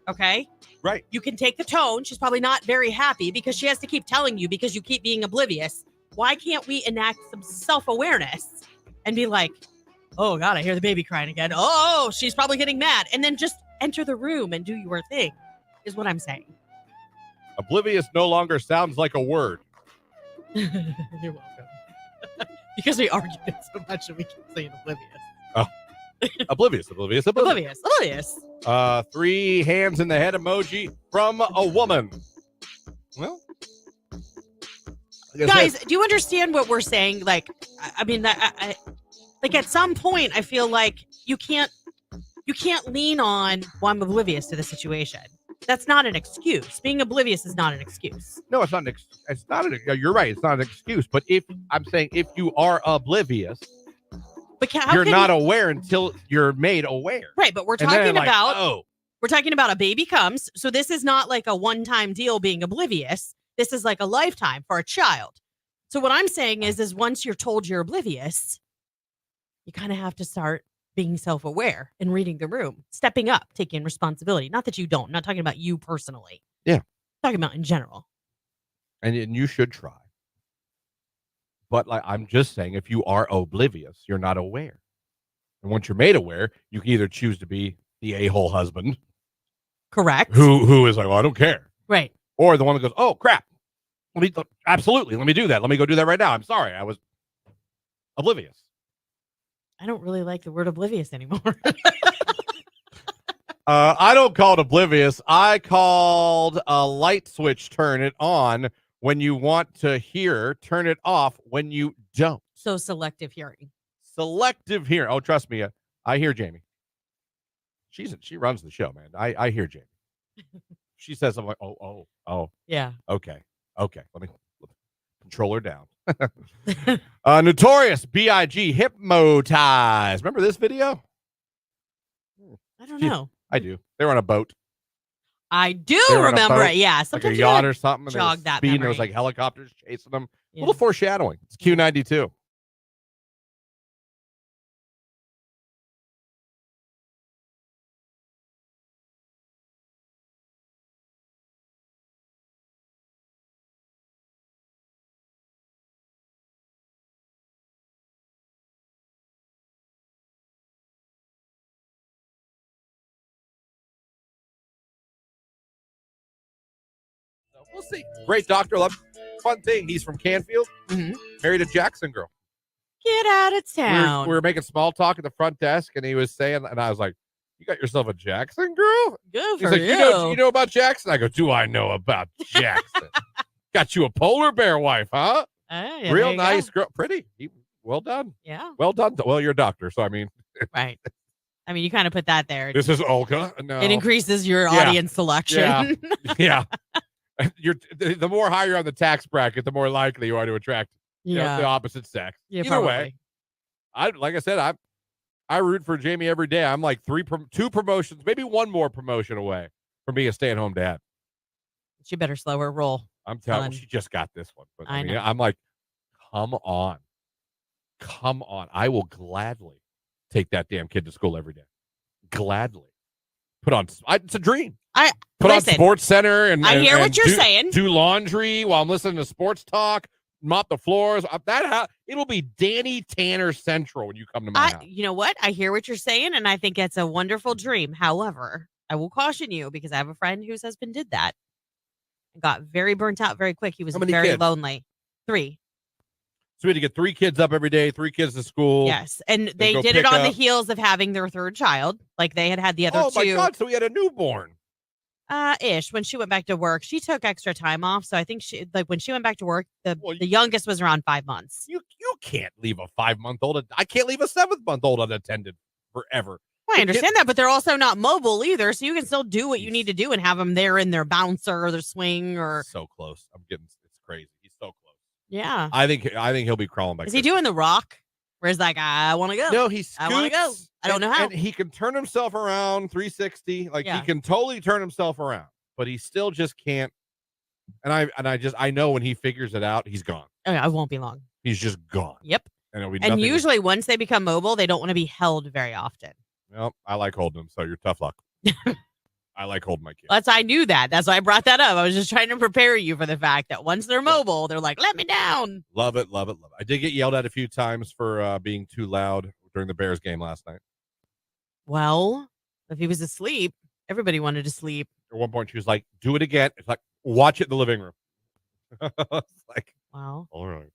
Okay? Right. You can take the tone. She's probably not very happy because she has to keep telling you because you keep being oblivious. Why can't we enact some self-awareness and be like, oh, God, I hear the baby crying again. Oh, she's probably getting mad. And then just enter the room and do your thing, is what I'm saying. Oblivious no longer sounds like a word. You're welcome. Because we argued it so much that we keep saying oblivious. Oblivious. Oblivious. 3 hands in the head emoji from a woman. Well, like I Guys, said, do you understand what we're saying? Like, I mean, I like at some point, I feel like you can't lean on, well, I'm oblivious to the situation. That's not an excuse. Being oblivious is not an excuse. no, it's not. It's not. You're right. It's not an excuse. But if you are oblivious, But how you're can not aware until you're made aware. right? But we're And then talking like, about oh, we're talking about a baby comes. So this is not like a one-time deal being oblivious. This is like a lifetime for a child. So what I'm saying is once you're told you're oblivious, you kind of have to start being self-aware and reading the room, stepping up, taking responsibility. Not that you don't. I'm not talking about you personally. Yeah. I'm talking about in general. and you should try. But like I'm just saying, if you are oblivious, you're not aware. And once you're made aware, you can either choose to be the a-hole husband Correct. who is like, well, I don't care, Right. or the one that goes, oh crap, absolutely, let me do that. Let me go do that right now. I'm sorry, I was oblivious. I don't really like the word oblivious anymore. I don't call it oblivious. I called a light switch. Turn it on when you want to hear. Turn it off when you don't. So selective hearing. Selective hearing. Oh, trust me, I hear Jamie. She runs the show, man. I hear Jamie. She says, I'm like, oh, Yeah. okay. Let me control her down. Notorious B.I.G. hypnotized. Remember this video? I don't know. I do. They were on a boat. I do They were on a remember boat, it. Yeah. Like a Sometimes you yacht gotta or something. And they were jog that speeding. There was memory. like helicopters chasing them. A Yeah. little foreshadowing. It's Q92. So we'll see. Great doctor. Love. fun thing. He's from Canfield, married a Jackson girl. Get out of town. We were making small talk at the front desk, and he was saying, and I was like, "You got yourself a Jackson girl?" Good He's for like, you know about Jackson? I go, "Do I know about Jackson?" Got you a polar bear wife, huh? Yeah, Real nice girl, pretty. Well done. Yeah. Well done. Well, you're a doctor, so I mean, Right. I mean, you kind of put that there. This is Olga. No, It increases your audience selection. Yeah. The more higher on the tax bracket, the more likely you are to attract the opposite sex. Yeah, Either probably. way, like I said, I root for Jamie every day. I'm like 2 promotions, maybe 1 more promotion away from being a stay-at-home dad. She better slow her roll. I'm telling you, she just got this one. But I know. I'm like, come on. I will gladly take that damn kid to school every day. Gladly. It's a dream. Put on Sports Center and I hear what you're saying. Do laundry while I'm listening to sports talk. Mop the floors. It'll be Danny Tanner Central when you come to my house. You know what? I hear what you're saying, and I think it's a wonderful dream. However, I will caution you because I have a friend whose husband did that and got very burnt out very quick. He was How many very kids? lonely. 3. So we had to get 3 kids up every day, 3 kids to school. Yes, and They they go did it pick on the up. heels of having their 3rd child. Like they had the other 2. Oh my God! So we had a newborn. Ish. When she went back to work, she took extra time off. So I think when she went back to work, the Well, youngest was around 5 months. You can't leave a 5-month-old. I can't leave a 7-month-old unattended forever. Well, I understand that, but they're also not mobile either. So you can still do what you need to do and have them there in their bouncer or their swing or. So close. It's crazy. He's so close. Yeah. I think he'll be crawling back. Is he doing the rock? Where it's like, I want to go. No, he scoots. I want to go. I don't know how. And he can turn himself around 360. Like Yeah. he can totally turn himself around, but he still just can't. And I know when he figures it out, he's gone. Oh, yeah, I won't be long. He's just gone. Yep. And it'll be And nothing. usually once they become mobile, they don't want to be held very often. Well, I like holding him, so you're tough luck. I like holding my kids. I knew that. That's why I brought that up. I was just trying to prepare you for the fact that once they're mobile, they're like, let me down. Love it, love it, love it. I did get yelled at a few times for being too loud during the Bears game last night. Well, if he was asleep, everybody wanted to sleep. At one point, she was like, do it again. It's like, watch it in the living room. It's like, Wow. all right.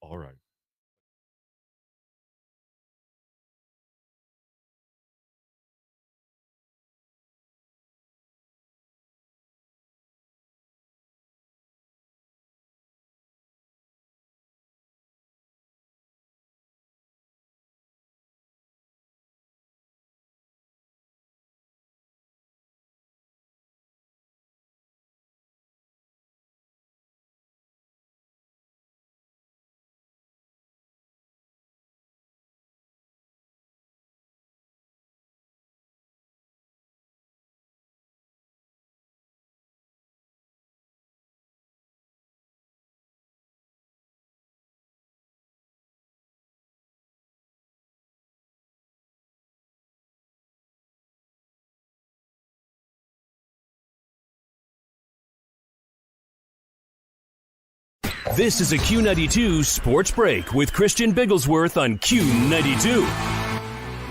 All right. This is a Q92 Sports Break with Christian Bigglesworth on Q92.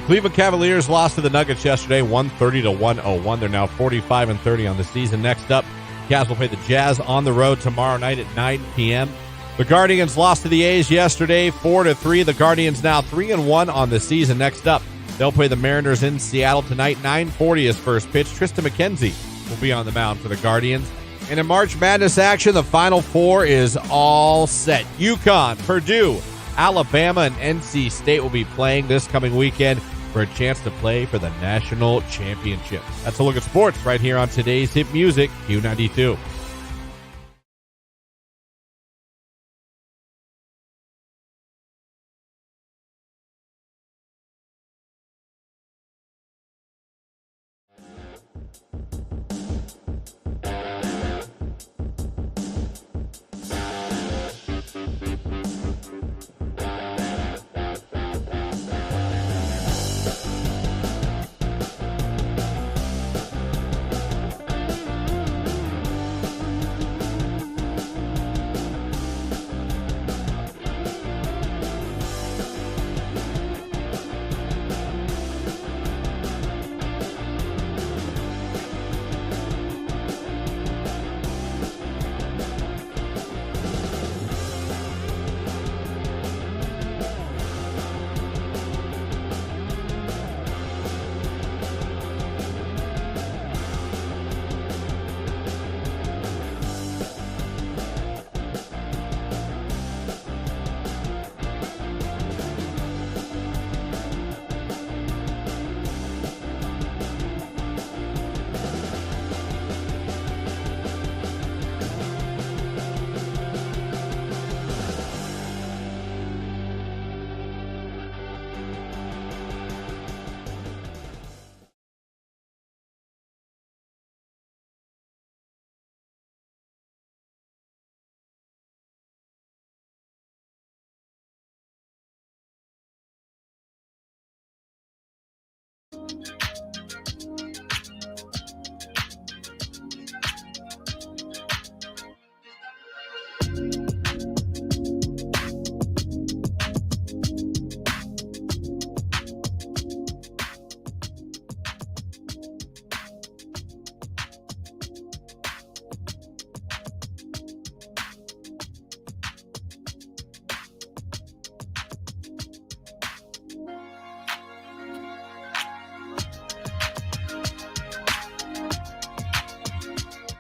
Cleveland Cavaliers lost to the Nuggets yesterday, 130-101. They're now 45-30 on the season. Next up, Cavs will play the Jazz on the road tomorrow night at 9 p.m. The Guardians lost to the A's yesterday, 4-3. The Guardians now 3-1 on the season. Next up, they'll play the Mariners in Seattle tonight. 9:40 is first pitch. Tristan McKenzie will be on the mound for the Guardians. And in March Madness action, the Final Four is all set. UConn, Purdue, Alabama, and NC State will be playing this coming weekend for a chance to play for the national championship. That's a look at sports right here on today's Hit Music, Q92.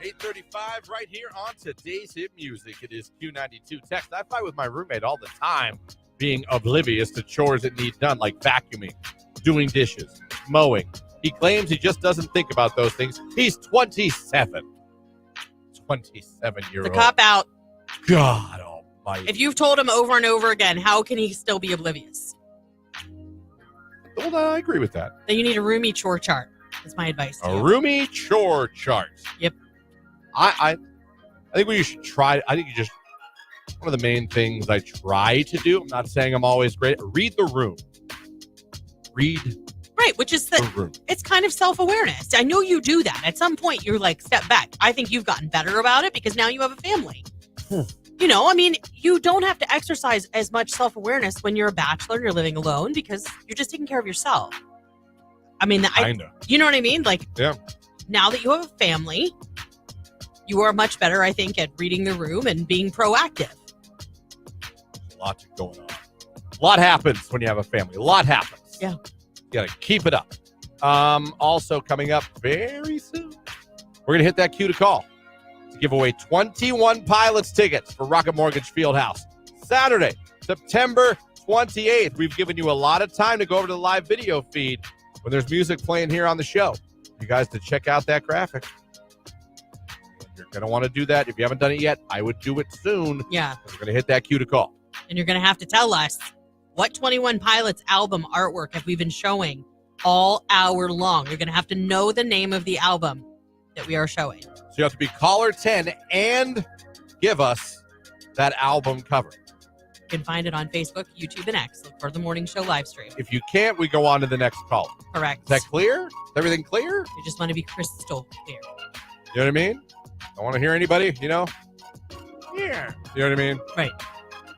8:35 right here on today's hit music. It is Q92 text. I fight with my roommate all the time, being oblivious to chores that need done, like vacuuming, doing dishes, mowing. He claims he just doesn't think about those things. He's 27. 27-year-old. The cop out. God almighty. If you've told him over and over again, how can he still be oblivious? Well, I agree with that. Then you need a roomie chore chart. That's my advice to A you. roomie chore chart. Yep. I think what you should try, I think you just, one of the main things I try to do, I'm not saying I'm always great, read the room. Read Right, which is the room. it's kind of self-awareness. I know you do that. At some point, you're like, step back. I think you've gotten better about it because now you have a family. You know, I mean, you don't have to exercise as much self-awareness when you're a bachelor and you're living alone because you're just taking care of yourself. I mean, Kinda. you know what I mean? Like, Yeah. now that you have a family, you are much better, I think, at reading the room and being proactive. There's a lot going on. A lot happens when you have a family. A lot happens. Yeah. You got to keep it up. Also coming up very soon, we're going to hit that cue to call to give away 21 Pilots tickets for Rocket Mortgage Fieldhouse. Saturday, September 28th. We've given you a lot of time to go over to the live video feed when there's music playing here on the show. You guys to check out that graphic. You're going to want to do that. If you haven't done it yet, I would do it soon. Yeah. We're going to hit that cue to call. And you're going to have to tell us what 21 Pilots album artwork have we been showing all hour long. You're going to have to know the name of the album that we are showing. So you have to be caller 10 and give us that album cover. You can find it on Facebook, YouTube, and X. Look for the Morning Show live stream. If you can't, we go on to the next caller. Correct. Is that clear? Is everything clear? You just want to be crystal clear. You know what I mean? I want to hear anybody, you know? Yeah. You know what I mean? Right.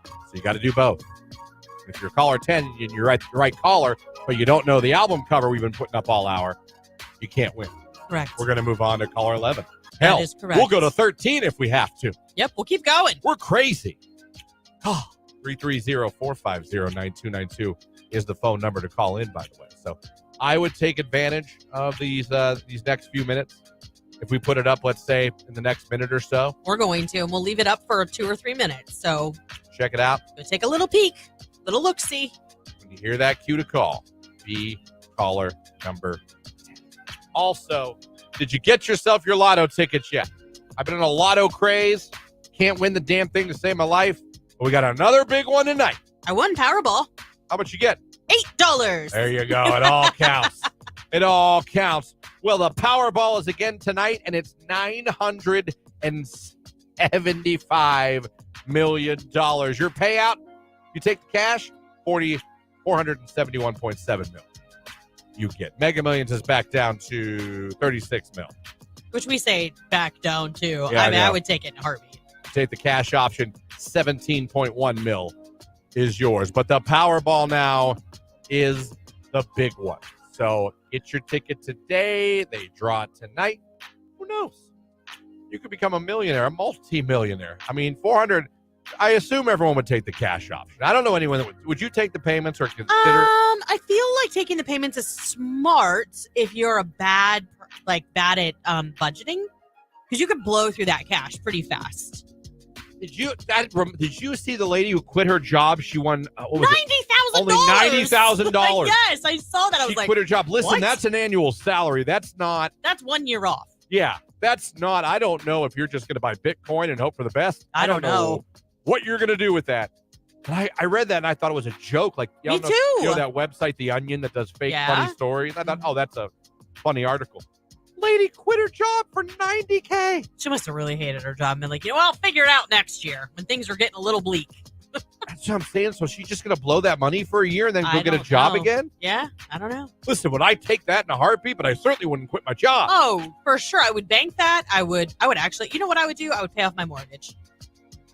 So you got to do both. If you're caller 10 and you're the right caller, but you don't know the album cover we've been putting up all hour, you can't win. Correct. We're going to move on to caller 11. That Hell, is correct. we'll go to 13 if we have to. Yep, we'll keep going. We're crazy. 330-450-9292 is the phone number to call in, by the way. So I would take advantage of these next few minutes. If we put it up, let's say, in the next minute or so. We're going to, and we'll leave it up for 2 or 3 minutes. So Check it out. go take a little peek, little look-see. When you hear that cue to call, be caller number 10. Also, did you get yourself your lotto tickets yet? I've been in a lotto craze. Can't win the damn thing to save my life. But we got another big one tonight. I won Powerball. How much you get? $8. There you go. It all counts. It all counts. Well, the Powerball is again tonight, and it's $975 million. Your payout, you take the cash, $471.7 million. You get Mega Millions is back down to 36 mil. Which we say back down to. Yeah, I mean, yeah. I would take it in a heartbeat. Take the cash option, 17.1 mil is yours. But the Powerball now is the big one. So get your ticket today. They draw it tonight. Who knows? You could become a millionaire, a multi-millionaire. I mean, 400. I assume everyone would take the cash option. I don't know anyone that would you take the payments or consider? I feel like taking the payments is smart if you're bad at budgeting, because you could blow through that cash pretty fast. Did you see the lady who quit her job? She won what was it? $90,000. Only $90,000. Yes, I saw that. I was She like, quit her job. Listen, what? that's an annual salary. That's not. That's 1 year off. Yeah, that's not. I don't know if you're just going to buy Bitcoin and hope for the best. I don't know what you're going to do with that. But I read that and I thought it was a joke. Like, Me too. You know that website, The Onion, that does fake Yeah. funny stories? I thought, oh, that's a funny article. Lady quit her job for $90K. She must have really hated her job and been like, I'll figure it out next year when things are getting a little bleak. That's what I'm saying. So she's just going to blow that money for a year and then go I get a don't job know. again? Yeah, I don't know. Listen, would I take that in a heartbeat? But I certainly wouldn't quit my job. Oh, for sure. I would bank that. I would actually, you know what I would do? I would pay off my mortgage.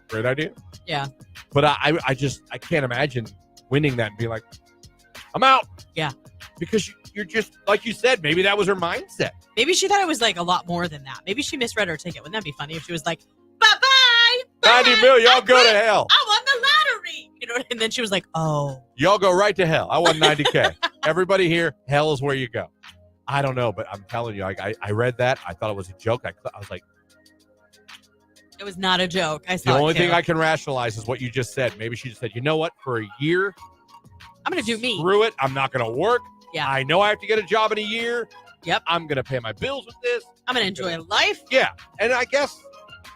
Great idea. Yeah. But I can't imagine winning that and being like, I'm out. Yeah. Because you're just, like you said, maybe that was her mindset. Maybe she thought it was like a lot more than that. Maybe she misread her ticket. Wouldn't that be funny if she was like, bye-bye. 90 million, y'all go to hell. I won the lottery. You know, and then she was like, oh. Y'all go right to hell. I won 90K. Everybody here, hell is where you go. I don't know, but I'm telling you, I read that. I thought it was a joke. I was like, it was not a joke. I the saw only it thing too. I can rationalize is what you just said. Maybe she just said, you know what? For a year, I'm going to do me. Screw it. I'm not going to work. Yeah. I know I have to get a job in a year. Yep. I'm going to pay my bills with this. I'm going to enjoy life. Yeah. And I guess,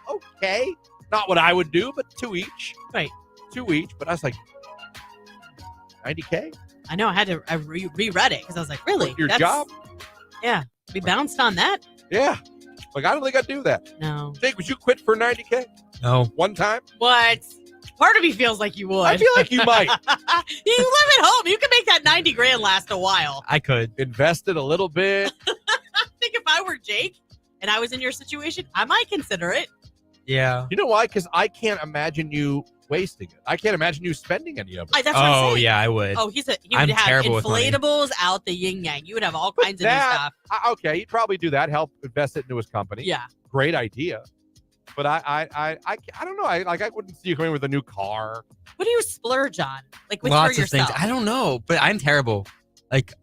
okay. Not what I would do, but 2 each. Right. 2 each. But I was like, 90K? I know. I reread it because I was like, really? Your job? Yeah. We bounced on that? Yeah. Like, I don't think I'd do that. No. Jake, would you quit for 90K? No. One time? What? Part of me feels like you would. I feel like you might. You live at home. You can make that 90 grand last a while. I could. Invest it a little bit. I think if I were Jake and I was in your situation, I might consider it. Yeah. You know why? Because I can't imagine you wasting it. I can't imagine you spending any of it. That's what I'm Oh saying. yeah, I would. Oh, he would I'm have terrible with money. inflatables out the yin yang. You would have all kinds of new stuff. Okay, he'd probably do that. Help invest it into his company. Yeah. Great idea. But I don't know. I wouldn't see you coming with a new car. What do you splurge on? Like with Lots for of things. yourself? I don't know, but I'm terrible. Like,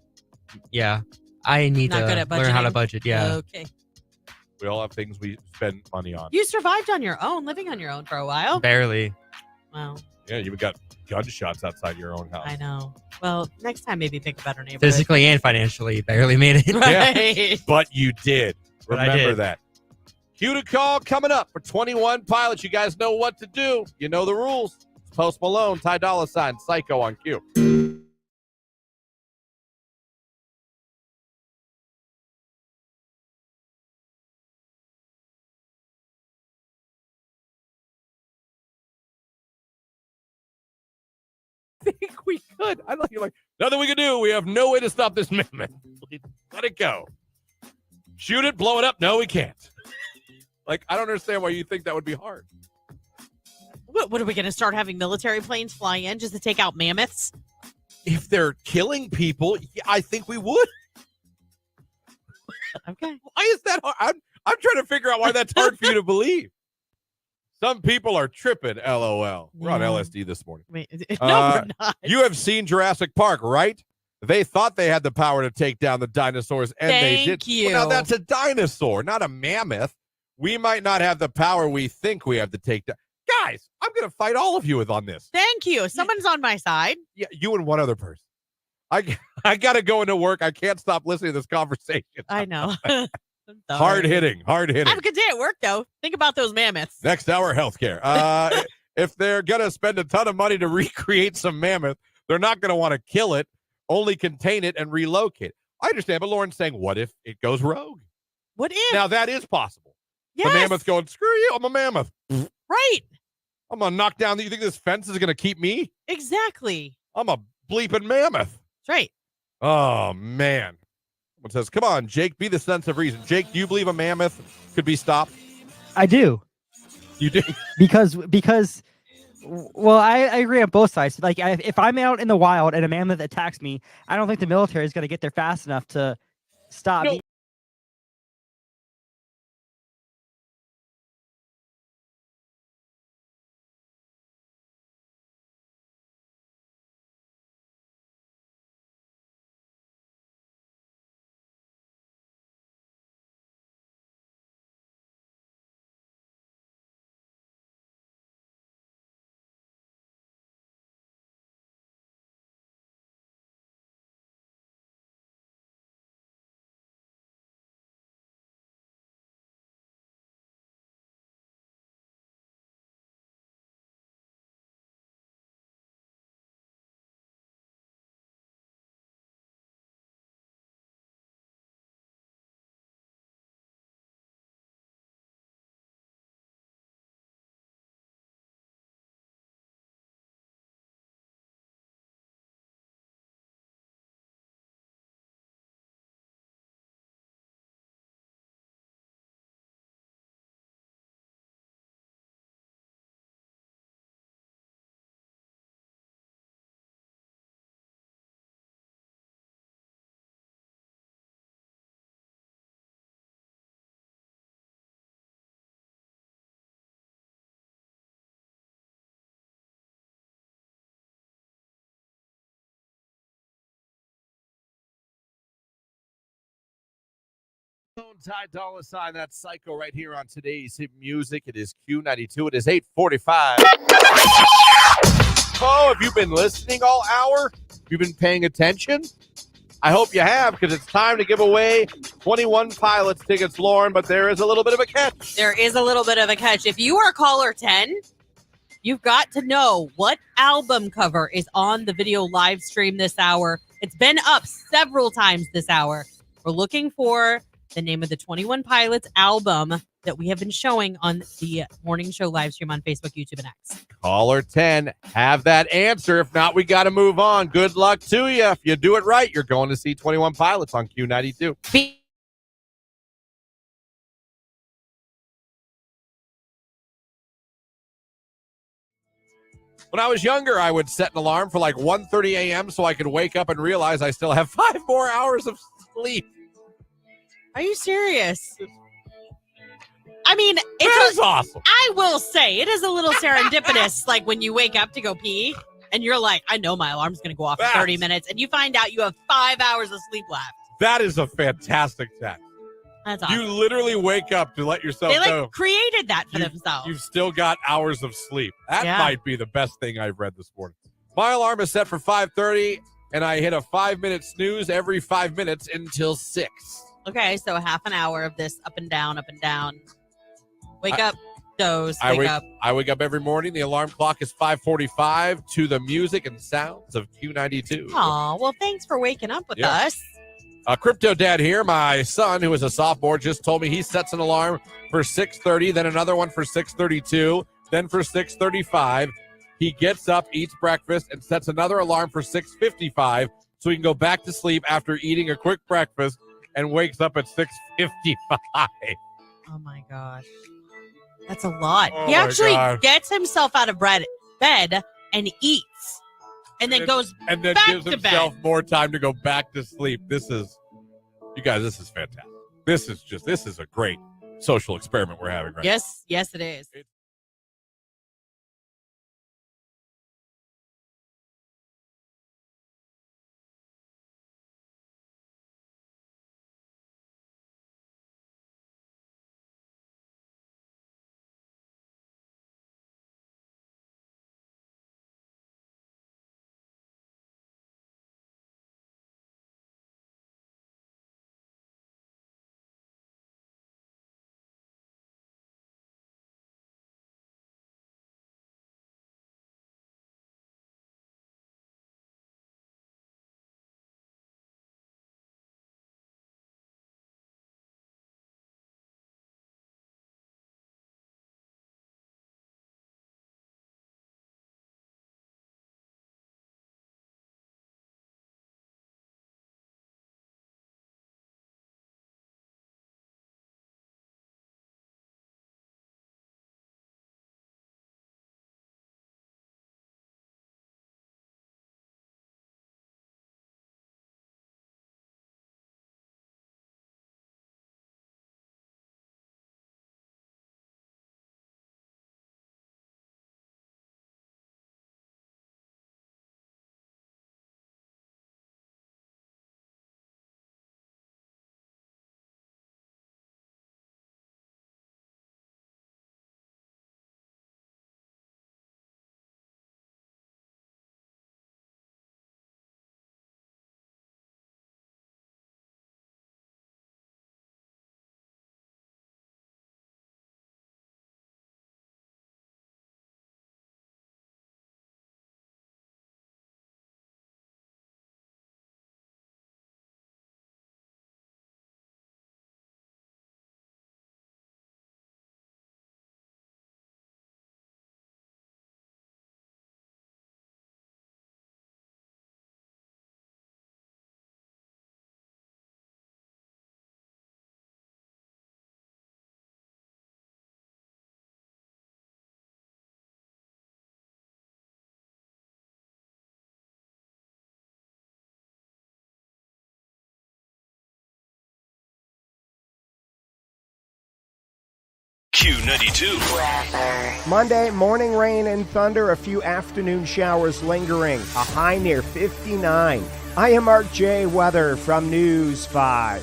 yeah, I need Not to good at learn how to budgeting? budget. Yeah. Okay. We all have things we spend money on. You survived on your own, living on your own for a while. Barely. Wow. Yeah, you've got gunshots outside your own house. I know. Well, next time maybe pick a better neighborhood. Physically and financially, barely made it. Right. But you did. But I Remember did. that. Cue to call coming up for 21 Pilots. You guys know what to do. You know the rules. It's Post Malone, Ty Dolla $ign, Psycho on Q. Think we could. I like you like nothing we can do. We have no way to stop this mammoth. Let it go. Shoot it, blow it up. No, we can't. Like, I don't understand why you think that would be hard. What are we going to start having military planes fly in just to take out mammoths? If they're killing people, I think we would. Okay. Why is that hard? I'm trying to figure out why that's hard for you to believe. Some people are tripping, LOL. We're on Yeah. LSD this morning. Wait, no, we're not. You have seen Jurassic Park, right? They thought they had the power to take down the dinosaurs, and they Thank did. you. Well, now, that's a dinosaur, not a mammoth. We might not have the power we think we have to take down. Guys, I'm going to fight all of you on this. Thank you. Someone's on my side. Yeah, you and one other person. I got to go into work. I can't stop listening to this conversation. I know. I'm sorry. Hard hitting. Have a good day at work, though. Think about those mammoths. Next hour, healthcare. If they're going to spend a ton of money to recreate some mammoth, they're not going to want to kill it, only contain it and relocate it. I understand, but Lauren's saying, what if it goes rogue? What if? Now, that is possible. Yes. The mammoth going, screw you, I'm a mammoth. Right. I'm going to knock down. You think this fence is going to keep me? Exactly. I'm a bleeping mammoth. That's right. Oh, man. Someone says, come on, Jake, be the sense of reason. Jake, do you believe a mammoth could be stopped? I do. You do? because well, I agree on both sides. Like, if I'm out in the wild and a mammoth attacks me, I don't think the military is going to get there fast enough to stop me. Ty Dolla $ign, that's Psycho right here on today's hit music. It is Q92. It is 8:45. Oh, have you been listening all hour? Have you been paying attention? I hope you have, because it's time to give away 21 Pilots tickets, Lauren, but there is a little bit of a catch. There is a little bit of a catch. If you are caller 10, you've got to know what album cover is on the video live stream this hour. It's been up several times this hour. We're looking for the name of the 21 Pilots album that we have been showing on the morning show live stream on Facebook, YouTube, and X. Caller 10, have that answer. If not, we got to move on. Good luck to you. If you do it right, you're going to see 21 Pilots on Q92. When I was younger, I would set an alarm for like 1:30 a.m. so I could wake up and realize I still have 5 more hours of sleep. Are you serious? I mean, That is awesome. I will say it is a little serendipitous, like when you wake up to go pee and you're like, I know my alarm's going to go off in 30 minutes, and you find out you have 5 hours of sleep left. That is a fantastic text. That's awesome. You literally wake up to let yourself They know created that for themselves. you've still got hours of sleep. That might be the best thing I've read this morning. My alarm is set for 5:30, and I hit a 5-minute snooze every 5 minutes until 6. Okay, so half an hour of this up and down, up and down. Wake up, doze, wake up. I wake up every morning. The alarm clock is 5:45 to the music and sounds of Q92. Aw, well, thanks for waking up with us. Crypto Dad here. My son, who is a sophomore, just told me he sets an alarm for 6:30, then another one for 6:32, then for 6:35. He gets up, eats breakfast, and sets another alarm for 6:55 so he can go back to sleep after eating a quick breakfast, and wakes up at 6:55. Oh, my gosh. That's a lot. Oh, he actually God. gets himself out of bed and eats, and then goes and then back gives to himself bed. more time to go back to sleep. This is fantastic. This is a great social experiment we're having right now. Yes, it is. Q92. Monday, morning rain and thunder, a few afternoon showers lingering, a high near 59. I am Mark J. Weather from News 5.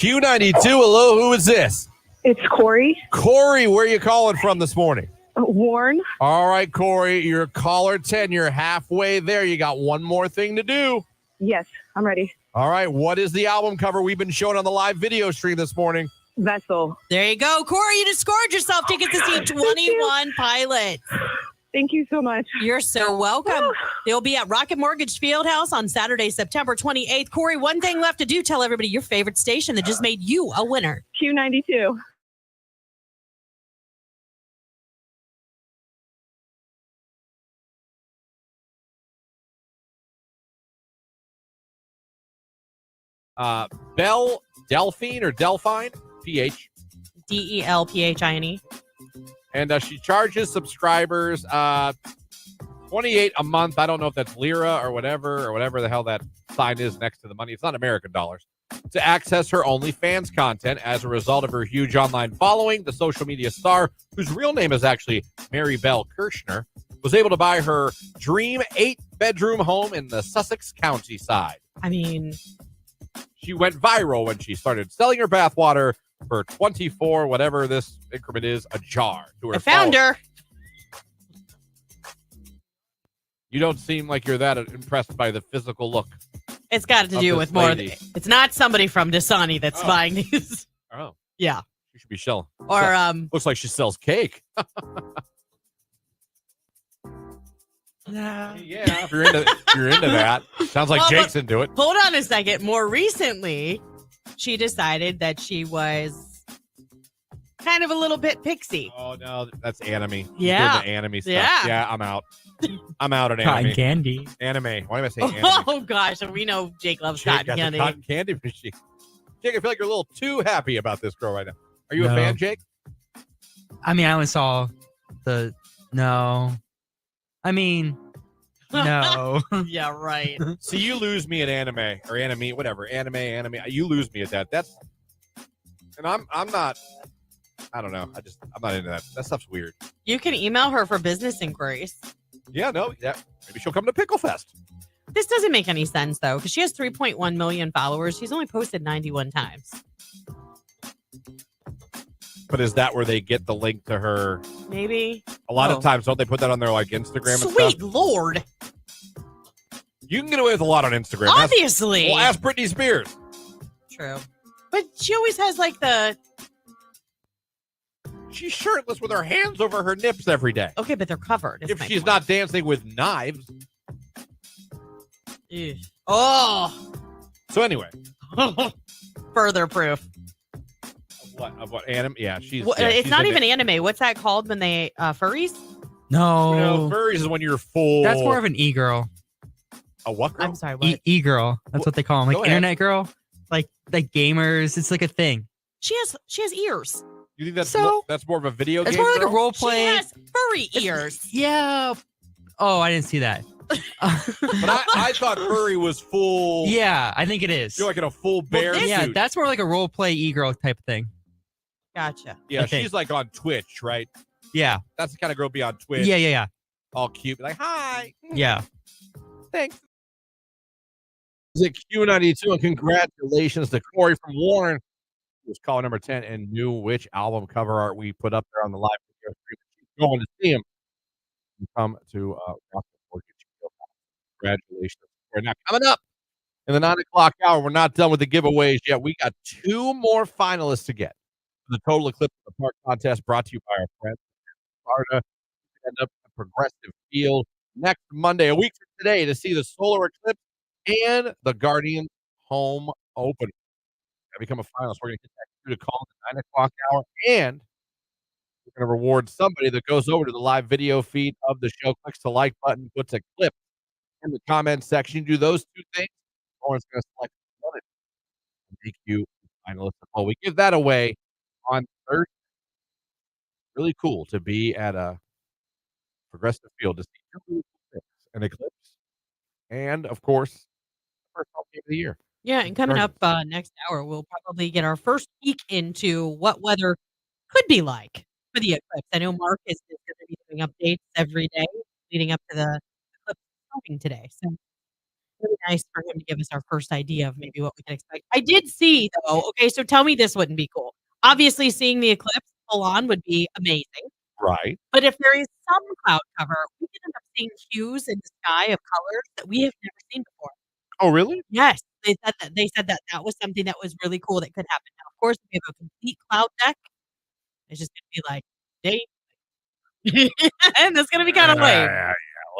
Q92, hello, who is this? It's Corey. Corey, where are you calling from this morning? Warren. All right, Corey, you're caller 10. You're halfway there. You got one more thing to do. Yes, I'm ready. All right, what is the album cover we've been showing on the live video stream this morning? Vessel. There you go, Corey. You just scored yourself tickets to see 21 Pilots. Thank you so much. You're so welcome. They'll be at Rocket Mortgage Fieldhouse on Saturday, September 28th. Corey, one thing left to do. Tell everybody your favorite station that just made you a winner. Q92. Belle Delphine or Delphine, PH. DELPHINE. And she charges subscribers $28 a month. I don't know if that's lira or whatever the hell that sign is next to the money. It's not American dollars. To access her OnlyFans content. As a result of her huge online following, the social media star, whose real name is actually Mary Belle Kirshner, was able to buy her dream 8-bedroom home in the Sussex County side. I mean, she went viral when she started selling her bathwater for 24, whatever this increment is, a jar. To her I found her. You don't seem like you're that impressed by the physical look. It's got to do with more. It's not somebody from Dasani that's buying these. Oh. Yeah. You should be selling. Or looks like she sells cake. Yeah, if you're into that. Sounds like Jake's into it. Hold on a second. More recently, she decided that she was kind of a little bit pixie. Oh no, that's anime. Yeah. The anime stuff. Yeah, I'm out. I'm out on anime. Cotton candy. Anime. Why am I saying anime? Oh gosh, we know Jake loves Jake cotton got candy. the cotton candy machine. Jake, I feel like you're a little too happy about this girl right now. Are you a No. fan, Jake? I mean, I only saw the no. I mean, no. Yeah, right. See, you lose me at anime or anime, whatever. Anime. You lose me at that. And I'm not. I don't know. I'm not into that. That stuff's weird. You can email her for business inquiries. Yeah, no. Yeah, maybe she'll come to Pickle Fest. This doesn't make any sense though, because she has 3.1 million followers. She's only posted 91 times. But is that where they get the link to her? Maybe. A lot of times, don't they put that on their like Instagram and Sweet stuff? Lord. You can get away with a lot on Instagram. Obviously. Well, ask Britney Spears. True. But she always has like She's shirtless with her hands over her nips every day. Okay, but they're covered. If she's not dancing with knives. Ew. Oh. So anyway. Further proof. Of what anime? Yeah, she's. Well, yeah, it's she's not into- even anime. What's that called when they furries? No. No, furries is when you're full. That's more of an e-girl. A what girl? I'm sorry, what? E-girl. That's what they call them. Go Like ahead. internet girl. Like gamers. It's like a thing. She has ears. You think that's So- that's more of a video It's game? more like a girl? role She play. has furry ears. Yeah. Oh, I didn't see that. But I thought furry was full. Yeah, I think it is. You're like in a full bear Yeah, suit. that's more like a role play e-girl type of thing. Gotcha. Yeah, Okay. she's like on Twitch, right? Yeah. That's the kind of girl be on Twitch. Yeah. All cute, be like, hi. Yeah. Thanks. Is it Q92? And congratulations to Corey from Warren, who was caller number 10 and knew which album cover art we put up there on the live video stream. She's going to see him. Come to Rocket Mortgage Fieldhouse. Congratulations. We're not coming up in the 9 o'clock hour. We're not done with the giveaways yet. We got 2 more finalists to get. The Total Eclipse of the Park contest brought to you by our friends in Florida. End up at Progressive Field next Monday, a week from today, to see the solar eclipse and the Guardians home opener. To become a finalist, we're going to get that to call at the 9 o'clock hour, and we're going to reward somebody that goes over to the live video feed of the show, clicks the like button, puts a clip in the comment section. Do those 2 things, Lauren's going to select one and make you a finalist. Well, we give that away on Thursday. Really cool to be at a Progressive Field to see 2 really cool things, an eclipse, and of course, the first home game of the year. Yeah, and coming up next hour, we'll probably get our first peek into what weather could be like for the eclipse. I know Mark is going to be doing updates every day leading up to the eclipse starting today. So Really nice for him to give us our first idea of maybe what we can expect. I did see though. Okay, so tell me this wouldn't be cool. Obviously, seeing the eclipse full on would be amazing. Right. But if there is some cloud cover, we can end up seeing hues in the sky of colors that we have never seen before. Oh, really? Yes, they said that that was something that was really cool that could happen. Now, of course, if we have a complete cloud deck, it's just gonna be like day, and it's gonna be kind of lame,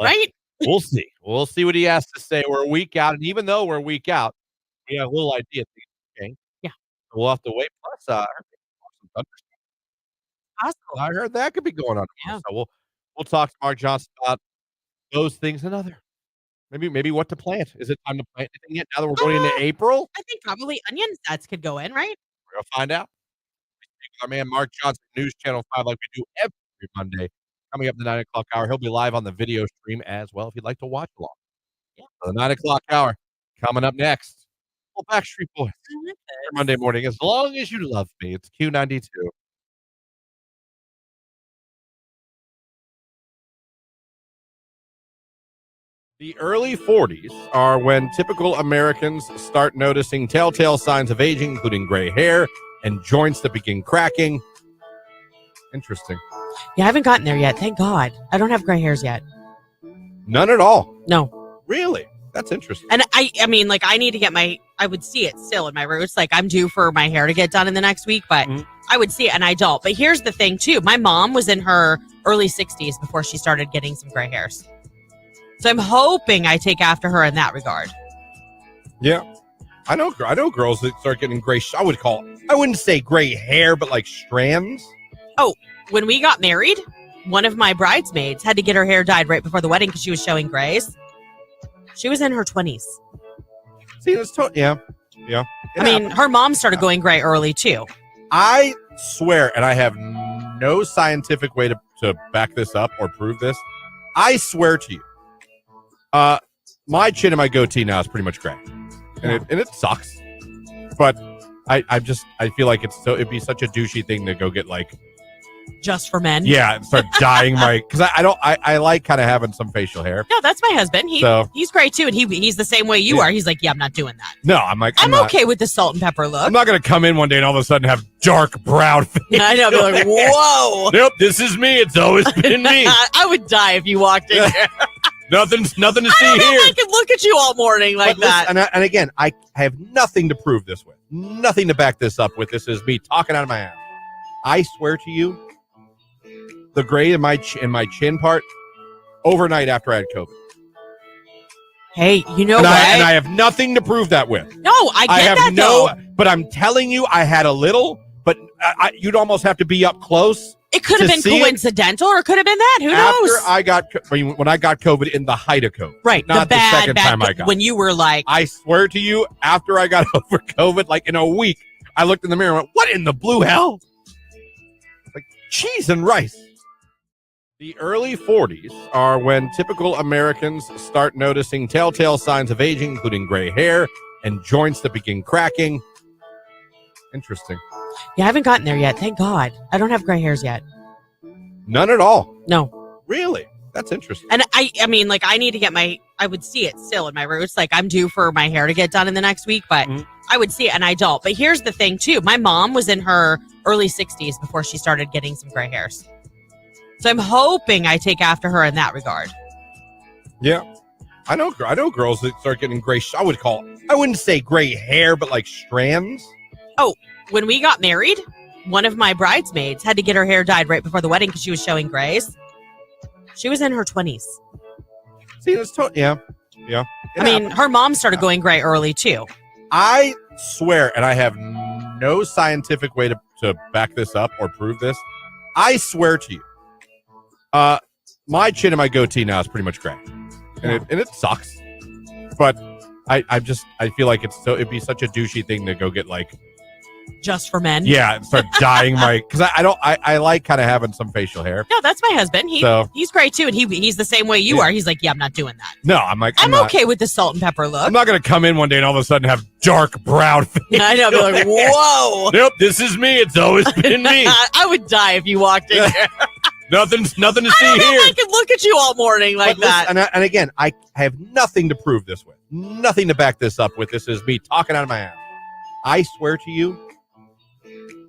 right? We'll see. We'll see what he has to say. We're a week out, and even though we're a week out, we have a little idea. Okay. Yeah. We'll have to wait. Plus, I heard some thunderstorms. Possible. I heard that could be going on. Yeah. So we'll talk to Mark Johnson about those things and other. Maybe what to plant. Is it time to plant anything yet? Now that we're going into April, I think probably onion sets could go in, right? we're gonna find out. We speak with our man Mark Johnson, News Channel 5, like we do every Monday. Coming up in the 9 o'clock hour, he'll be live on the video stream as well if you'd like to watch along. Yeah. So the 9 o'clock hour coming up next. Well, Backstreet Boys. I like this. Monday morning, as long as you love me. It's Q92. The early 40s are when typical Americans start noticing telltale signs of aging, including gray hair and joints that begin cracking. Interesting. Yeah, I haven't gotten there yet. Thank God. I don't have gray hairs yet. None at all. No. Really? That's interesting. And I mean, like, I need to get I would see it still in my roots. Like, I'm due for my hair to get done in the next week, but I would see it and I don't. But here's the thing, too. My mom was in her early 60s before she started getting some gray hairs. So I'm hoping I take after her in that regard. Yeah. I know girls that start getting gray. I wouldn't say gray hair, but like strands. Oh, when we got married, one of my bridesmaids had to get her hair dyed right before the wedding because she was showing grays. She was in her 20s. See, that's yeah. I mean, her mom started going gray early too. I swear, and I have no scientific way to back this up or prove this. I swear to you, my chin and my goatee now is pretty much gray, and it sucks. But I feel like it'd be such a douchey thing to go get like just for men. Yeah, and start dyeing my because I like kind of having some facial hair. No, that's my husband. He's great too, and he's the same way you are. He's like, yeah, I'm not doing that. No, I'm like, I'm okay with the salt and pepper look. I'm not gonna come in one day and all of a sudden have dark brown face. I know, be like, whoa. Nope, this is me. It's always been me. I would die if you walked in here. Nothing to see here. I could look at you all morning like that. Listen, and again, I have nothing to prove this with. Nothing to back this up with. This is me talking out of my ass. I swear to you, the gray in my chin part overnight after I had COVID. Hey, you know and what? I have nothing to prove that with. No, I get that though. But I'm telling you, I had a little. But you'd almost have to be up close. It could have been coincidental, or it could have been that. Who knows? When I got COVID in the height of COVID, right? Not the second time I got. When you were like, I swear to you, after I got over COVID, like in a week, I looked in the mirror and went, "What in the blue hell?" Like cheese and rice. The early 40s are when typical Americans start noticing telltale signs of aging, including gray hair and joints that begin cracking. Interesting. Yeah, I haven't gotten there yet. Thank God. I don't have gray hairs yet. None at all. No. Really? That's interesting. And I mean, like, I need to get I would see it still in my roots. Like, I'm due for my hair to get done in the next week, but I would see it and I don't. But here's the thing, too. My mom was in her early 60s before she started getting some gray hairs. So I'm hoping I take after her in that regard. Yeah. I know girls that start getting gray. I wouldn't say gray hair, but like strands. Oh, when we got married, one of my bridesmaids had to get her hair dyed right before the wedding because she was showing grays. She was in her 20s. See, that's yeah. I mean, her mom started going gray early too. I swear, and I have no scientific way to back this up or prove this. I swear to you, my chin and my goatee now is pretty much gray, and it sucks. But I feel like it'd be such a douchey thing to go get like just for men. Yeah, and start dyeing my because I like kind of having some facial hair. No, that's my husband. He's great too, and he's the same way you are. He's like, yeah, I'm not doing that. No, I'm like, I'm okay with the salt and pepper look. I'm not gonna come in one day and all of a sudden have dark brown face. I know, be like, whoa. Nope, this is me. It's always been me. I would die if you walked in here. Nothing to see here. I could look at you all morning like that. And again, I have nothing to prove this with. nothing to back this up with. This is me talking out of my ass. I swear to you,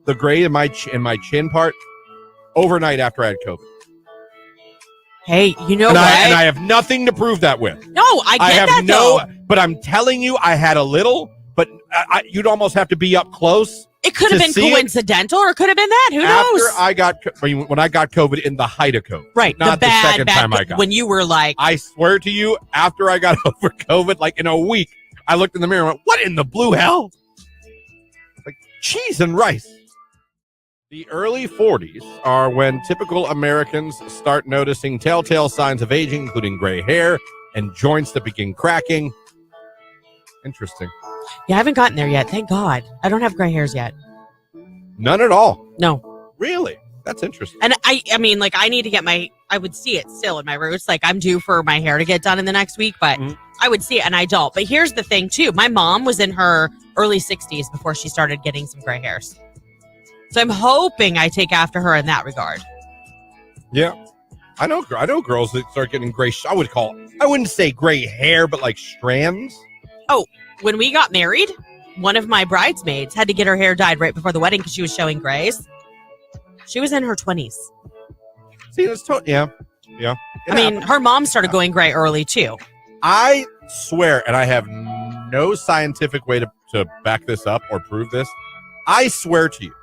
the gray in my chin part overnight after I had COVID. Hey, you know and what? I have nothing to prove that with. No, I get that though. But I'm telling you, I had a little, but you'd almost have to be up close. It could have been coincidental or it could have been that. Who knows? When I got COVID in the height of COVID. Right. Not the second time I got when you were like. I swear to you, after I got over COVID, like in a week, I looked in the mirror and went, what in the blue hell? Like cheese and rice. The early 40s are when typical Americans start noticing telltale signs of aging, including gray hair and joints that begin cracking. Interesting. Yeah, I haven't gotten there yet. Thank God. I don't have gray hairs yet. None at all. No. Really? That's interesting. And I mean, like, I need to get I would see it still in my roots. Like, I'm due for my hair to get done in the next week, but I would see it and I don't. But here's the thing, too. My mom was in her early 60s before she started getting some gray hairs. So I'm hoping I take after her in that regard. Yeah. I know girls that start getting gray. I wouldn't say gray hair, but like strands. Oh, when we got married, one of my bridesmaids had to get her hair dyed right before the wedding because she was showing grays. She was in her 20s. See, that's yeah. I mean, her mom started going gray early too. I swear, and I have no scientific way to back this up or prove this. I swear to you,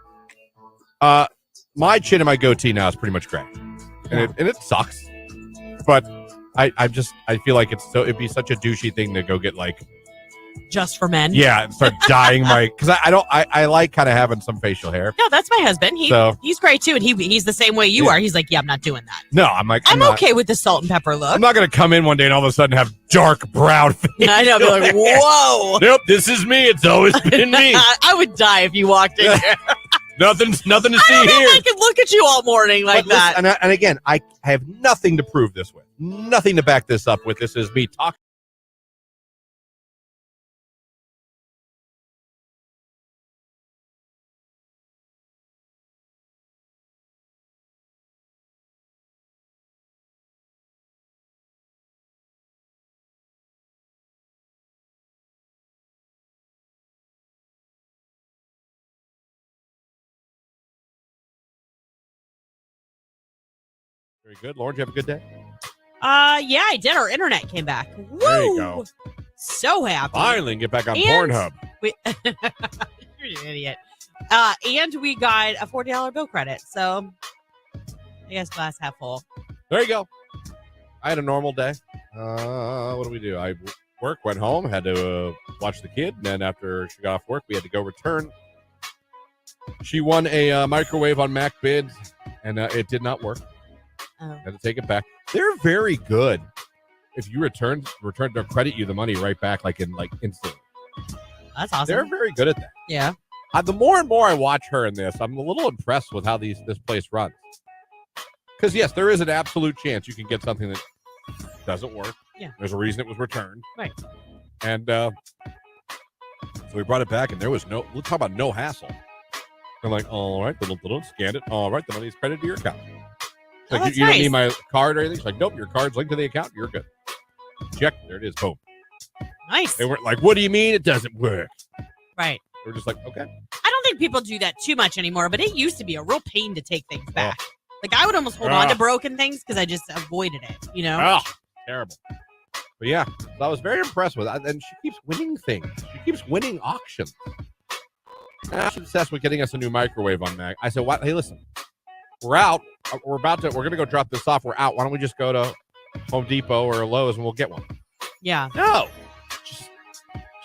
my chin and my goatee now is pretty much gray, and it sucks. But I feel like it'd be such a douchey thing to go get like just for men. Yeah, and start dyeing because I like kind of having some facial hair. No, that's my husband. He's great too, and he's the same way you are. He's like, yeah, I'm not doing that. No, I'm like, I'm okay with the salt and pepper look. I'm not gonna come in one day and all of a sudden have dark brown face. I know, be like, whoa. Nope, this is me. It's always been me. I would die if you walked in here. Nothing to see here. I could look at you all morning like that. Listen, and again, I have nothing to prove this with. Nothing to back this up with. This is me talking. Very good. Lauren, did you have a good day? Yeah, I did. Our internet came back. Woo! There you go. So happy. Finally, get back on Pornhub. You're an idiot. And we got a $40 bill credit. So I guess glass half full. There you go. I had a normal day. What do we do? I went home, had to watch the kid. And then after she got off work, we had to go return. She won a microwave on Mac Bids, and it did not work. Oh. Had to take it back. They're very good. If you return, they'll credit you the money right back, like instantly. That's awesome. They're very good at that. Yeah. The more and more I watch her in this, I'm a little impressed with how this place runs. Because yes, there is an absolute chance you can get something that doesn't work. Yeah. There's a reason it was returned. Right. And so we brought it back, and there was let's talk about no hassle. I'm like, all right, scan it. All right, the money's credited to your account. Like, you don't need my card or anything. She's like, nope, your card's linked to the account. You're good. Check. There it is. Boom. Nice. They weren't like, what do you mean it doesn't work? Right. We're just like, okay. I don't think people do that too much anymore, but it used to be a real pain to take things back. Like, I would almost hold on to broken things because I just avoided it, you know? Oh, terrible. But yeah, so I was very impressed with it. And she keeps winning things. She keeps winning auctions. She's obsessed with getting us a new microwave on Mac. I said, what? Hey, listen. We're out. We're going to go drop this off. We're out. Why don't we just go to Home Depot or Lowe's and we'll get one? Yeah. No. She's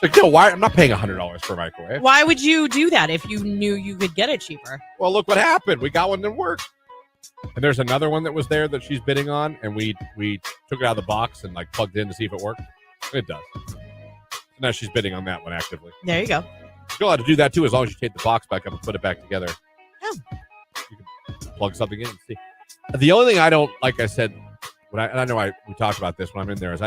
like, no, why? I'm not paying $100 for a microwave. Why would you do that if you knew you could get it cheaper? Well, look what happened. We got one that worked. And there's another one that was there that she's bidding on, and we took it out of the box and plugged it in to see if it worked. It does. So now she's bidding on that one actively. There you go. You're allowed to do that too, as long as you take the box back up and put it back together. Oh. You can plug something in and see. The only thing I don't, like I said, I know we talked about this when I'm in there, is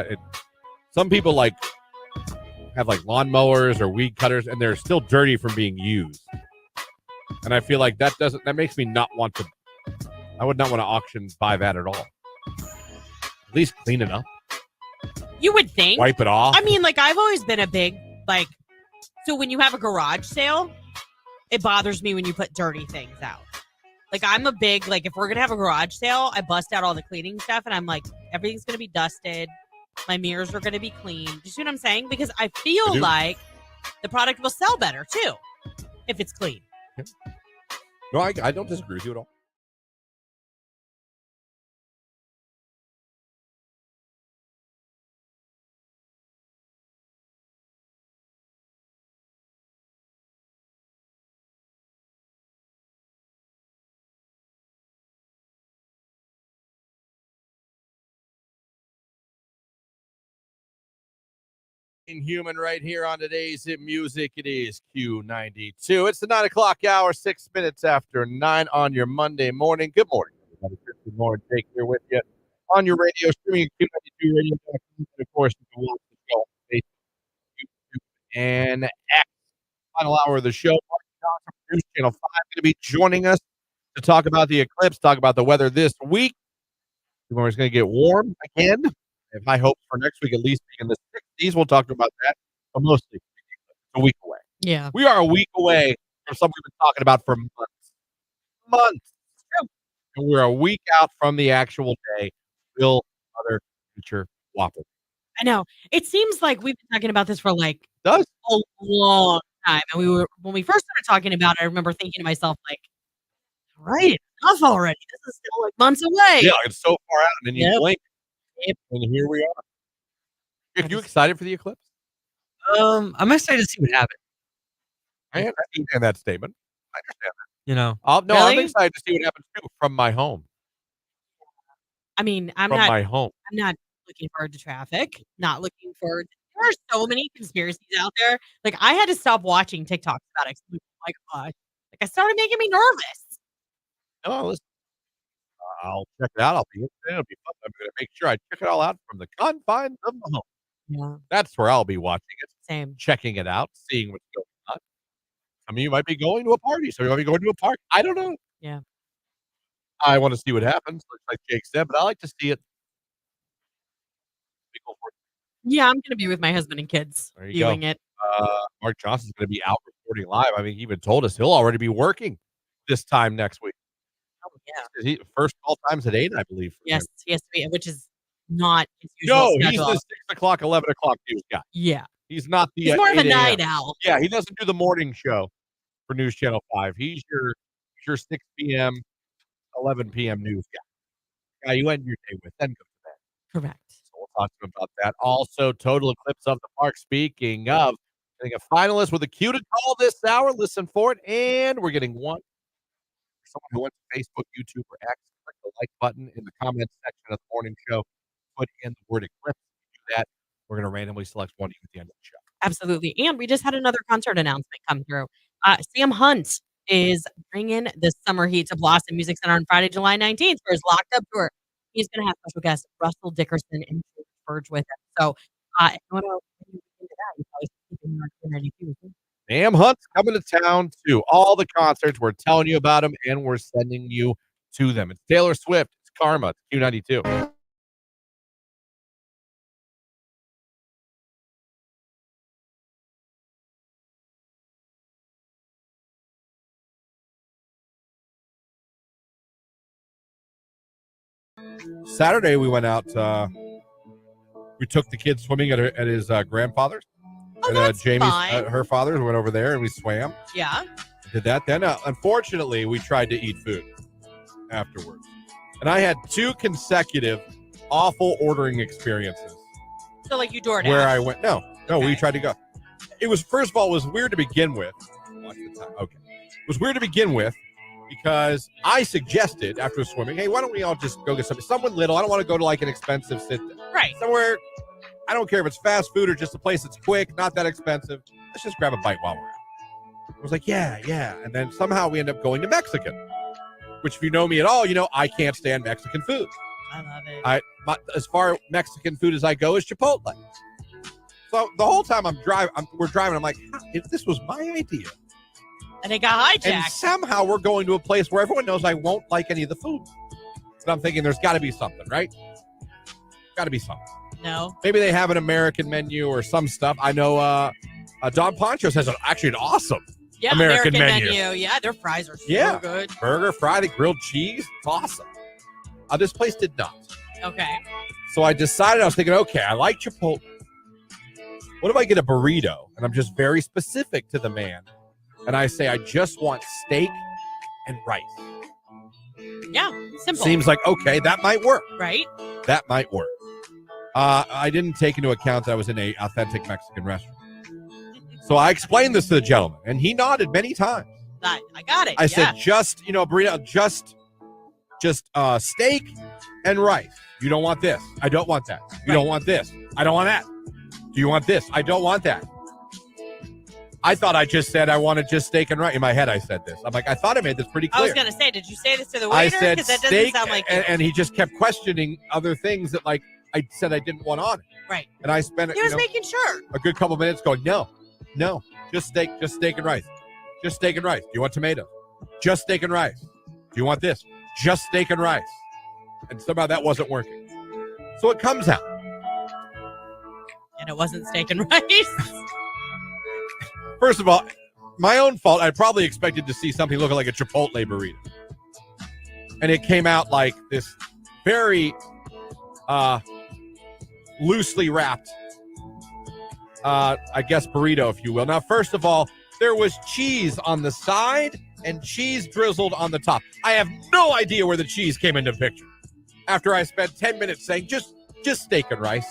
some people have lawnmowers or weed cutters, and they're still dirty from being used. And I feel like that makes me not want to. I would not want to buy that at all. At least clean it up. You would think. Wipe it off. I mean, like, I've always been a big, like, so when you have a garage sale, it bothers me when you put dirty things out. Like, I'm a big, like, if we're going to have a garage sale, I bust out all the cleaning stuff, and I'm like, everything's going to be dusted. My mirrors are going to be clean. Do you see what I'm saying? Because I feel like the product will sell better, too, if it's clean. No, I don't disagree with you at all. Human right here on today's Hit Music. It is Q92. It's the 9 o'clock hour, 6 minutes after 9 on your Monday morning. Good morning, everybody. Good morning. Jake here with you on your radio, streaming at Q92 Radio. And of course, you can watch the show on Facebook, YouTube, and X. Final hour of the show. Mark Johnson from News Channel 5 going to be joining us to talk about the eclipse, talk about the weather this week. Tomorrow's going to get warm again. If high hopes for next week, at least being in the 60s, we'll talk about that. But mostly a week away. Yeah. We are a week away from something we've been talking about for months. And we're a week out from the actual day. Will Mother Nature Whopper? I know. It seems like we've been talking about this for like a long time. And when we first started talking about it, I remember thinking to myself, like, all right, enough already. This is still like months away. Yeah, it's so far out, and then you blink. And here we are. Are you excited for the eclipse? I'm excited to see what happens. I understand that statement. I understand that. You know. I'm excited to see what happens too from my home. I mean, I'm from not my home. I'm not looking forward to traffic. Not looking forward. There are so many conspiracies out there. Like, I had to stop watching TikToks about it. Oh my gosh. Like, it started making me nervous. No, listen. I'll check it out. It'll be fun. I'm going to make sure I check it all out from the confines of the home. Yeah. That's where I'll be watching it. Same. Checking it out, seeing what's going on. Some of you might be going to a party. Some of you might be going to a park. I don't know. Yeah. I want to see what happens, like Jake said, but I like to see it. Yeah, I'm going to be with my husband and kids There you viewing go. it. Mark Johnson's going to be out reporting live. I mean, he even told us he'll already be working this time next week. Oh, yeah. First call time's at 8, I believe. Yes, yes, which is not his usual No, schedule. he's the 6 o'clock, 11 o'clock news guy. Yeah. He's not the He's more of a 8 a.m. night owl. Yeah, he doesn't do the morning show for News Channel 5. He's your 6 p.m., 11 p.m. news guy. You end your day with, then go to bed. Correct. So we'll talk to him about that. Also, total eclipse of the park. Speaking of, getting a finalist with a cue to call this hour. Listen for it. And we're getting one. Someone who went to Facebook, YouTube, or X, click the like button in the comments section of the morning show. Put in the word eclipse. Do that. We're going to randomly select one at the end of the show. Absolutely. And we just had another concert announcement come through. Sam Hunt is bringing the summer heat to Blossom Music Center on Friday, July 19th for his Locked Up tour. He's going to have special guests Russell Dickerson and George Burge with him. So, if you want to get into that, you probably should keep in your Q92. Sam Hunt's coming to town too. All the concerts, we're telling you about them, and we're sending you to them. It's Taylor Swift. It's Karma. It's Q92. Saturday, we went out. We took the kids swimming at his grandfather's. Oh, and that's Jamie's, fine. her father, went over there and we swam. Yeah. Did that. Then, unfortunately, we tried to eat food afterwards. And I had 2 consecutive awful ordering experiences. So, like, you DoorDash. Where I went, no, we tried to go. It was, first of all, it was weird to begin with. Watch the time. Okay. It was weird to begin with because I suggested after swimming, hey, why don't we all just go get someone little? I don't want to go to like an expensive sit-down. Right. Somewhere, I don't care if it's fast food or just a place that's quick, not that expensive. Let's just grab a bite while we're out. I was like, yeah. And then somehow we end up going to Mexican, which if you know me at all, you know I can't stand Mexican food. I love it. As far Mexican food as I go is Chipotle. So the whole time we're driving, I'm like, if this was my idea. And it got hijacked. And somehow we're going to a place where everyone knows I won't like any of the food. And I'm thinking there's got to be something, right? Got to be something. No. Maybe they have an American menu or some stuff. I know Don Poncho's has actually an awesome American menu. Yeah, their fries are so Yeah. good. Burger, fried, grilled cheese. It's awesome. This place did not. Okay. So I decided, I was thinking, okay, I like Chipotle. What if I get a burrito? And I'm just very specific to the man. And I say, I just want steak and rice. Yeah, simple. Seems like, okay, that might work. Right? That might work. I didn't take into account that I was in an authentic Mexican restaurant. So I explained this to the gentleman, and he nodded many times. I got it. I said, just, burrito, just steak and rice. You don't want this. I don't want that. You don't want this. I don't want that. Do you want this? I don't want that. I thought I just said I wanted just steak and rice. In my head, I said this. I'm like, I thought I made this pretty clear. I was going to say, did you say this to the waiter? I said that doesn't steak, sound like and he just kept questioning other things that, like, I said I didn't want on it. Right. And I spent He was making sure. a good couple minutes going, no, just steak and rice. Just steak and rice. Do you want tomatoes? Just steak and rice. Do you want this? Just steak and rice. And somehow that wasn't working. So it comes out. And it wasn't steak and rice. First of all, my own fault. I probably expected to see something looking like a Chipotle burrito. And it came out like this very loosely wrapped, I guess, burrito, if you will. Now, first of all, there was cheese on the side and cheese drizzled on the top. I have no idea where the cheese came into the picture. After I spent 10 minutes saying, just steak and rice.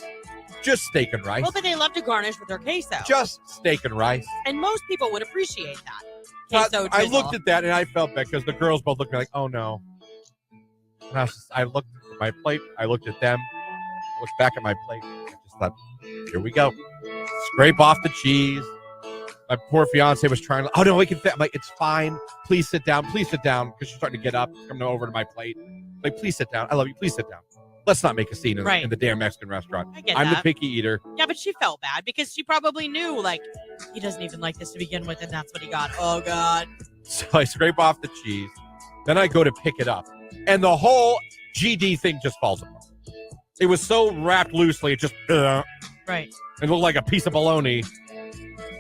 Just steak and rice. Well, but they love to garnish with their queso. Just steak and rice. And most people would appreciate that. Queso I drizzle. looked at that and I felt bad because the girls both looked at me like, oh no. And I looked at my plate. I looked at them. I looked back at my plate. I just thought, here we go. Scrape off the cheese. My poor fiance was trying to, oh no, we can fit. I'm like, it's fine. Please sit down. Please sit down. Because she's starting to get up, coming over to my plate. Like, please sit down. I love you. Please sit down. Let's not make a scene in the damn Mexican restaurant. I'm the picky eater. Yeah, but she felt bad because she probably knew, like, he doesn't even like this to begin with, and that's what he got. Oh, God. So I scrape off the cheese. Then I go to pick it up. And the whole GD thing just falls apart. It was so wrapped loosely, it just, right. It looked like a piece of bologna.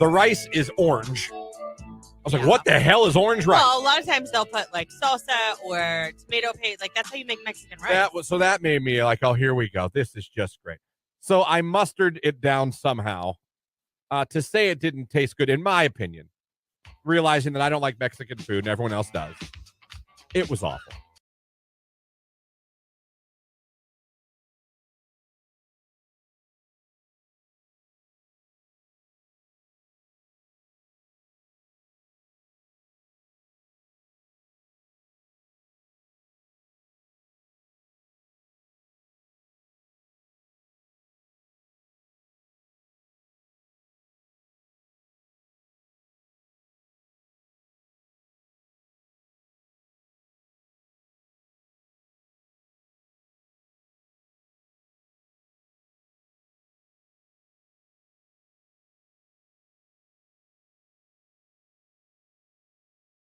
The rice is orange. I was like, what the hell is orange rice? Well, a lot of times they'll put, like, salsa or tomato paste. Like, that's how you make Mexican rice. So that made me like, oh, here we go. This is just great. So I mustered it down somehow to say it didn't taste good, in my opinion, realizing that I don't like Mexican food and everyone else does. It was awful.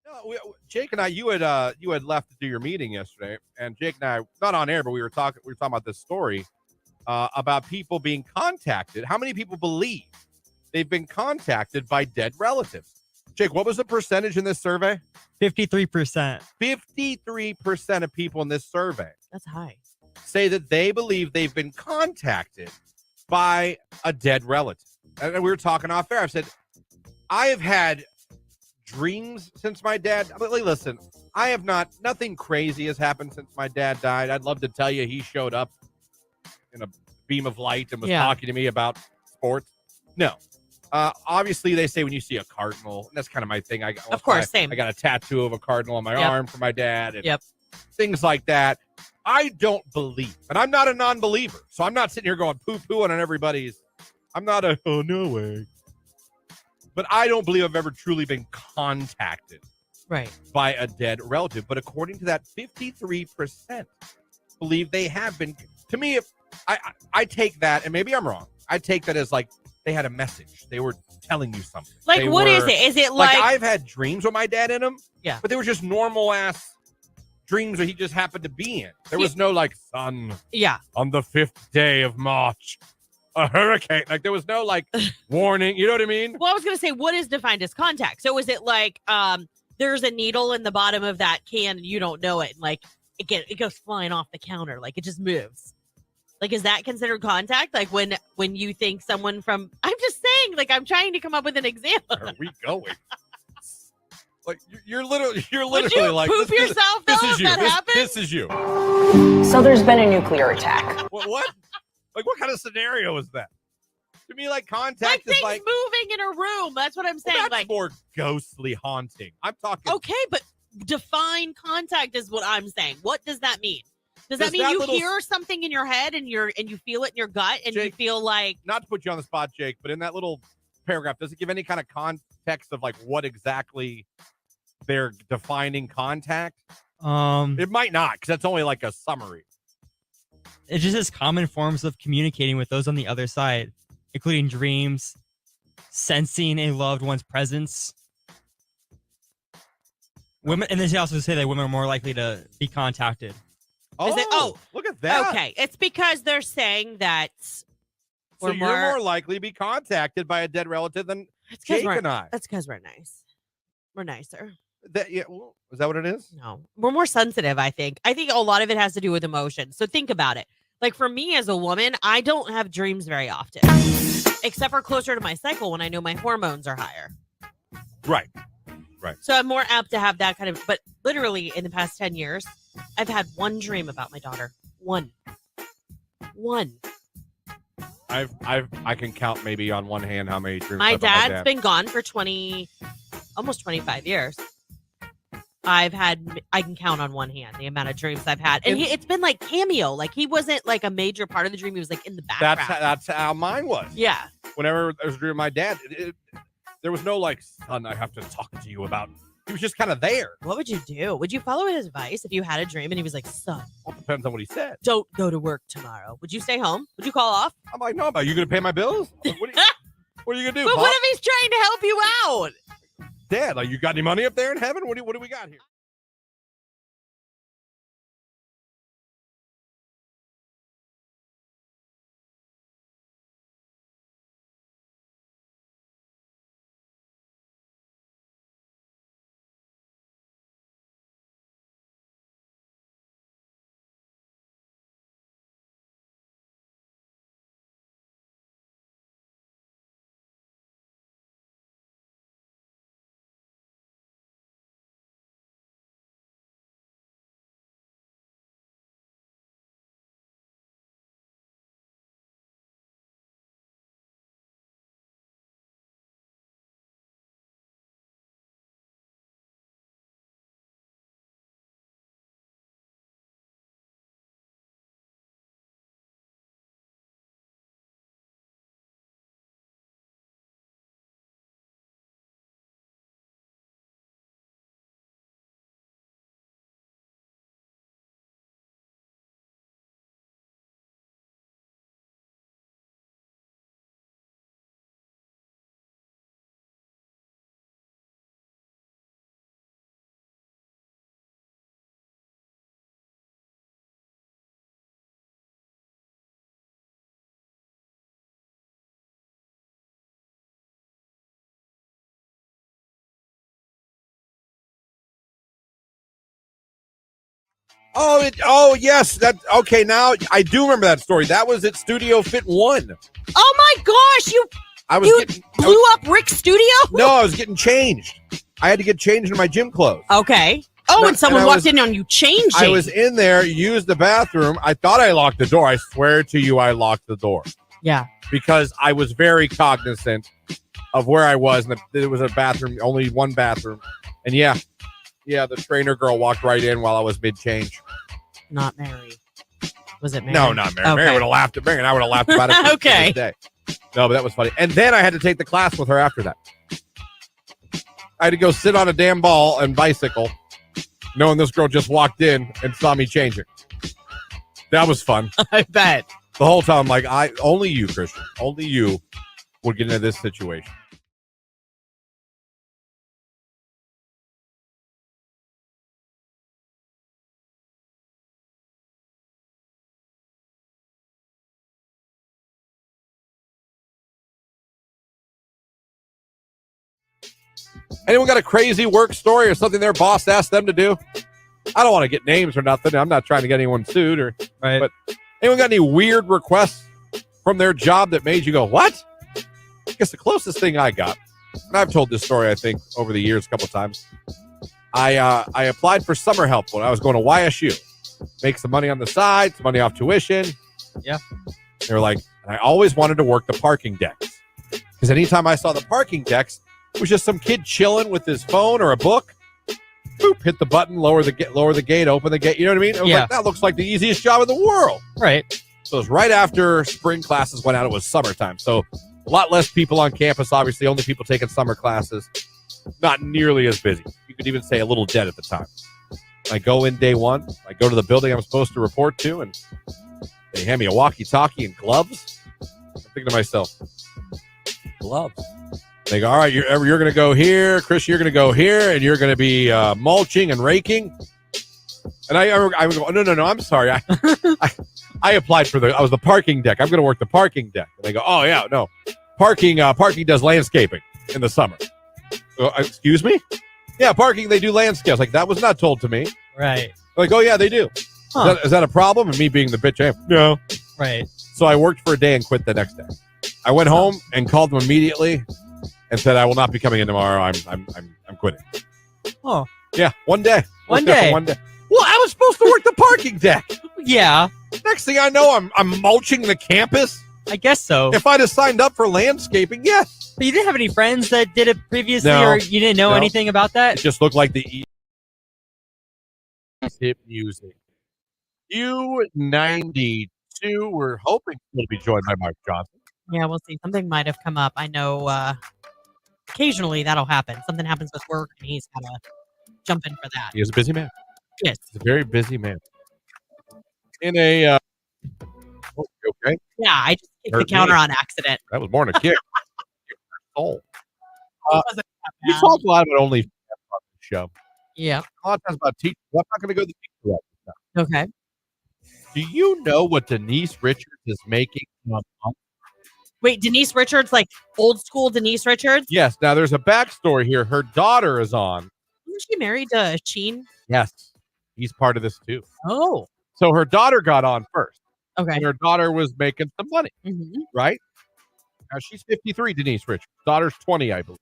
No, Jake and I, you had left to do your meeting yesterday, and Jake and I, not on air, but we were talking about this story about people being contacted. How many people believe they've been contacted by dead relatives? Jake, what was the percentage in this survey? 53%. 53% of people in this survey That's high. say that they believe they've been contacted by a dead relative. And we were talking off air. I said, I have had dreams since my dad. Listen, I have nothing crazy has happened since my dad died. I'd love to tell you he showed up in a beam of light and was talking to me about sports. No. Obviously, they say when you see a cardinal, and that's kind of my thing. Of course, same. I got a tattoo of a cardinal on my arm for my dad. And Yep. things like that. I don't believe, and I'm not a non-believer, so I'm not sitting here going poo-pooing on everybody's. I'm not a, oh, no way. But I don't believe I've ever truly been contacted by a dead relative. But according to that, 53% believe they have been. To me, if I take that, and maybe I'm wrong, I take that as like they had a message. They were telling you something. Like, what is it? Is it like I've had dreams with my dad in them? Yeah. But they were just normal-ass dreams that he just happened to be in. There was no, like, son. Yeah. On the 5th day of March, a hurricane. Like there was no like warning. You know what I mean? Well, I was gonna say, what is defined as contact? So is it like there's a needle in the bottom of that can and you don't know it, and like it goes flying off the counter, like it just moves. Like, is that considered contact? Like when you think someone from? I'm just saying, like I'm trying to come up with an example. Where are we going? Like you're literally Would you like poop yourself? This though, is if you. That happens? This is you. So there's been a nuclear attack. What? Like what kind of scenario is that? To me, like contact Like is things like moving in a room. That's what I'm saying. that's Like more ghostly haunting. I'm talking. okay, but define contact is what I'm saying. What does that mean? Does that Does mean that you little- hear something in your head and you feel it in your gut and Jake, you feel like not to put you on the spot, Jake, but in that little paragraph, does it give any kind of context of like what exactly they're defining contact? It might not, because that's only like a summary. It just says common forms of communicating with those on the other side, including dreams, sensing a loved one's presence. Women, and then they also say that women are more likely to be contacted. Look at that. okay, it's because they're saying that So we're you're more likely to be contacted by a dead relative than Jake and I. That's because we're nice. We're nicer. Well, is that what it is? No, we're more sensitive. I think a lot of it has to do with emotion. So think about it. Like for me as a woman, I don't have dreams very often, except for closer to my cycle when I know my hormones are higher. Right. So I'm more apt to have that kind of, but literally in the past 10 years, I've had one dream about my daughter. One. I can count maybe on one hand how many dreams My I've had dad's been gone for almost 25 years. I can count on one hand the amount of dreams I've had. And it's been like cameo. Like he wasn't like a major part of the dream. He was like in the background. That's how mine was. Yeah. Whenever there was a dream of my dad, there was no like, son, I have to talk to you about. He was just kind of there. What would you do? Would you follow his advice if you had a dream and he was like, son, Well, it depends on what he said. don't go to work tomorrow? Would you stay home? Would you call off? I'm like, no, are you going to pay my bills? Like, what are you going to do? But Pop? what if he's trying to help you out? Dad, like, you got any money up there in heaven? What do we got here? Oh, yes. That okay. Now I do remember that story. That was at Studio Fit 1. Oh my gosh, you blew up Rick's studio? No, I was getting changed. I had to get changed in my gym clothes. Okay. Oh, No, and someone and I walked was- in on you changing. I was in there, used the bathroom. I thought I locked the door. I swear to you, I locked the door Yeah. because I was very cognizant of where I was. And there was a bathroom, only one bathroom. And yeah, the trainer girl walked right in while I was mid-change. Not Mary. Was it Mary? No, not Mary. Okay. Mary would have laughed at Mary, and I would have laughed about it. For Okay. the day. No, but that was funny. And then I had to take the class with her after that. I had to go sit on a damn ball and bicycle, knowing this girl just walked in and saw me changing. That was fun. I bet. The whole time, like, only you, Christian, only you would get into this situation. Anyone got a crazy work story or something their boss asked them to do? I don't want to get names or nothing. I'm not trying to get anyone sued or. Right. But anyone got any weird requests from their job that made you go, what? I guess the closest thing I got, and I've told this story, I think, over the years a couple of times. I applied for summer help when I was going to YSU. Make some money on the side, some money off tuition. Yeah. They were like, and I always wanted to work the parking decks. Because anytime I saw the parking decks, it was just some kid chilling with his phone or a book. Boop, hit the button, lower the gate, open the gate. You know what I mean? It was like, that looks like the easiest job in the world. Right. So it was right after spring classes went out. It was summertime. So a lot less people on campus, obviously. Only people taking summer classes. Not nearly as busy. You could even say a little dead at the time. I go in day one. I go to the building I'm supposed to report to, and they hand me a walkie-talkie and gloves. I'm thinking to myself, gloves. They go, all right, you're going to go here. Chris, you're going to go here, and you're going to be mulching and raking. And I go, no, I'm sorry. I applied for I was the parking deck. I'm going to work the parking deck. And they go, oh, yeah, no. Parking does landscaping in the summer. Excuse me? Yeah, parking, they do landscape. I was like, that was not told to me. Right. Like, oh, yeah, they do. Huh. Is that a problem? And me being the bitch I am, no. Right. So I worked for a day and quit the next day. I went home and called them immediately and said, I will not be coming in tomorrow. I'm quitting. Oh. Yeah, one day. One day. Well, I was supposed to work the parking deck. Yeah. Next thing I know, I'm mulching the campus. I guess so. If I'd have signed up for landscaping, yes. But you didn't have any friends that did it previously, No. or you didn't know anything about It that? just looked like the hip music. Q92. We're hoping we'll be joined by Mark Johnson. Yeah, we'll see. Something might have come up. I know occasionally that'll happen. Something happens with work, and he's got to jump in for that. He is a busy man. Yes. He's a very busy man. In a, oh, you okay? Yeah, I just kicked the Hurt counter me. on accident. That was more than a kick. Oh. It wasn't that You bad. talk a lot about OnlyFans on the show. Yeah. A lot of times about teachers. I'm not going to go to the teacher route this time. Okay. Do you know what Denise Richards is making a month? Wait, Denise Richards, like old school Denise Richards? Yes. Now, there's a backstory here. Her daughter is on. Isn't she married to Sheen? Yes. He's part of this, too. Oh. So her daughter got on first. Okay. And her daughter was making some money, Mm-hmm. right? Now, she's 53, Denise Richards. Daughter's 20, I believe.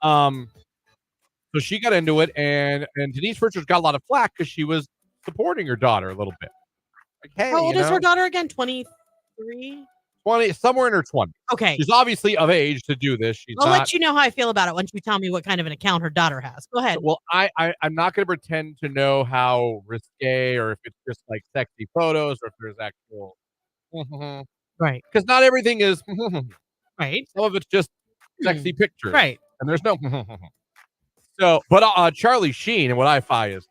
So she got into it, and Denise Richards got a lot of flack because she was supporting her daughter a little bit. Like, hey, How old you is her know, daughter again? 23? 20, somewhere in her 20s. Okay. She's obviously of age to do this. She's I'll not. let you know how I feel about it once you tell me what kind of an account her daughter has. Go ahead. Well, I'm not going to pretend to know how risque or if it's just like sexy photos or if there's actual. Right. Because not everything is. Right. Some of it's just sexy pictures. Right. And there's no. So, but Charlie Sheen, and what I find is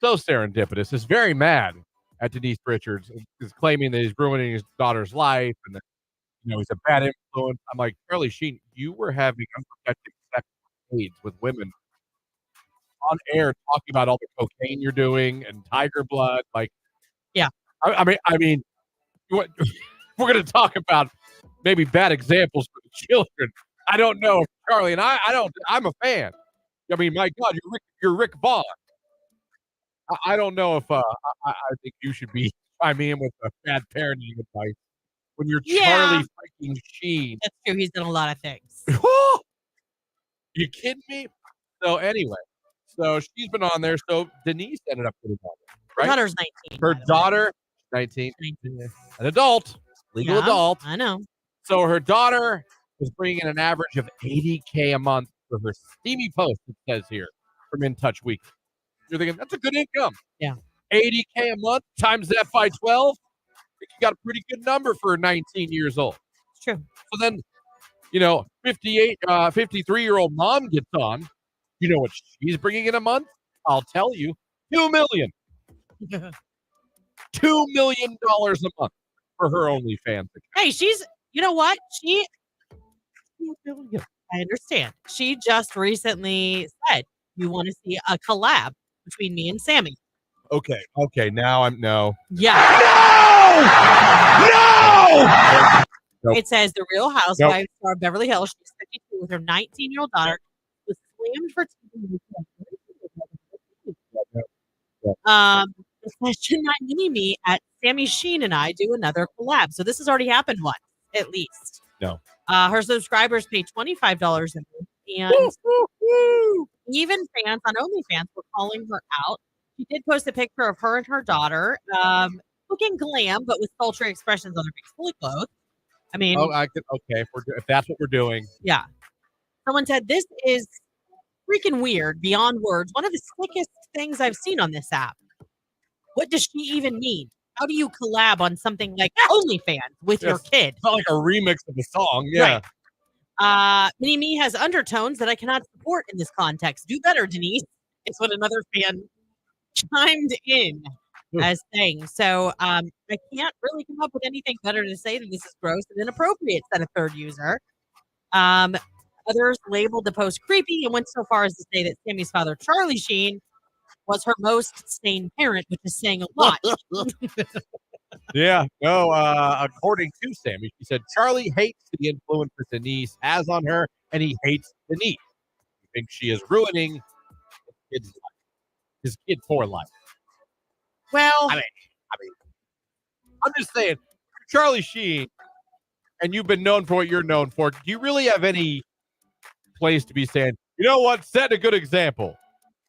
so serendipitous, is very mad at Denise Richards, is claiming that he's ruining his daughter's life and that, he's a bad influence. I'm like, Charlie Sheen, you were having unprotected sex aids with women on air talking about all the cocaine you're doing and tiger blood. Like, yeah. I mean, we're going to talk about maybe bad examples for the children. I don't know if Charlie and I'm a fan. I mean, my God, you're Rick Vaughn. I don't know if I think you should be chiming in with a bad parenting advice when you're Charlie freaking Sheen. That's true. He's done a lot of things. You kidding me? So anyway, so she's been on there. So Denise ended up getting on there. Her Right? daughter's 19. Her by the way. daughter, 19, an adult, legal Yeah, adult. I know. So her daughter was bringing in an average of $80K a month for her steamy post, it says here, from In Touch Week. You're thinking, that's a good income. Yeah. $80K a month, times that by 12. I think you got a pretty good number for 19 years old. It's true. So then, 53-year-old mom gets on. You know what she's bringing in a month? I'll tell you, $2 million. $2 million a month for her OnlyFans account. Hey, you know what? I understand. She just recently said, you want to see a collab between me and Sammy. Okay. Now no. Yeah. No! It says the Real Housewives star Beverly Hills. She's 52 with her 19-year-old daughter was slammed for the question not me at Sammy Sheen and I do another collab. So this has already happened once, at least. No. Her subscribers pay $25 a month, and even fans on OnlyFans were calling her out. She did post a picture of her and her daughter, looking glam, but with sultry expressions on her face, fully clothed. I mean, okay, if that's what we're doing. yeah. Someone said this is freaking weird, beyond words. One of the slickest things I've seen on this app. What does she even mean? How do you collab on something like OnlyFans with your kid? It's not like a remix of a song. Yeah. Right. Mini Me has undertones that I cannot support in this context. Do better, Denise. It's what another fan chimed in as saying. So I can't really come up with anything better to say than this is gross and inappropriate, said a third user. Others labeled the post creepy and went so far as to say that Sammy's father, Charlie Sheen, was her most sane parent, which is saying a lot. Yeah. No, according to Sammy, she said Charlie hates the influence that Denise has on her, and he hates Denise. He thinks she is ruining his kid for life. Well, I mean, I'm just saying, Charlie Sheen, and you've been known for what you're known for. Do you really have any place to be saying, you know what, set a good example?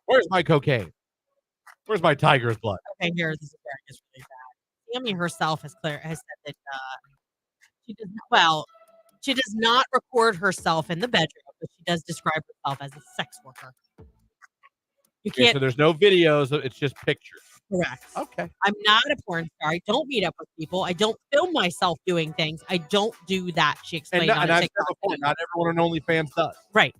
Where's my cocaine? Where's my tiger's blood? Okay, here, this is really bad. Sammy herself has said that she does not record herself in the bedroom, but she does describe herself as a sex worker. You can't. Okay, so there's no videos. It's just pictures. Correct. Okay. I'm not a porn star. I don't meet up with people. I don't film myself doing things. I don't do that. She explained on I've said TikTok. before, not everyone on OnlyFans does. Right.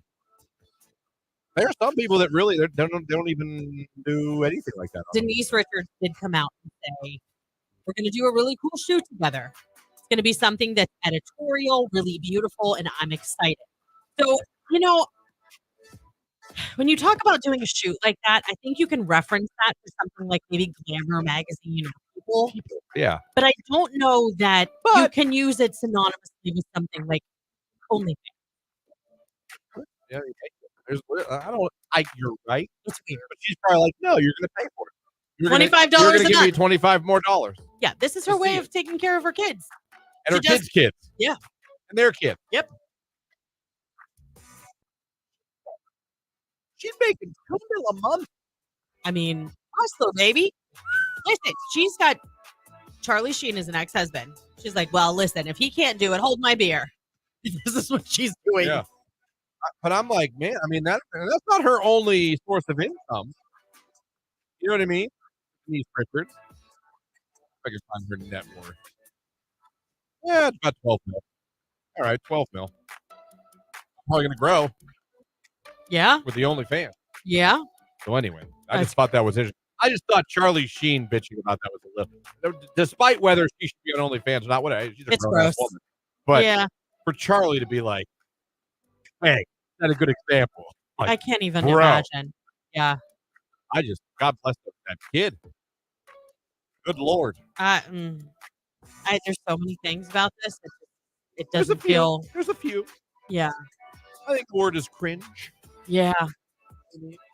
There are some people that really they don't even do anything like that. Denise Richards did come out and say, we're going to do a really cool shoot together. It's going to be something that's editorial, really beautiful, and I'm excited. So, when you talk about doing a shoot like that, I think you can reference that to something like maybe Glamour magazine or People. Yeah. But I don't know that you can use it synonymously with something like OnlyFans. Yeah, you're right. It's weird. But she's probably like, no, you're going to pay for it. You're $25 You're going a to give me month. $25 more. Yeah, this is her way of taking care of her kids. And her kids. Yeah. And their kids. Yep. She's making $2 million a month. I mean, hustle, baby. Listen, she's got Charlie Sheen as an ex-husband. She's like, well, listen, if he can't do it, hold my beer. This is what she's doing. Yeah. But I'm like, man, I mean, that's not her only source of income. You know what I mean? Denise Richards. If I can find her net worth. Yeah, it's about 12 mil. All right, 12 mil. Probably going to grow. Yeah. With the OnlyFans. Yeah. So anyway, I just thought that was interesting. I just thought Charlie Sheen bitching about that was a little, despite whether she should be on OnlyFans or not. Whatever, she's a grown-ass woman. But yeah, for Charlie to be like, hey, that's a good example. Like, I can't even imagine. Yeah. God bless that kid. Good Lord. There's so many things about this. It There's doesn't feel. There's a few. Yeah. I think the word is cringe. Yeah.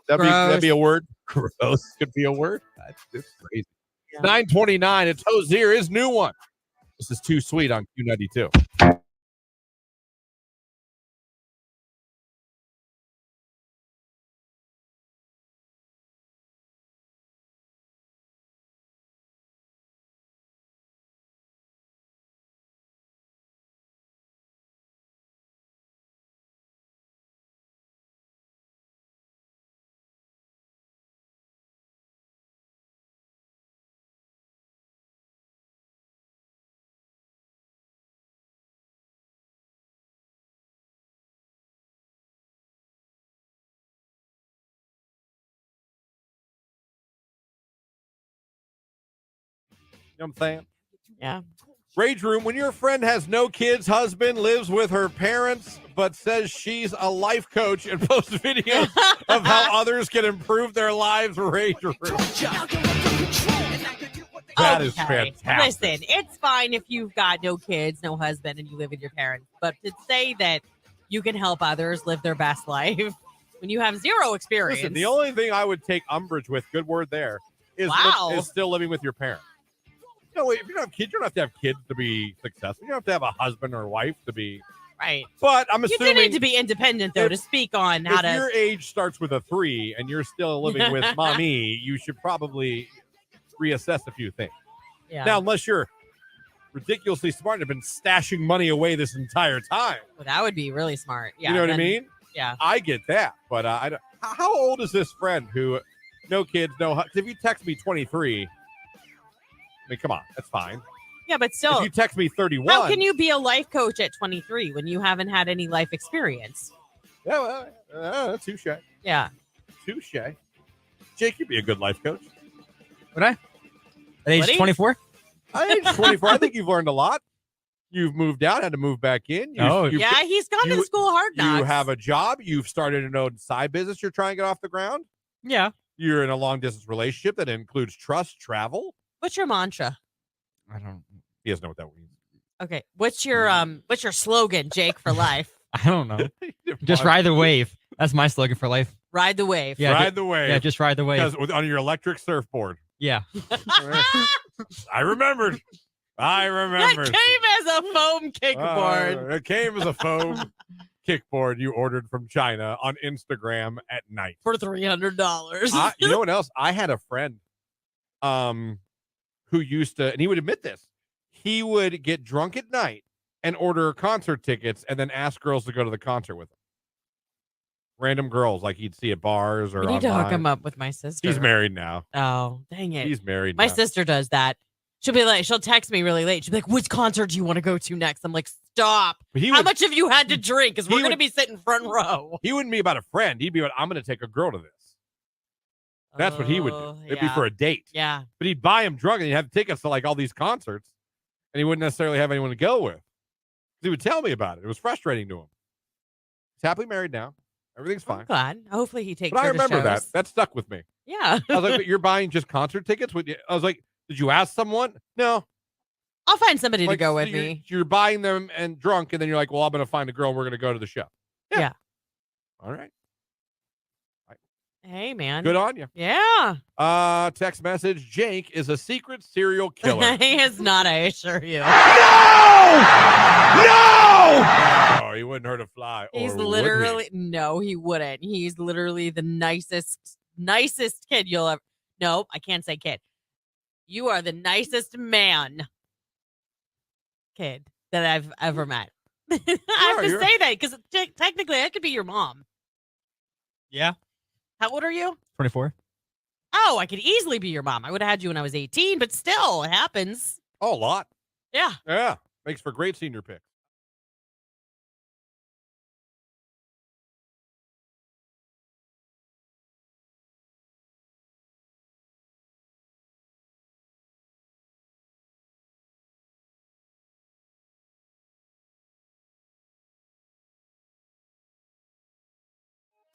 That'd be a word. Gross could be a word. That's crazy. Yeah. 9:29. It's Hozier, his new one. This is Too Sweet on Q92. You know what I'm saying? Yeah. Rage Room, when your friend has no kids, husband, lives with her parents, but says she's a life coach and posts videos of how others can improve their lives, Rage Room. That is fantastic. Listen, it's fine if you've got no kids, no husband, and you live with your parents. But to say that you can help others live their best life when you have zero experience. Listen, the only thing I would take umbrage with, good word there, is still living with your parents. No, if you don't have kids, you don't have to have kids to be successful. You don't have to have a husband or wife to be. Right. But I'm assuming you do need to be independent, though, to speak on how to. If your age starts with a 3 and you're still living with mommy, you should probably reassess a few things. Yeah. Now, unless you're ridiculously smart and have been stashing money away this entire time. Well, that would be really smart. Yeah. You know what I mean? Yeah. I get that. But I don't, how old is this friend who, no kids, no. If you text me 23, I mean, come on, that's fine. Yeah, but still. If you text me 31. How can you be a life coach at 23 when you haven't had any life experience? Yeah, well, touche. Yeah. Touche. Jake, you'd be a good life coach. Would I? At age 24? At age 24, I think you've learned a lot. You've moved out, had to move back in. Yeah, he's gone to the school of hard knocks. You have a job. You've started an own side business you're trying to get off the ground. Yeah. You're in a long-distance relationship that includes trust, travel. What's your mantra? I don't. He doesn't know what that means. Okay. What's your slogan, Jake, for life? I don't know. Just ride the wave. That's my slogan for life. Ride the wave. Yeah, ride the wave. Yeah, just ride the wave. Because on your electric surfboard. Yeah. I remembered. That came as a foam kickboard. It came as a foam kickboard you ordered from China on Instagram at night. For $300. You know what else? I had a friend who used to, and he would admit this, he would get drunk at night and order concert tickets and then ask girls to go to the concert with him. Random girls like he'd see at bars or I need to online. hook him up with my sister. He's married now. Oh, dang it. He's married My now. sister does that. She'll be like, she'll text me really late. She'll be like, which concert do you want to go to next? I'm like, stop. How much have you had to drink? Because we're going to be sitting front row. He wouldn't be about a friend. He'd be about, I'm going to take a girl to this. That's what he would do. It'd be for a date. Yeah. But he'd buy him drunk and he'd have tickets to like all these concerts and he wouldn't necessarily have anyone to go with. He would tell me about it. It was frustrating to him. He's happily married now. Everything's fine. I'm glad. Hopefully he takes But I her to remember that. shows. That stuck with me. Yeah. I was like, you're buying just concert tickets? I was like, did you ask someone? No. I'll find somebody to Like, go so with you're, me. You're buying them and drunk, and then you're like, well, I'm going to find a girl and we're going to go to the show. Yeah. All right. Hey, man. Good on you. Yeah. Text message, Jake is a secret serial killer. He is not, I assure you. No! Oh, he wouldn't hurt a fly. He's or would literally, he? no, he wouldn't. He's literally the nicest kid you'll ever, no, I can't say kid. You are the nicest kid that I've ever met. I have to say that because technically I could be your mom. Yeah. How old are you? 24. Oh, I could easily be your mom. I would have had you when I was 18, but still, it happens. Oh, a lot. Yeah. Yeah. Makes for great senior pick.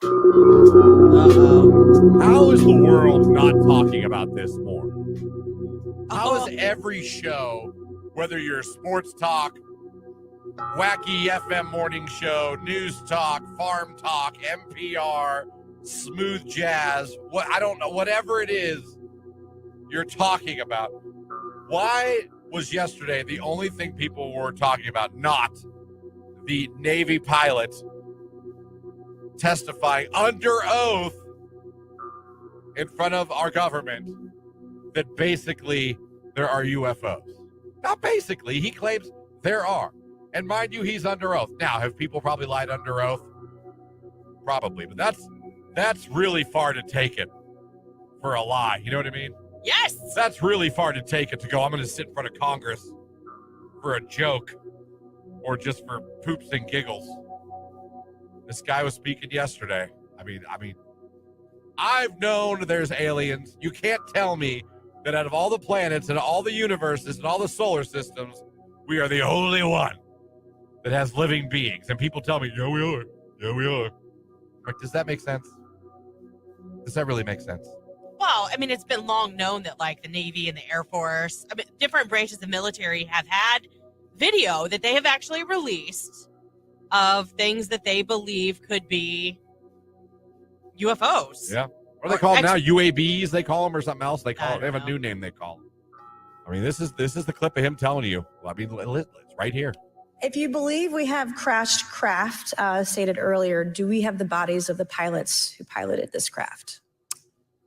How is the world not talking about this more? How is every show, whether you're sports talk, wacky FM morning show, news talk, farm talk, NPR, smooth jazz, I don't know, whatever it is you're talking about, why was yesterday the only thing people were talking about not the Navy pilot testifying under oath in front of our government that basically there are UFOs? Not basically, he claims there are. And mind you, he's under oath. Now, have people probably lied under oath? Probably, but that's really far to take it for a lie. You know what I mean? Yes. That's really far to take it to go, I'm going to sit in front of Congress for a joke or just for poops and giggles. This guy was speaking yesterday. I mean, I've known there's aliens. You can't tell me that out of all the planets and all the universes and all the solar systems, we are the only one that has living beings. And people tell me, yeah, we are. Yeah, we are. Like, does that make sense? Does that really make sense? Well, I mean, it's been long known that like the Navy and the Air Force, I mean, different branches of military have had video that they have actually released of things that they believe could be UFOs. Yeah. What do they call them now? UABs, they call them, or something else? They call it. They have a new name they call them. I mean, this is the clip of him telling you. I mean, it's right here. If you believe we have crashed craft, stated earlier, do we have the bodies of the pilots who piloted this craft?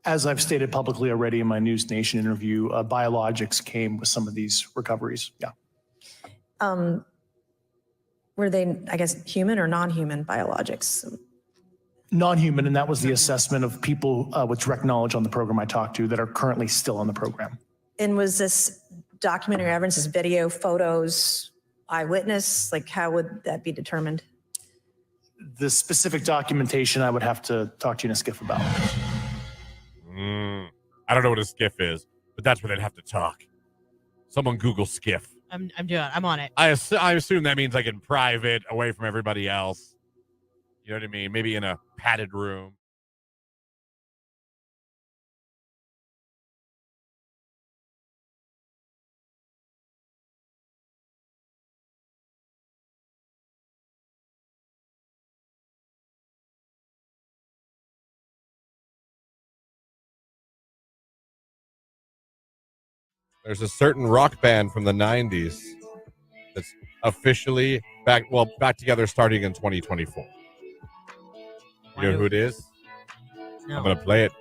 As I've stated publicly already in my News Nation interview, biologics came with some of these recoveries. Yeah. Were they, I guess, human or non-human biologics? Non-human, and that was the assessment of people with direct knowledge on the program I talked to that are currently still on the program. And was this documentary evidence, this video, photos, eyewitness? Like, how would that be determined? The specific documentation I would have to talk to you in a skiff about. I don't know what a skiff is, but that's where they'd have to talk. Someone Google skiff. I'm on it. I assume that means like in private, away from everybody else. You know what I mean? Maybe in a padded room. There's a certain rock band from the 90s that's officially back together starting in 2024. You know who it is? No. I'm going to play it.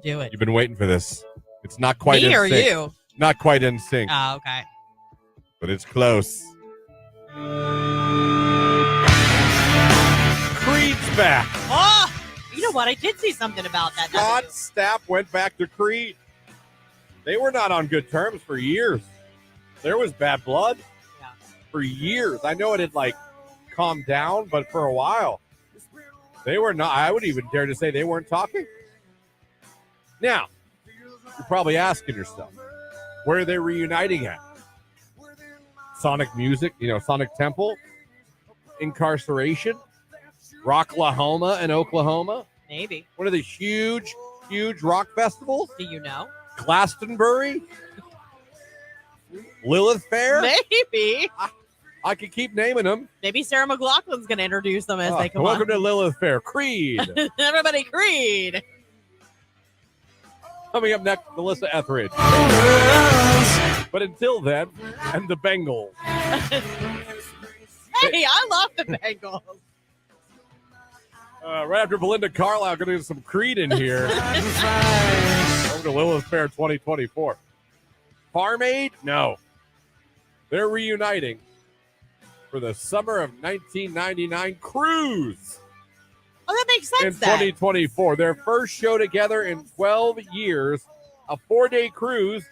Do it. You've been waiting for this. It's not quite Me in or sync. you? Not quite in sync. Oh, okay. But it's close. Creed's back. Oh, you know what? I did see something about that. Scott Stapp went back to Creed. They were not on good terms for years. There was bad blood for years. I know it had calmed down, but for a while, they were not. I would even dare to say they weren't talking. Now, you're probably asking yourself, where are they reuniting at? Sonic Music, Sonic Temple, Incarceration, Rocklahoma in Oklahoma. Maybe. What are the huge rock festivals? Do you know? Glastonbury? Lilith Fair? Maybe. I could keep naming them. Maybe Sarah McLachlan's going to introduce them as they come Welcome on. to Lilith Fair. Creed. Everybody, Creed. Coming up next, Melissa Etheridge. But until then, and the Bengals. Hey, I love the Bengals. Right after Belinda Carlisle, going to get some Creed in here. Over to Lilith Fair 2024. Farm Aid? No. They're reuniting for the summer of 1999 cruise. Oh, that makes sense. In 2024. Their first show together in 12 years. A 4-day cruise.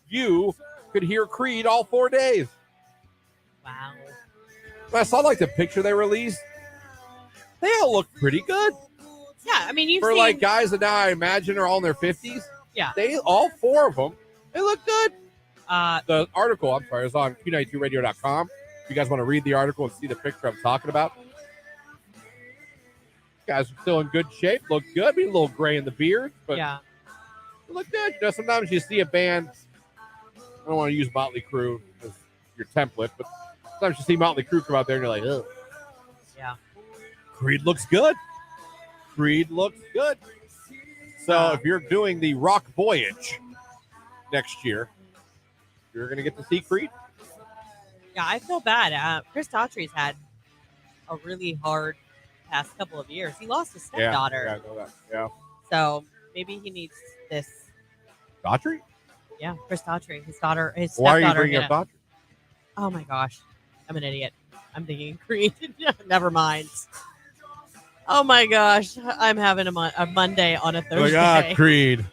You could hear Creed all 4 days. Wow. I saw the picture they released. They all look pretty good. Yeah, I mean, you've for seen... guys that now I imagine are all in their 50s. Yeah. All 4 of them, they look good. The article, I'm sorry, is on Q92radio.com. If you guys want to read the article and see the picture I'm talking about. Guys are still in good shape, look good. I mean, a little gray in the beard, but yeah, they look good. Sometimes you see a band, I don't want to use Motley Crue as your template, but sometimes you see Motley Crue come out there and you're like, ugh. Yeah. Creed looks good. So if you're doing the Rock Voyage next year, you're going to get to see Creed. Yeah, I feel bad. Chris Daughtry's had a really hard past couple of years. He lost his stepdaughter. Yeah, I know that. Yeah. So maybe he needs this. Daughtry? Yeah, Chris Daughtry. His stepdaughter. Why are you bringing up Daughtry? Oh my gosh. I'm an idiot. I'm thinking Creed. Never mind. Oh my gosh. I'm having a Monday on a Thursday. Creed.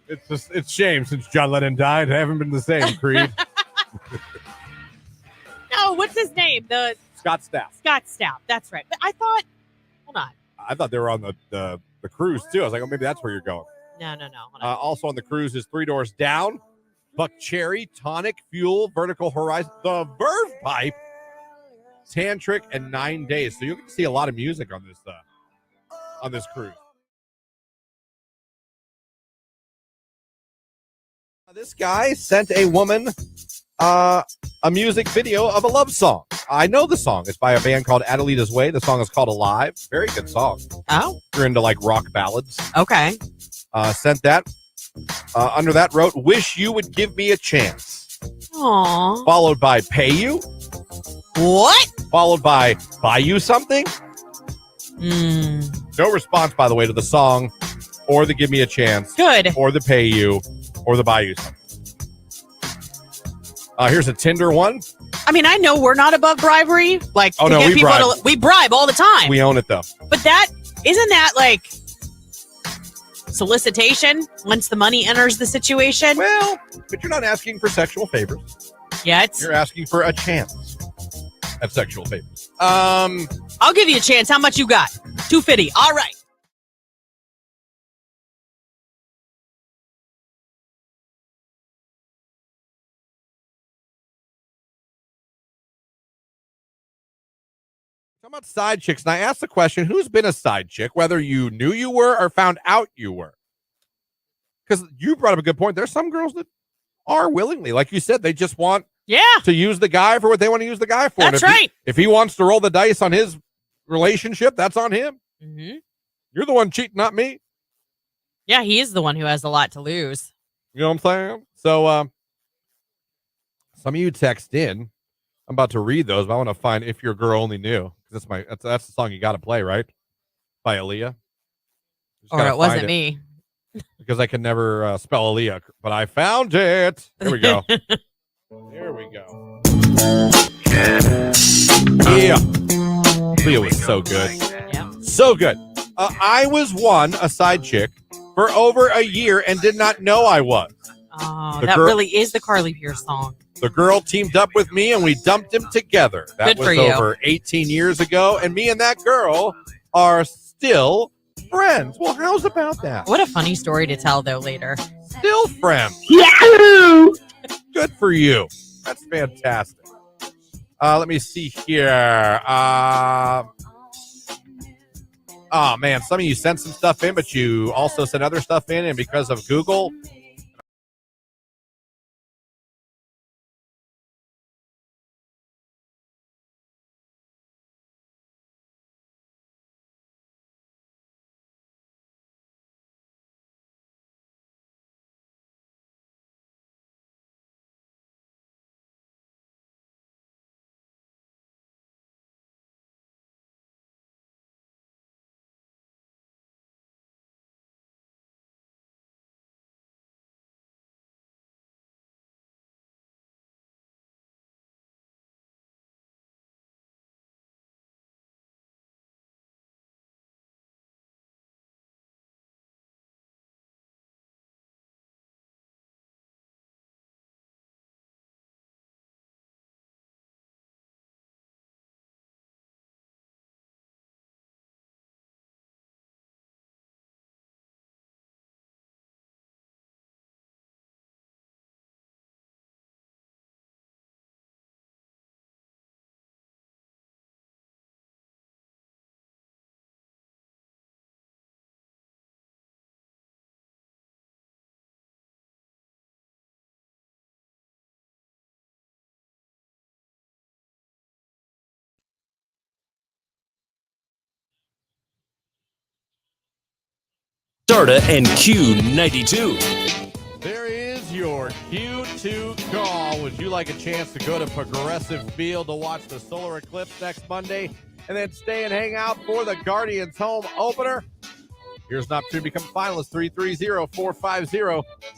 It's shame since John Lennon died. I haven't been the same, Creed. No, what's his name? Scott Stapp. Scott Stapp. That's right. But I thought, hold on. I thought they were on the cruise too. I was like, oh, maybe that's where you're going. No. Hold on. Also on the cruise is 3 Doors Down, Buck Cherry, Tonic, Fuel, Vertical Horizon, The Verve Pipe, Tantric, and 9 Days. So you can see a lot of music on this cruise. This guy sent a woman a music video of a love song. I know the song. It's by a band called Adelita's Way. The song is called Alive. Very good song. Oh. You're into like rock ballads. Okay. Sent that. Under that wrote, wish you would give me a chance. Aww. Followed by pay you. What? Followed by buy you something. No response, by the way, to the song or the give me a chance. Good. Or the pay you or the buy you something. Here's a Tinder one. I mean, I know we're not above bribery. Like, oh, to no, get we people bribe. we bribe all the time. We own it, though. But isn't that like solicitation once the money enters the situation? Well, but you're not asking for sexual favors. Yet. You're asking for a chance at sexual favors. I'll give you a chance. How much you got? $250. All right. Talking about side chicks, and I asked the question, who's been a side chick, whether you knew you were or found out you were? Because you brought up a good point. There's some girls that are willingly, like you said, they just want to use the guy for what they want to use the guy for. That's right. If he wants to roll the dice on his relationship, that's on him. Mm-hmm. You're the one cheating, not me. Yeah, he is the one who has a lot to lose. You know what I'm saying? So some of you text in. I'm about to read those, but I want to find If Your Girl Only Knew. That's the song you got to play, right? By Aaliyah. Or it wasn't me. Because I can never spell Aaliyah, but I found it. Here we go. There we go. Yeah. Aaliyah was so good. Yeah. So good. I was a side chick, for over a year and did not know I was. Oh, that really is the Carly Pierce song. The girl teamed up with me and we dumped him together. That Good for was you. over 18 years ago, and me and that girl are still friends. Well, how's about that? What a funny story to tell, though, later. Still friends. Yahoo! Good for you. That's fantastic. Let me see here. Oh, man, some of you sent some stuff in, but you also sent other stuff in, and because of Google... Starta and Q92. There is your Q2 call. Would you like a chance to go to Progressive Field to watch the solar eclipse next Monday and then stay and hang out for the Guardians home opener? Here's an opportunity to become a finalist,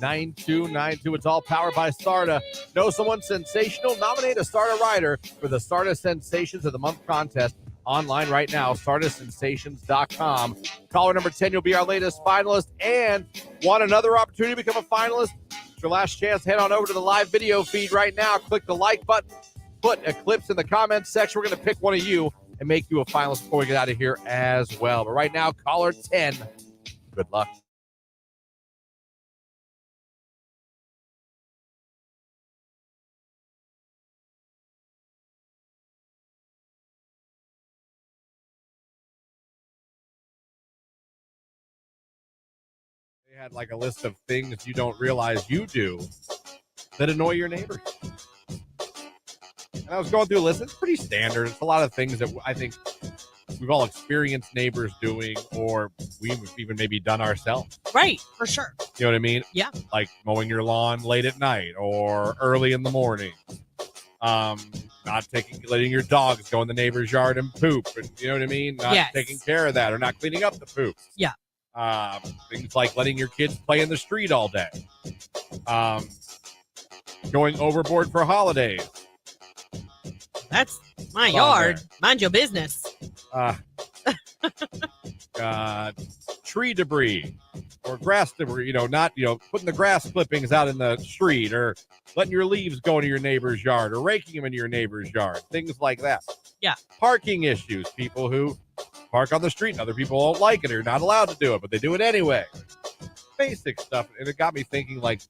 330-450-9292. It's all powered by Starta. Know someone sensational? Nominate a Starta rider for the Starta Sensations of the Month contest. Online right now, StartaSensations.com. Caller number 10, you'll be our latest finalist. And want another opportunity to become a finalist? It's your last chance. Head on over to the live video feed right now. Click the like button. Put Eclipse in the comments section. We're going to pick one of you and make you a finalist before we get out of here as well. But right now, caller 10, good luck. They had like a list of things you don't realize you do that annoy your neighbors. And I was going through a list. It's pretty standard. It's a lot of things that I think we've all experienced neighbors doing, or we've even maybe done ourselves. Right, for sure. You know what I mean? Yeah. Like mowing your lawn late at night or early in the morning. Letting your dogs go in the neighbor's yard and poop. And, you know what I mean? Not taking care of that or not cleaning up the poop. Yeah. Things like letting your kids play in the street all day. Going overboard for holidays. That's my yard. Mind your business. Tree debris or grass debris, not, putting the grass clippings out in the street or letting your leaves go into your neighbor's yard or raking them into your neighbor's yard, things like that. Yeah. Parking issues, people who park on the street and other people don't like it or not allowed to do it, but they do it anyway. Basic stuff. And it got me thinking, like,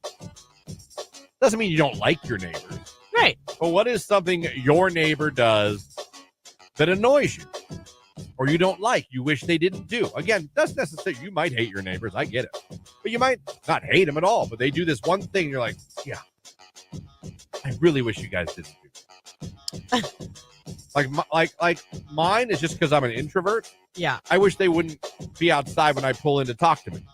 doesn't mean you don't like your neighbors. Right. But what is something your neighbor does that annoys you or you don't like, you wish they didn't do? Again, doesn't necessarily, you might hate your neighbors, I get it. But you might not hate them at all, but they do this one thing, and you're like, yeah, I really wish you guys didn't do that. like mine is just because I'm an introvert. Yeah. I wish they wouldn't be outside when I pull in to talk to me.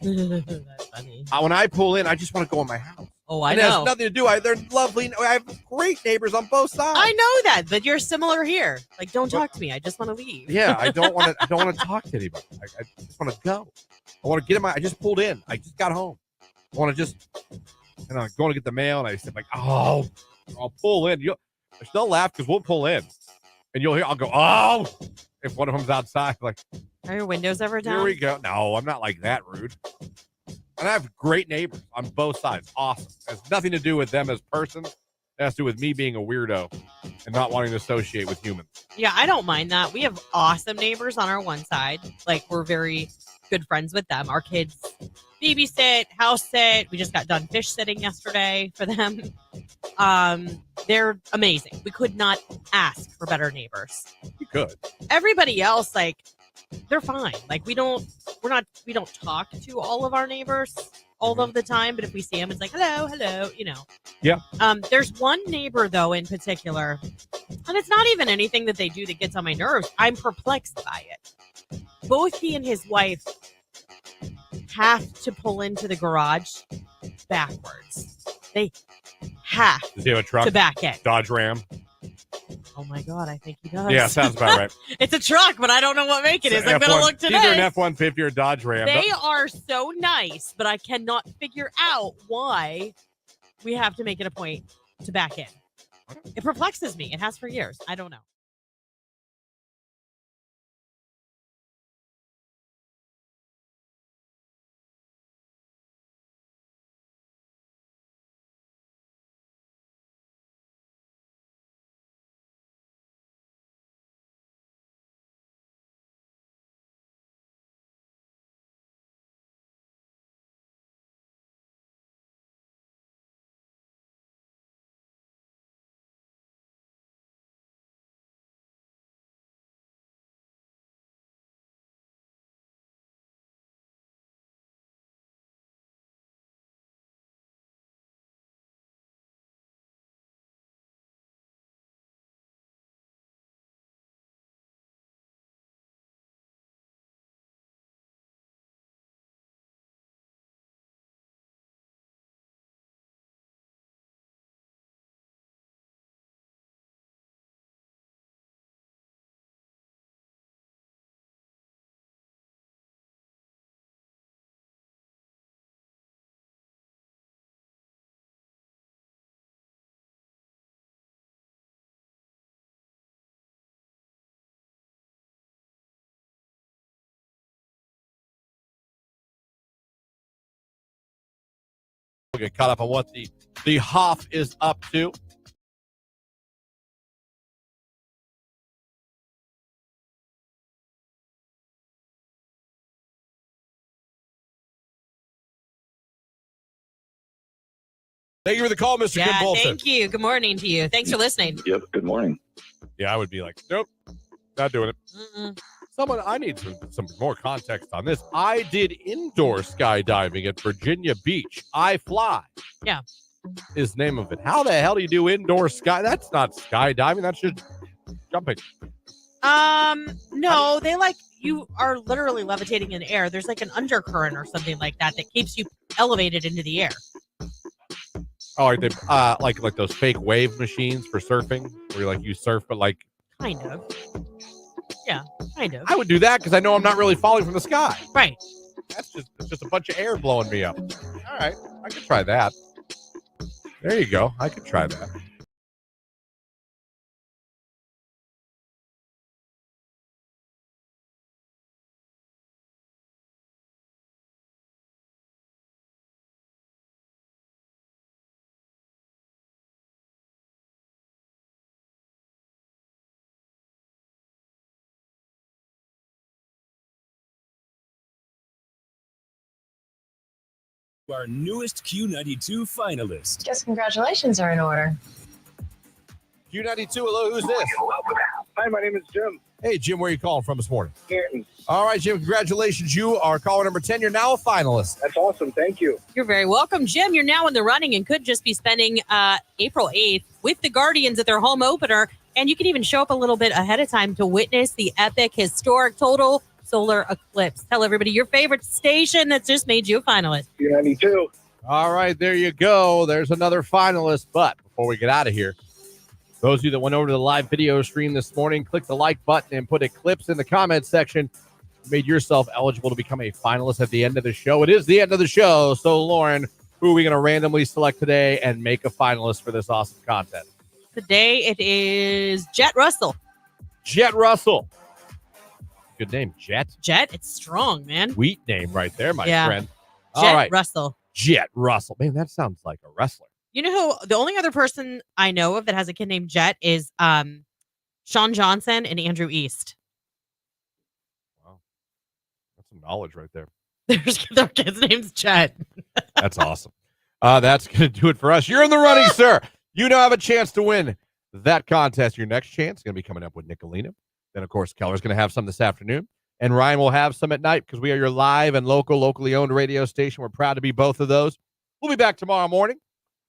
That's funny. When I pull in, I just want to go in my house. Oh, I and know. It has nothing to do. They're lovely. I have great neighbors on both sides. I know that, but you're similar here. Like, don't talk to me. I just want to leave. Yeah, I don't want to. I don't want to talk to anybody. I just want to go. I want to get in I just pulled in. I just got home. I want to just, I'm going to get the mail, and I said, like, oh, I'll pull in. They'll laugh because we'll pull in, and you'll hear. I'll go, oh, if one of them's outside, like, are your windows ever down? Here we go. No, I'm not like that rude. And I have great neighbors on both sides. Awesome. It has nothing to do with them as persons. It has to do with me being a weirdo and not wanting to associate with humans. Yeah, I don't mind that. We have awesome neighbors on our one side. Like, we're very good friends with them. Our kids babysit, house sit. We just got done fish sitting yesterday for them. They're amazing. We could not ask for better neighbors. You could. Everybody else, like, they're fine. Like, we don't talk to all of our neighbors all of the time, but if we see them, it's like, hello, Yeah. There's one neighbor, though, in particular, and it's not even anything that they do that gets on my nerves. I'm perplexed by it. Both he and his wife have to pull into the garage backwards. They have Does he have a truck? to back in. Dodge Ram? Oh, my God, I think he does. Yeah, sounds about right. It's a truck, but I don't know what make it is. I'm going to look today. Either an F-150 or a Dodge Ram. They are so nice, but I cannot figure out why we have to make it a point to back in. It perplexes me. It has for years. I don't know. We'll get caught up on what the Hoff is up to. Thank you for the call, Mr. Yeah, Kim Bolton. thank you. Good morning to you. Thanks for listening. Yep. Good morning. Yeah, I would be like, nope, not doing it. Mm-mm. I need some more context on this. I did indoor skydiving at Virginia Beach. I fly. Yeah. is the name of it. How the hell do you do indoor sky? That's not skydiving. That's just jumping. No, they like you are literally levitating in the air. There's like an undercurrent or something like that keeps you elevated into the air. Oh, like they like those fake wave machines for surfing, where you surf, but like kind of. Yeah, kind of. I would do that because I know I'm not really falling from the sky. Right. It's just a bunch of air blowing me up. All right, I could try that. There you go. I could try that. Our newest Q92 finalist. Guess congratulations are in order. Q92, hello, who's this? Hi, my name is Jim. Hey, Jim, where are you calling from this morning? Canton. All right, Jim, congratulations. You are caller number 10. You're now a finalist. That's awesome. Thank you. You're very welcome, Jim. You're now in the running and could just be spending April 8th with the Guardians at their home opener. And you can even show up a little bit ahead of time to witness the epic, historic, total solar eclipse. Tell everybody your favorite station that's just made you a finalist. Q92. All right, there you go. There's another finalist. But before we get out of here, those of you that went over to the live video stream this morning, click the like button and put Eclipse in the comments section. You made yourself eligible to become a finalist at the end of the show. It is the end of the show. So, Lauren, who are we going to randomly select today and make a finalist for this awesome contest? Today it is Jet Russell. Jet Russell. Good name, Jet. Jet, it's strong, man. Sweet name right there, my friend. Jet All right. Russell. Jet Russell. Man, that sounds like a wrestler. You know who the only other person I know of that has a kid named Jet is Sean Johnson and Andrew East. Wow. That's some knowledge right there. Their kid's name's Jet. That's awesome. That's going to do it for us. You're in the running, sir. You now have a chance to win that contest. Your next chance is going to be coming up with Nicolina. Then, of course, Keller's going to have some this afternoon. And Ryan will have some at night because we are your live and locally owned radio station. We're proud to be both of those. We'll be back tomorrow morning.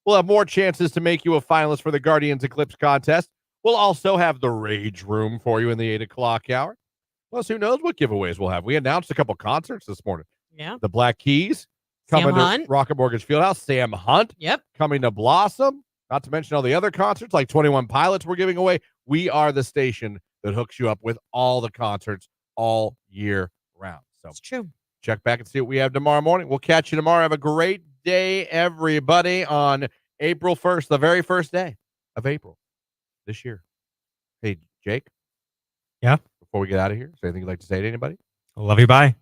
We'll have more chances to make you a finalist for the Guardians Eclipse contest. We'll also have the Rage Room for you in the 8 o'clock hour. Plus, who knows what giveaways we'll have. We announced a couple concerts this morning. Yeah. The Black Keys Sam coming to Hunt. Rocket Mortgage Fieldhouse. Sam Hunt. Yep. Coming to Blossom. Not to mention all the other concerts like 21 Pilots we're giving away. We are the station that hooks you up with all the concerts all year round. So it's true. Check back and see what we have tomorrow morning. We'll catch you tomorrow. Have a great day, everybody, on April 1st, the very first day of April this year. Hey, Jake. Yeah? Before we get out of here, is there anything you'd like to say to anybody? I love you. Bye.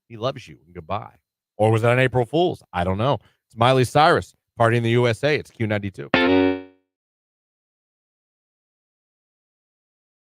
He loves you. Goodbye. Or was that on April Fool's? I don't know. It's Miley Cyrus, Party in the USA. It's Q92.